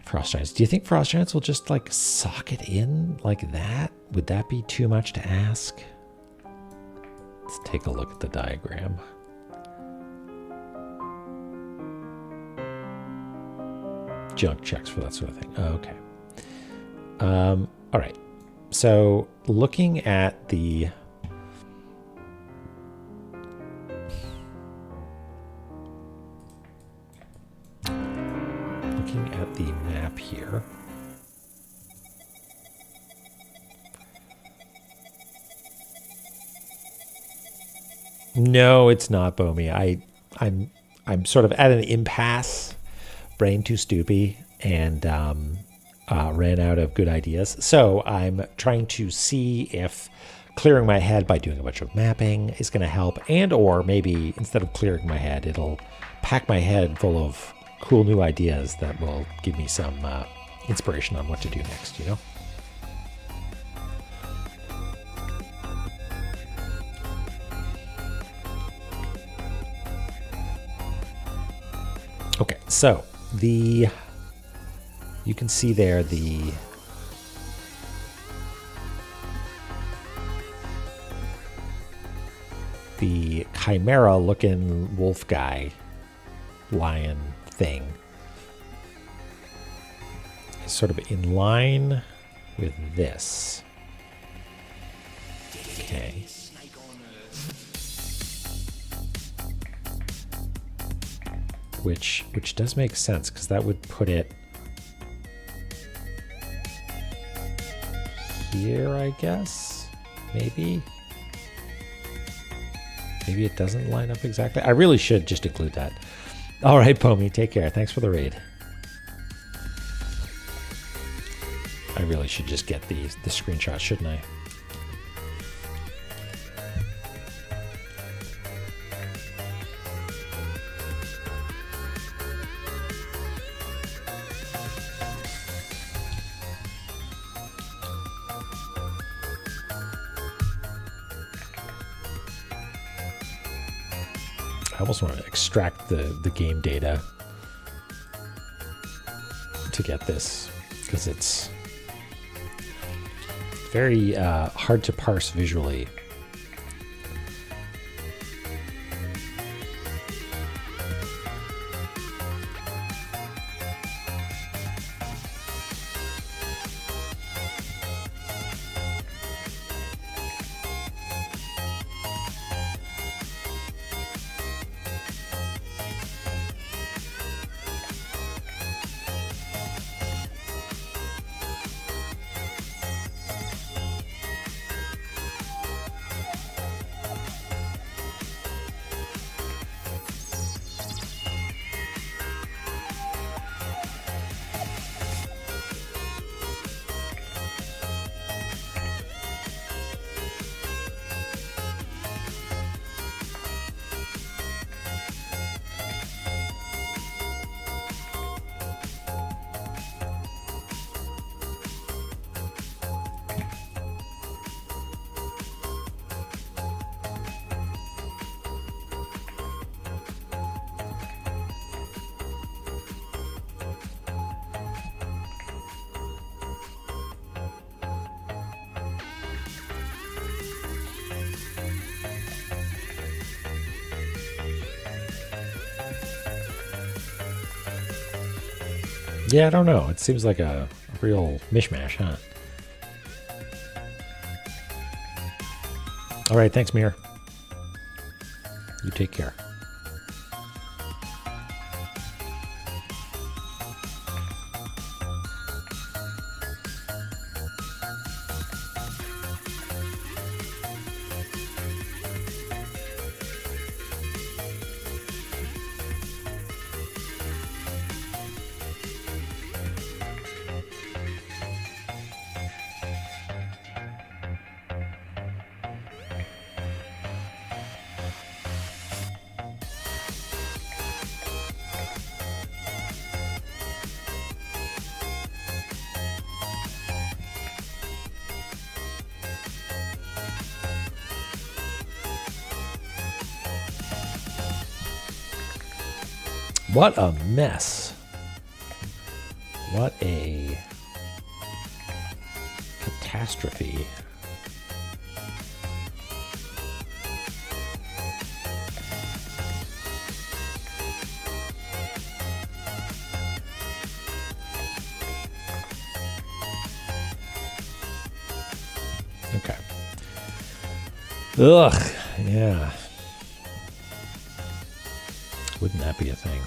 Frost Giants. Do you think Frost Giants will just sock it in like that? Would that be too much to ask? Let's take a look at the diagram. Junk checks for that sort of thing. Oh, okay. All right. So looking at the map here. No, it's not, Bomi. I'm sort of at an impasse, brain too stoopy, and ran out of good ideas. So I'm trying to see if clearing my head by doing a bunch of mapping is going to help, and or maybe instead of clearing my head, it'll pack my head full of cool new ideas that will give me some inspiration on what to do next, you know? Okay, so you can see there the chimera looking wolf guy, lion thing is sort of in line with this. Okay. Which does make sense, because that would put it here, I guess. Maybe it doesn't line up exactly. I really should just include that. All right, Pomi, take care. Thanks for the raid. I really should just get the screenshot, shouldn't I? I almost want to extract the game data to get this, because it's very hard to parse visually. Yeah, I don't know. It seems like a real mishmash, huh? All right, thanks, Mir. You take care. What a mess. What a catastrophe. Okay. Ugh, yeah. Wouldn't that be a thing?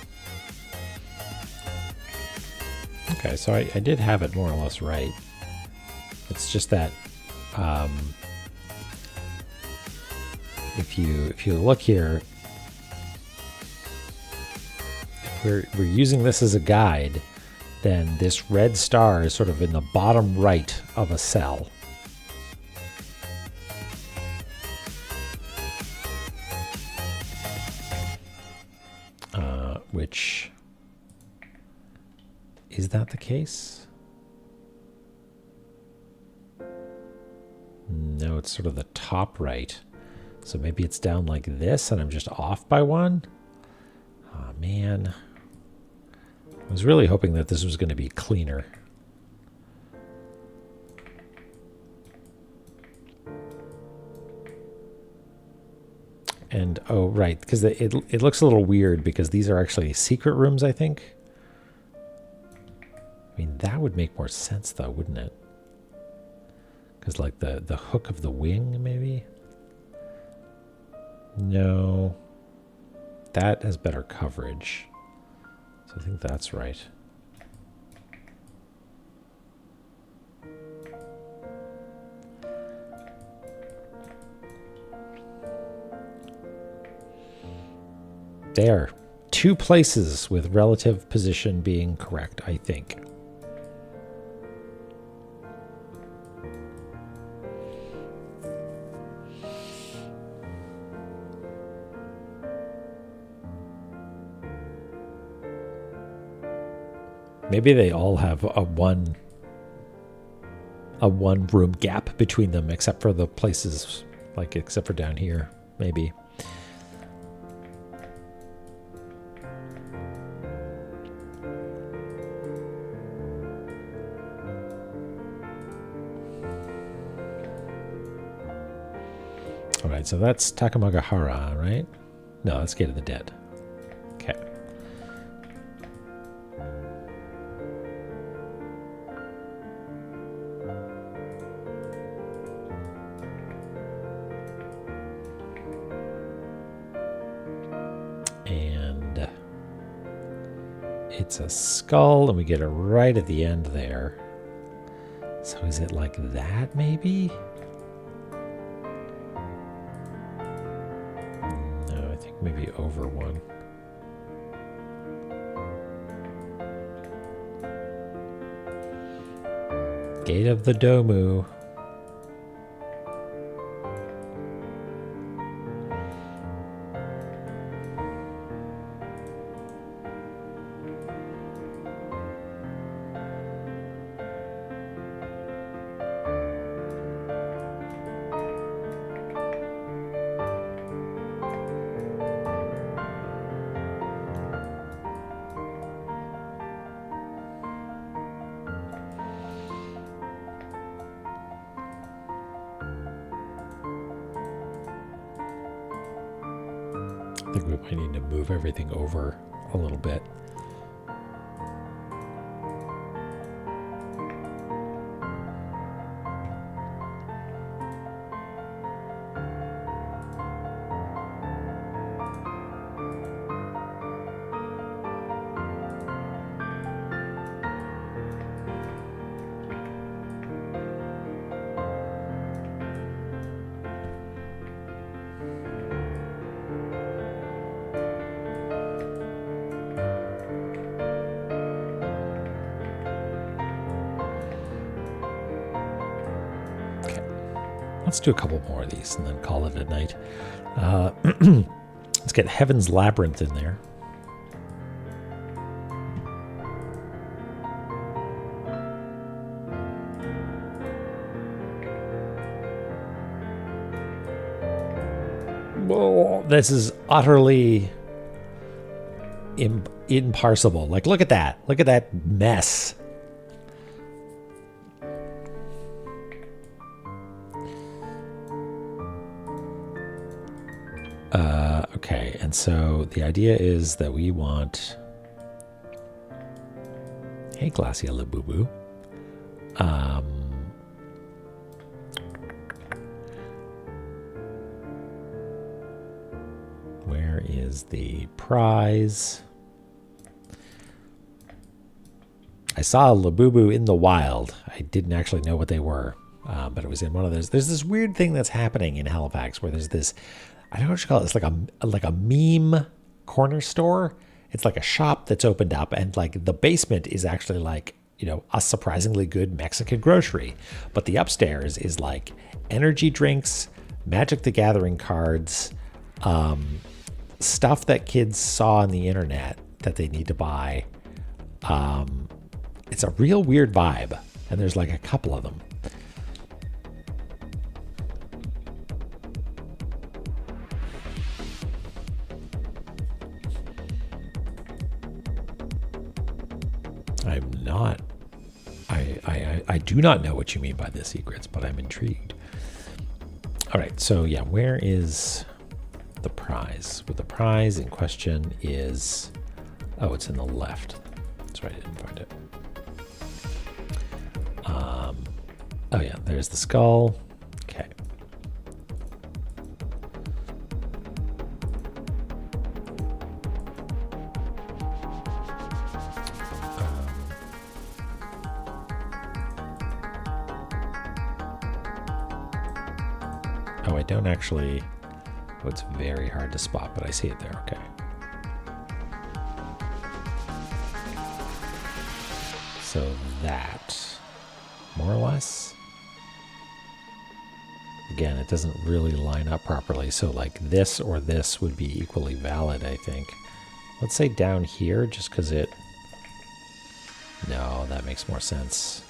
Okay, so I did have it more or less right. It's just that if you look here, if we're using this as a guide, then this red star is sort of in the bottom right of a cell. Which, is that the case? No, it's sort of the top right. So maybe it's down like this and I'm just off by one? Oh, man. I was really hoping that this was going to be cleaner. And, oh, right, because it looks a little weird because these are actually secret rooms, I think. I mean, that would make more sense, though, wouldn't it? Because, like, the hook of the wing, maybe? No. That has better coverage. So I think that's right. There. 2 places with relative position being correct, I think. Maybe they all have a one room gap between them, except for the places, like except for down here, maybe. All right, so that's Takamagahara, right? No, that's Gate of the Dead. Okay. And it's a skull, and we get it right at the end there. So is it like that, maybe? No, I think maybe over one. Gate of the Domu. I think we might need to move everything over a little bit. Let's do a couple more of these and then call it a night. Let's get Heaven's Labyrinth in there. Whoa, this is utterly imparsible. Like, look at that. Look at that mess. Okay, and so the idea is that we want... Hey, Glacia Labubu. Where is the prize? I saw a Labubu in the wild. I didn't actually know what they were, but it was in one of those. There's this weird thing that's happening in Halifax where there's this, I don't know what you call it. It's like a meme corner store. It's like a shop that's opened up, and like the basement is actually like, you know, a surprisingly good Mexican grocery. But the upstairs is like energy drinks, Magic the Gathering cards, stuff that kids saw on the internet that they need to buy. It's a real weird vibe, and there's like a couple of them. I'm not. I do not know what you mean by the secrets, but I'm intrigued. All right, so yeah, where is the prize? Well, the prize in question is, oh, it's in the left. That's right, I didn't find it. Oh yeah, there's the skull. Okay. Oh, I don't actually... Oh, it's very hard to spot, but I see it there. Okay. So that, more or less. Again, it doesn't really line up properly. So like this or this would be equally valid, I think. Let's say down here, just because it... No, that makes more sense.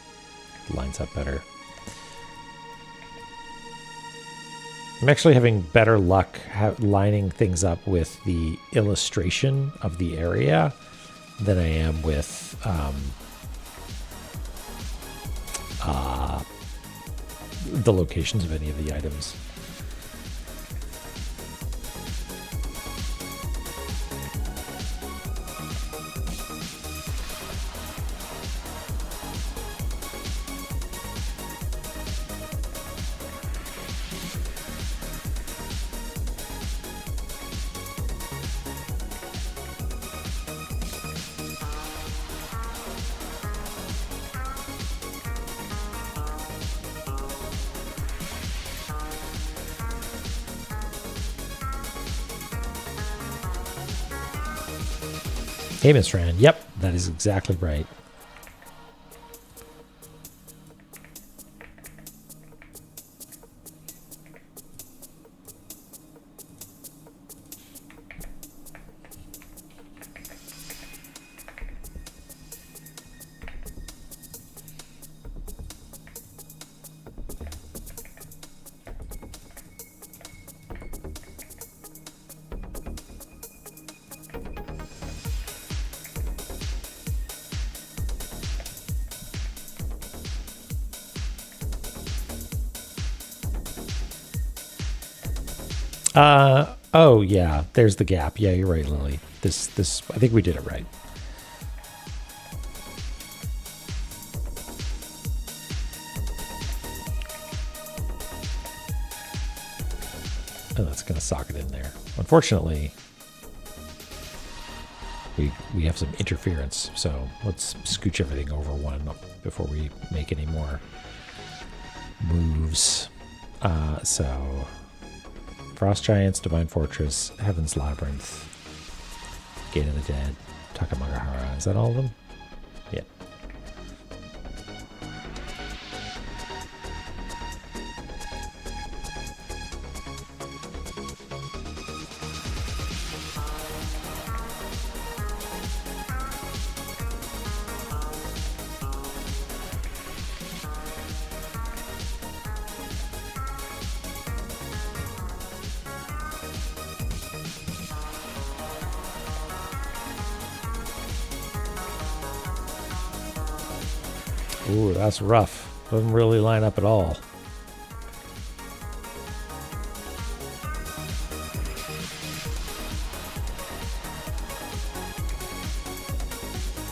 It lines up better. I'm actually having better luck lining things up with the illustration of the area than I am with the locations of any of the items. Hey, Miss Rand. Yep, that is exactly right. Oh yeah, there's the gap. Yeah, you're right, Lily. This, I think we did it right. Oh, that's gonna sock it in there. Unfortunately, we have some interference, so let's scooch everything over one before we make any more moves. So Frost Giants, Divine Fortress, Heaven's Labyrinth, Gate of the Dead, Takamagahara. Is that all of them? Yeah. Ooh, that's rough. Doesn't really line up at all.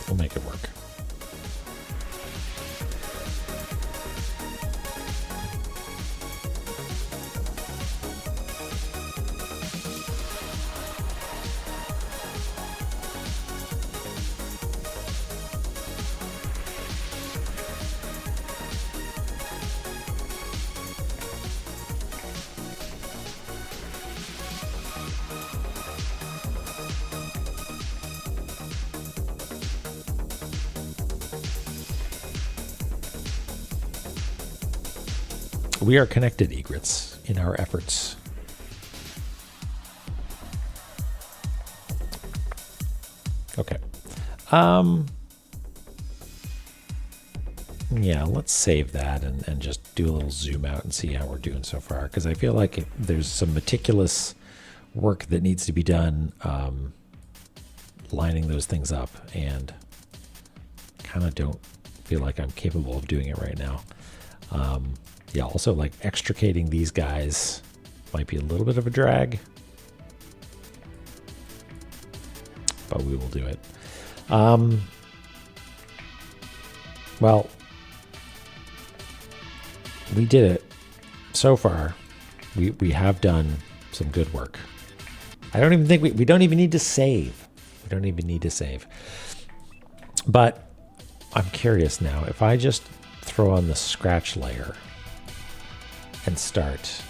We'll make it work. We are connected, egrets, in our efforts. Okay. Yeah, let's save that and just do a little zoom out and see how we're doing so far. Because I feel like there's some meticulous work that needs to be done lining those things up. And kind of don't feel like I'm capable of doing it right now. Yeah, also like extricating these guys might be a little bit of a drag, but we will do it. Well, we did it so far. We have done some good work. I don't even think we don't even need to save. We don't even need to save. But I'm curious now, if I just throw on the scratch layer and start.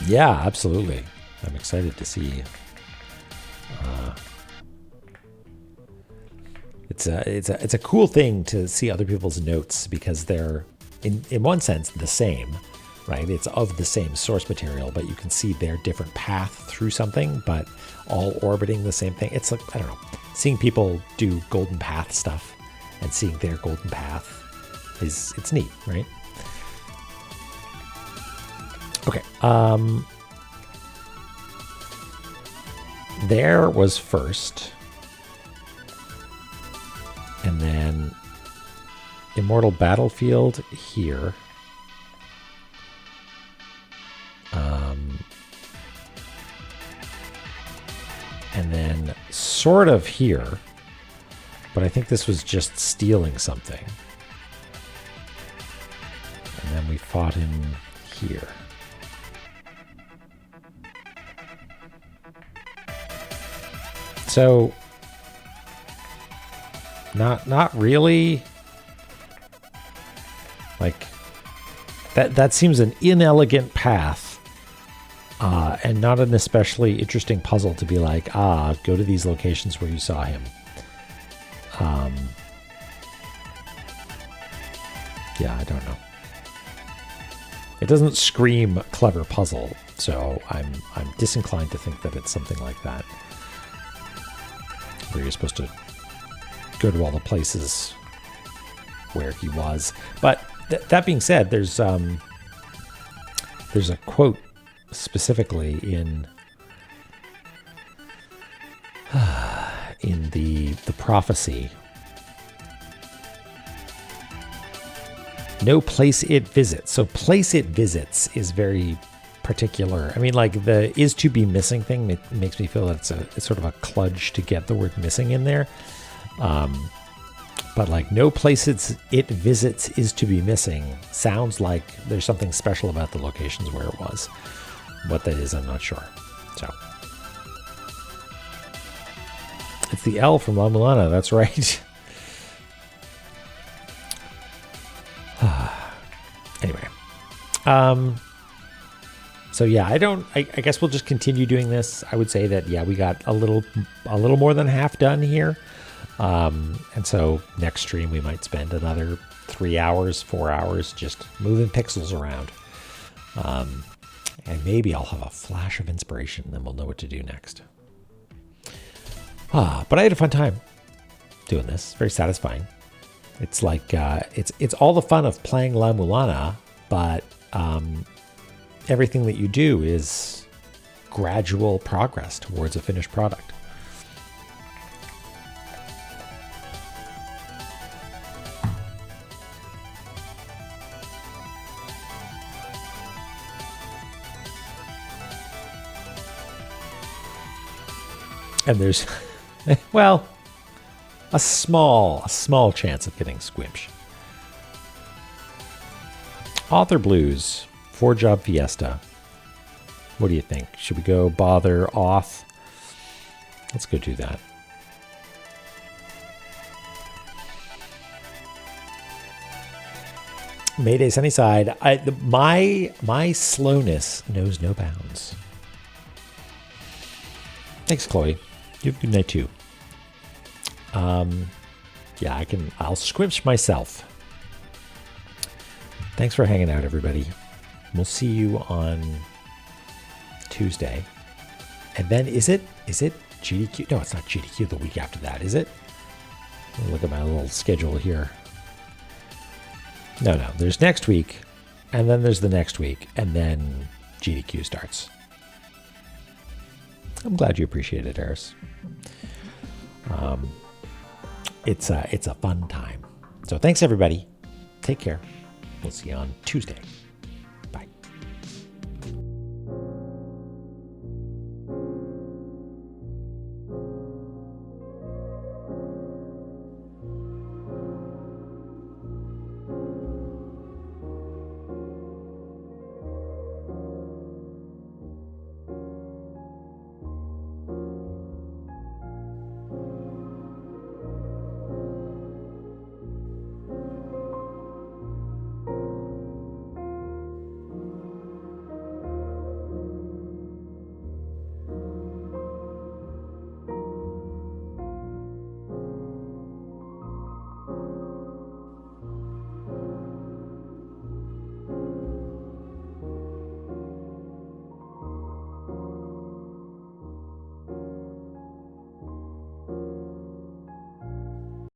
Yeah, absolutely. I'm excited to see. It's a cool thing to see other people's notes because they're in one sense the same, right? It's of the same source material, but you can see their different path through something, but all orbiting the same thing. It's like, I don't know, seeing people do golden path stuff and seeing their golden path it's neat, right? Okay. There was first, and then Immortal Battlefield here. And then sort of here, but I think this was just stealing something. And then we fought him here. So, not really. Like, that seems an inelegant path, and not an especially interesting puzzle to be like, go to these locations where you saw him. Yeah, I don't know. It doesn't scream clever puzzle, so I'm disinclined to think that it's something like that, where you're supposed to go to all the places where he was. But that being said, there's a quote specifically in the prophecy. No place it visits. So place it visits is very particular. I mean, like the is to be missing thing makes me feel that it's sort of a kludge to get the word missing in there. But like no place it visits is to be missing sounds like there's something special about the locations where it was. What that is, I'm not sure. So it's the L from La-Mulana. That's right. Anyway, so yeah, I guess we'll just continue doing this. I would say that, yeah, we got a little more than half done here. And so next stream, we might spend another 3 hours, 4 hours, just moving pixels around. And maybe I'll have a flash of inspiration, and then we'll know what to do next. But I had a fun time doing this. Very satisfying. It's like, it's all the fun of playing La-Mulana, but everything that you do is gradual progress towards a finished product. And there's, well, a small chance of getting Squimch. Author Blues, 4-job Fiesta. What do you think? Should we go bother Auth? Let's go do that. Mayday Sunnyside. My slowness knows no bounds. Thanks, Chloe. You have a good night too. Yeah, I'll squimch myself. Thanks for hanging out, everybody. We'll see you on Tuesday. And then is it GDQ? No, it's not GDQ the week after that, is it? Let me look at my little schedule here. No, there's next week, and then there's the next week, and then GDQ starts. I'm glad you appreciate it, Eris. It's a fun time. So thanks, everybody. Take care. We'll see you on Tuesday.